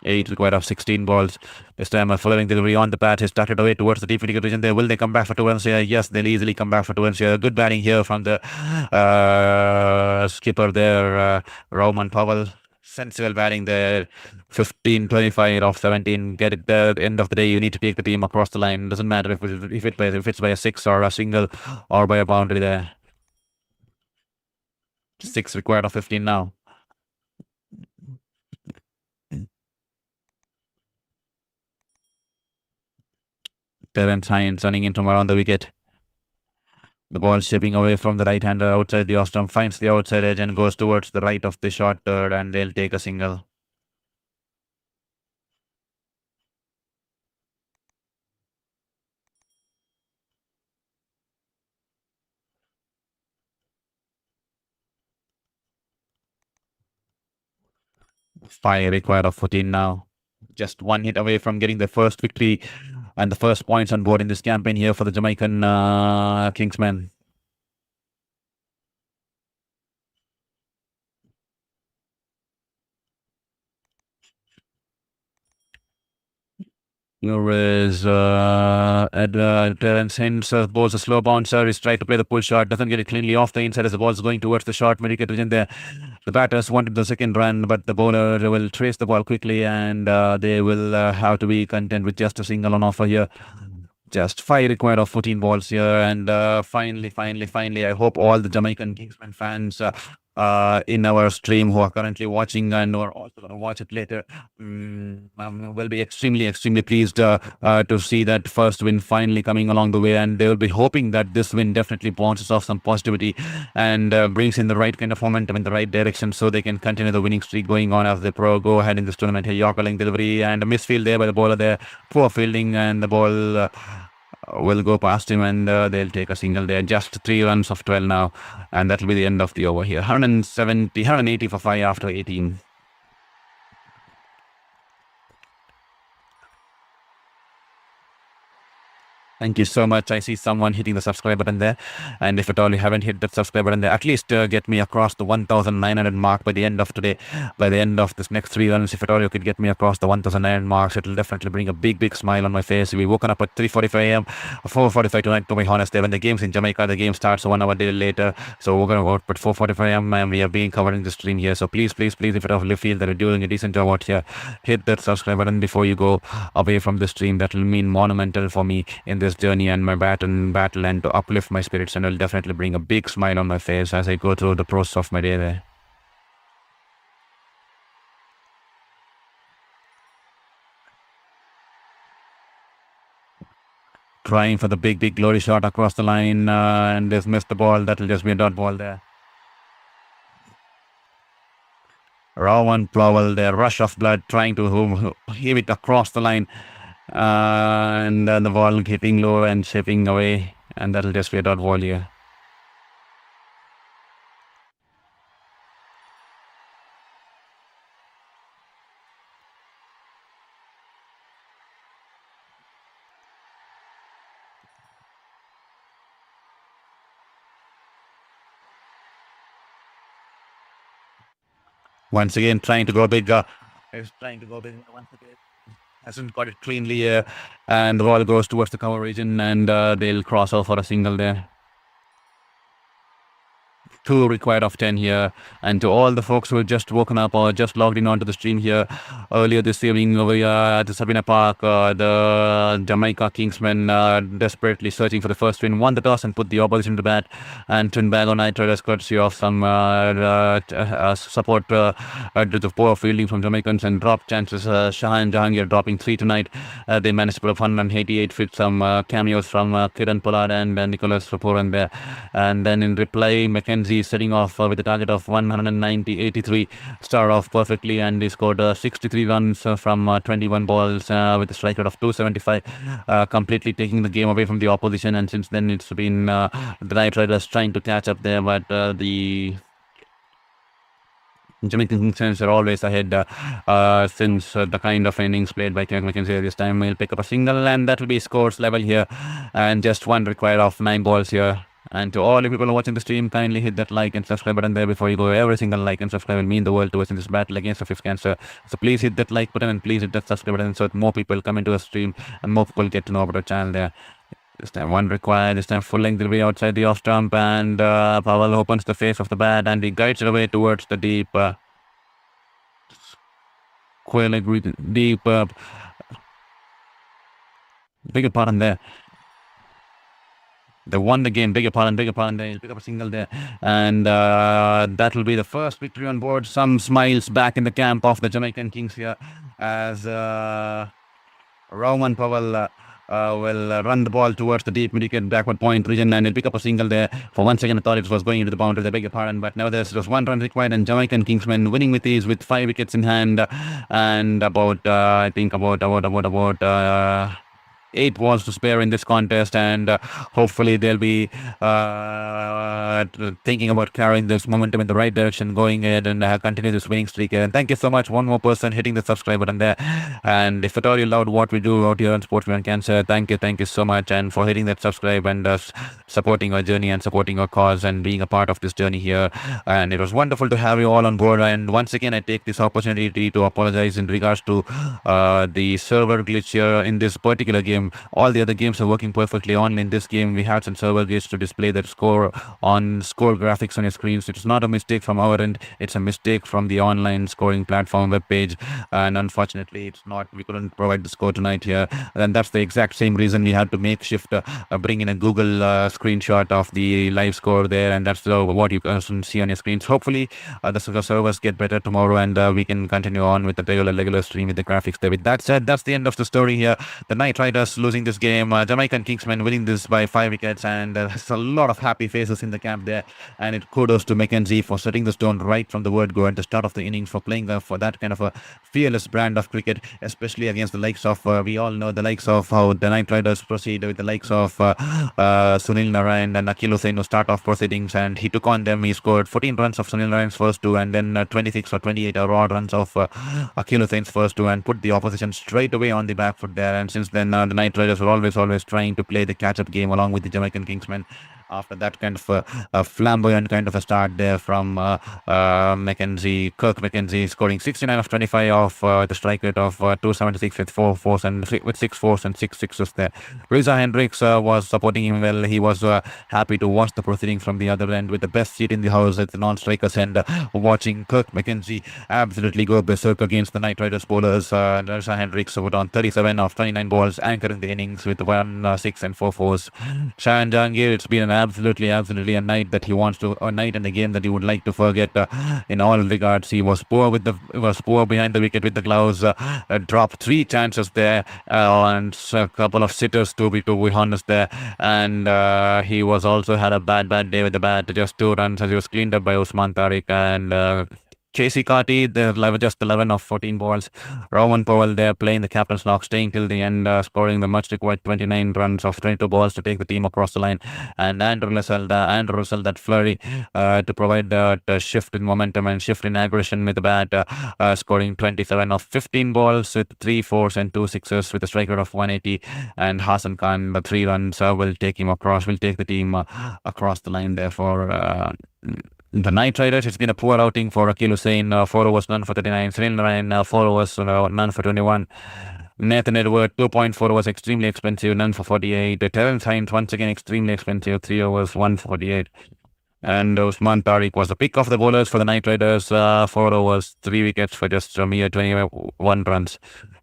8 required of 16 balls. This time a following delivery on the bat. He started away towards the deep wicket region there. Will they come back for 2 runs here? Yes, they'll easily come back for 2 runs here. Good batting here from the skipper there, Roman Powell. Sensible batting there. 15-25 off 17. Get it there. At the end of the day, you need to take the team across the line. Doesn't matter if it's by a 6 or a single or by a boundary there. 6 required of 15 now. Terence Hines running in from around the wicket. The ball shipping away from the right-hander outside the off-stump, finds the outside edge and goes towards the right of the short third, and they'll take a single. Five required of 14 now. Just one hit away from getting the first victory and the first points on board in this campaign here for the Jamaican Kingsmen. Here is Terence Hines bowls a slow bouncer. He's tried to play the pull shot, doesn't get it cleanly off the inside as the ball's going towards the short mid-wicket region there. The batters wanted the second run, but the bowler will trace the ball quickly, and they will have to be content with just a single on offer here. Just 5 required of 14 balls here, and finally, I hope all the Jamaican Kingsmen fans in our stream who are currently watching and who are also going to watch it later will be extremely pleased to see that first win finally coming along the way, and they will be hoping that this win definitely bounces off some positivity and brings in the right kind of momentum in the right direction, so they can continue the winning streak going on as they go ahead in this tournament. Here, Yorker length delivery and a misfield there by the bowler there. Poor fielding, and the ball will go past him, and they'll take a single there. Just 3 runs of 12 now, and that'll be the end of the over here. 180 for 5 after 18. Thank you so much. I see someone hitting the subscribe button there. And if at all you haven't hit that subscribe button there, at least get me across the 1,900 mark by the end of today. By the end of this next 3 runs, if at all you could get me across the 1,900 marks, it'll definitely bring a big smile on my face. We woken up at 3:45 a.m., 4:45 tonight, to be honest. When the game's in Jamaica, the game starts 1 hour later. So we're going to go out at 4:45 a.m. and we are being covering the stream here. So please, if at all you feel that you're doing a decent job out here, hit that subscribe button before you go away from the stream. That will mean monumental for me in this journey and my battle and to uplift my spirits, and will definitely bring a big smile on my face as I go through the process of my day there. Trying for the big glory shot across the line and just missed the ball. That'll just be a dot ball there. Rowan Powell there, rush of blood, trying to heave it across the line. And the ball hitting low and shipping away, and that'll just be a dot ball here. Once again, trying to go big. He's trying to go big once again. Hasn't got it cleanly, and the ball goes towards the cover region, and they'll cross off for a single there. 2 required of 10 here. And to all the folks who have just woken up or just logged in onto the stream here earlier this evening over here at the Sabina Park, the Jamaica Kingsmen desperately searching for the first win, won the toss and put the opposition to bat. And Trinbago Knight Riders, courtesy of some support to the poor fielding from Jamaicans and drop chances. Shahan Jahangir dropping 3 tonight. They managed to put up 188 with some cameos from Kiran Pollard and Nicholas Raporan there. And then in reply, Mackenzie setting off with a target of 190-83, star off perfectly, and he scored 63 runs from 21 balls with a strike rate of 275, completely taking the game away from the opposition. And since then, it's been the Knight Riders trying to catch up there, but the Jamaica Kingsmen are always ahead since the kind of innings played by Kirk Mackenzie this time. He'll pick up a single, and that will be scores level here, and just 1 required of 9 balls here. And to all the people watching the stream, kindly hit that like and subscribe button there before you go. Every single like and subscribe will mean the world to us in this battle against the fifth cancer. So please hit that like button and please hit that subscribe button so that more people come into the stream and more people get to know about our channel there. This time 1 required, this time full length will be outside the off stump, and Powell opens the face of the bat and he guides it away towards the deep. Deep. Bigger pardon there. They won the game. Bigger pardon. He'll pick up a single there. And that will be the first victory on board. Some smiles back in the camp of the Jamaican Kings here as Roman Powell will run the ball towards the deep mid-wicket backward point region, and he'll pick up a single there. For 1 second, I thought it was going into the boundary. I beg your pardon, but now there's just 1 run required, and Jamaican Kingsmen winning with ease with 5 wickets in hand, and about 8 balls to spare in this contest, and hopefully they'll be thinking about carrying this momentum in the right direction, going ahead and continue this winning streak. And thank you so much, one more person hitting the subscribe button there. And if at all you loved what we do out here on Sports Beyond Cancer, thank you so much, and for hitting that subscribe and supporting our journey and supporting our cause and being a part of this journey here. And it was wonderful to have you all on board. And once again, I take this opportunity to apologize in regards to the server glitch here in this particular game. All the other games are working perfectly on. In this game, we had some server glitch to display that score on score graphics on your screens. It's not a mistake from our end, it's a mistake from the online scoring platform web page, and unfortunately it's not, we couldn't provide the score tonight here. And that's the exact same reason we had to makeshift bring in a Google screenshot of the live score there, and that's what you can see on your screens. Hopefully the servers get better tomorrow, and we can continue on with the regular stream with the graphics there. With that said, that's the end of the story here. The Knight Riders losing this game, Jamaican Kingsmen winning this by 5 wickets, and there's a lot of happy faces in the camp there. And it kudos to Mackenzie for setting the stone right from the word go at the start of the innings, for playing for that kind of a fearless brand of cricket, especially against the likes of we all know the likes of how the Knight Riders proceed with the likes of Sunil Narayan and Akil Hussain who start off proceedings, and he took on them. He scored 14 runs of Sunil Narayan's first 2, and then 26 or 28 raw runs of Akil Hussain's first 2, and put the opposition straight away on the back foot there. And since then, the Knight Riders were always trying to play the catch-up game along with the Jamaican Kingsmen. After that kind of a flamboyant kind of a start there from Mackenzie, Kirk Mackenzie, scoring 69 of 25 off the strike rate of 276 with 4 fours and 6 fours and 6 sixes there. Reza Hendricks was supporting him well. He was happy to watch the proceedings from the other end with the best seat in the house at the non-strikers end, watching Kirk Mackenzie absolutely go berserk against the Knight Riders bowlers. Reza Hendricks put on 37 of 29 balls, anchoring the innings with 1 6 and 4 fours. Shahan Jahangir, it's been an absolutely a night that he wants to, a night and a game that he would like to forget in all regards. He was poor behind the wicket with the gloves, dropped 3 chances there, and a couple of sitters to be honest there, and he was also had a bad day with the bat, just 2 runs as he was cleaned up by Usman Tariq, and Casey Carty, just 11 of 14 balls. Rowan Powell there playing the captain's knock, staying till the end, scoring the much required 29 runs of 22 balls to take the team across the line. And Andrew Russell, that flurry to provide the shift in momentum and shift in aggression with the bat, scoring 27 of 15 balls with 3 fours and 2 sixes with a strike rate of 180. And Hassan Khan, the 3 runs will take the team across the line there for the Knight Riders. It's been a poor outing for Akil Hussain, 4 overs, none for 39. Sunil Narayan, 4 overs, none for 21. Nathan Edward, 2.4 overs, extremely expensive, none for 48. Terence Hines, once again, extremely expensive, 3 overs, 1 for 48. And Usman Tariq was the pick of the bowlers for the Knight Riders. 4 overs, 3 wickets for just a mere 21 runs.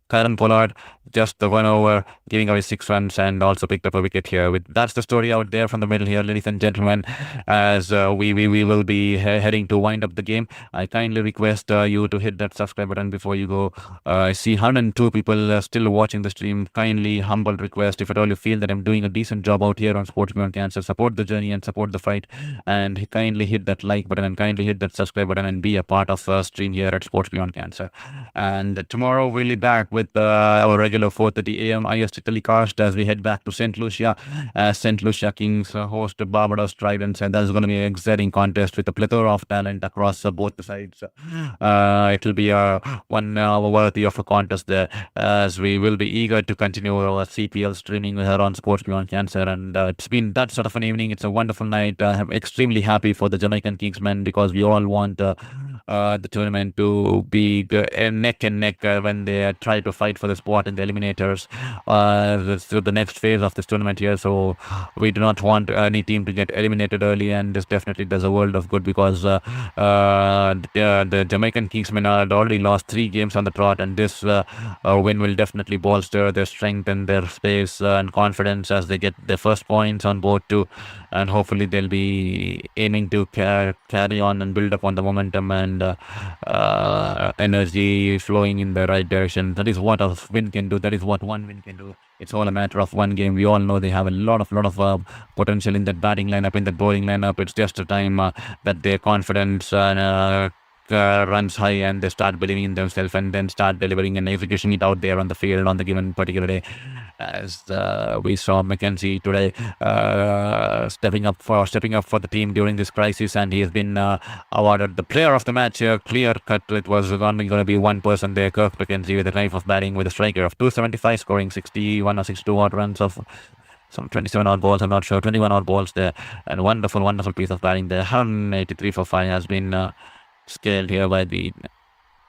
Karan Pollard just the 1 over, giving away 6 runs and also picked up a wicket here. That's the story out there from the middle here, ladies and gentlemen. As we will be heading to wind up the game, I kindly request you to hit that subscribe button before you go. I see 102 people still watching the stream. Kindly humble request, if at all you feel that I'm doing a decent job out here on Sports Beyond Cancer, support the journey and support the fight, and kindly hit that like button and kindly hit that subscribe button and be a part of stream here at Sports Beyond Cancer. And tomorrow we'll be back with our regular 4:30 a.m. IST telecast as we head back to St. Lucia, as St. Lucia Kings host Barbados Tridents, and that's going to be an exciting contest with a plethora of talent across both the sides. It will be a 1 hour worthy of a contest there, as we will be eager to continue our CPL streaming here on Sports Beyond Cancer. And it's been that sort of an evening. It's a wonderful night. I'm extremely happy for the Jamaican Kingsmen, because we all want the tournament to be neck and neck when they try to fight for the spot in the eliminators through the next phase of this tournament here. So we do not want any team to get eliminated early, and this definitely does a world of good, because the Jamaican Kingsmen had already lost 3 games on the trot, and this win will definitely bolster their strength and their space and confidence as they get their first points on board too. And hopefully they'll be aiming to carry on and build up on the momentum and energy flowing in the right direction. That is what a win can do. That is what one win can do. It's all a matter of one game. We all know they have a lot of potential in that batting lineup, in that bowling lineup. It's just a time that their confidence runs high and they start believing in themselves and then start delivering and executing it out there on the field on the given particular day. As we saw Mackenzie today stepping up for the team during this crisis, and he has been awarded the player of the match here. Clear cut. It was only going to be one person there, Kirk Mackenzie, with a knife of batting with a striker of 275, scoring 61 or 62 odd runs of some 27 odd balls, I'm not sure, 21 odd balls there, and wonderful piece of batting there. 183 for 5 has been scaled here by the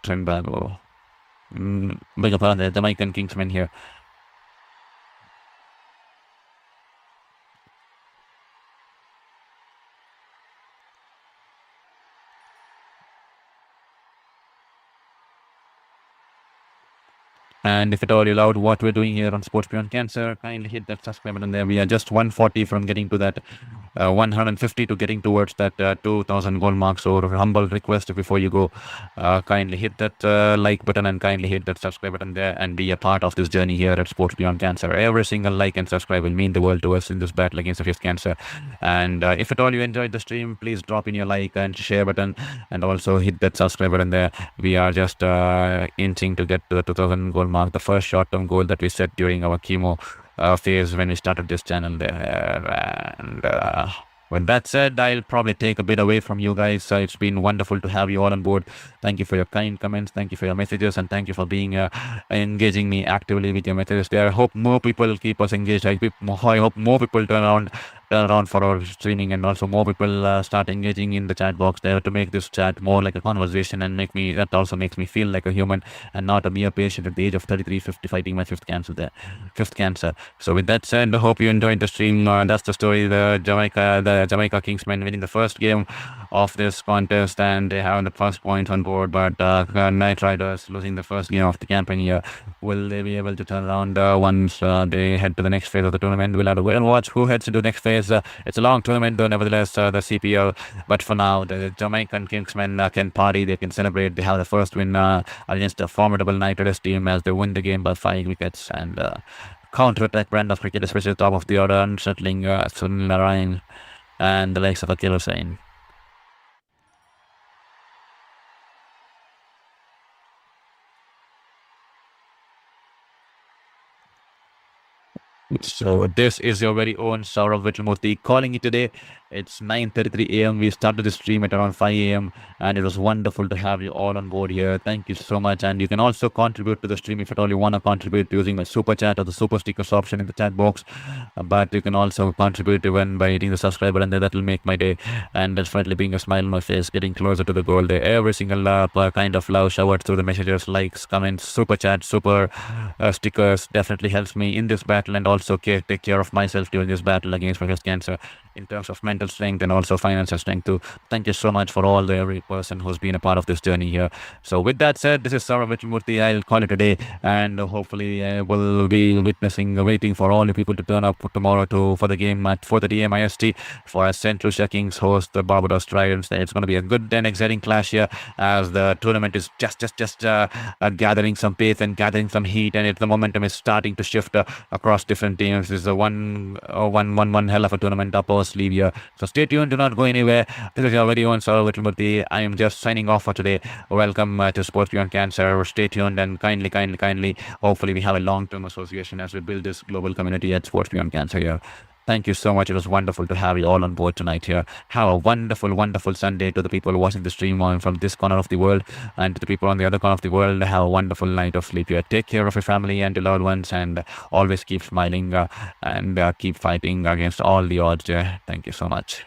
Trinbago. Beg your pardon, the Jamaican Kingsmen here. And if at all you loved what we're doing here on Sports Beyond Cancer, kindly hit that subscribe button there. We are just 140 from getting to that 150 to getting towards that 2000 goal mark. So a humble request before you go, kindly hit that like button and kindly hit that subscribe button there and be a part of this journey here at Sports Beyond Cancer. Every single like and subscribe will mean the world to us in this battle against the fifth cancer. And if at all you enjoyed the stream, please drop in your like and share button and also hit that subscribe button there. We are just inching to get to the 2000 goal mark, the first short-term goal that we set during our chemo phase when we started this channel there. And with that said, I'll probably take a bit away from you guys. It's been wonderful to have you all on board. Thank you for your kind comments. Thank you for your messages, and thank you for being engaging me actively with your messages there. I hope more people keep us engaged. I hope more people turn around for our streaming, and also more people start engaging in the chat box there to make this chat more like a conversation and that also makes me feel like a human and not a mere patient at the age of 33, 50 fighting my fifth cancer. So with that said, I hope you enjoyed the stream. That's the story. The Jamaica Kingsmen winning the first game of this contest, and they have the first points on board, but Knight Riders losing the first game of the campaign here. Will they be able to turn around once they head to the next phase of the tournament? We'll have to wait and watch who heads to the next phase. It's a long tournament though, nevertheless, the CPL, but for now the Jamaican Kingsmen can party, they can celebrate. They have the first win against a formidable Knight Riders team as they win the game by 5 wickets, and counter-attack brand of cricket, especially top of the order, unsettling Sunil Narayan and the likes of Akil Hussain. So this is your very own Saurav Vichmurthy calling it today. It's 9:33 a.m. We started the stream at around 5 a.m. and it was wonderful to have you all on board here. Thank you so much. And you can also contribute to the stream if at all you want to contribute using my super chat or the super stickers option in the chat box. But you can also contribute even by hitting the subscribe button there. That will make my day, and definitely being a smile on my face, getting closer to the goal there. Every single kind of love showered through the messages, likes, comments, super chat, super stickers definitely helps me in this battle, and also take care of myself during this battle against breast cancer. in terms of mental strength and also financial strength too. Thank you so much for all the every person who's been a part of this journey here. So with that said, this is Saurav Murthy. I'll call it a day, and hopefully we'll be waiting for all the people to turn up tomorrow for the game at 4:30 a.m. IST for St. Lucia Kings host the Barbados Tridents. It's going to be a good and exciting clash here as the tournament is just gathering some pace and gathering some heat, and the momentum is starting to shift across different teams. This is a one hell of a tournament up our sleeve here. So stay tuned, do not go anywhere. This is your very own Saurav Murthy. I am just signing off for today. Welcome to Sports Beyond Cancer. Stay tuned and kindly, hopefully we have a long-term association as we build this global community at Sports Beyond Cancer here. Thank you so much. It was wonderful to have you all on board tonight here. Have a wonderful Sunday to the people watching the stream from this corner of the world, and to the people on the other corner of the world. Have a wonderful night of sleep here. Take care of your family and your loved ones, and always keep smiling and keep fighting against all the odds. Thank you so much.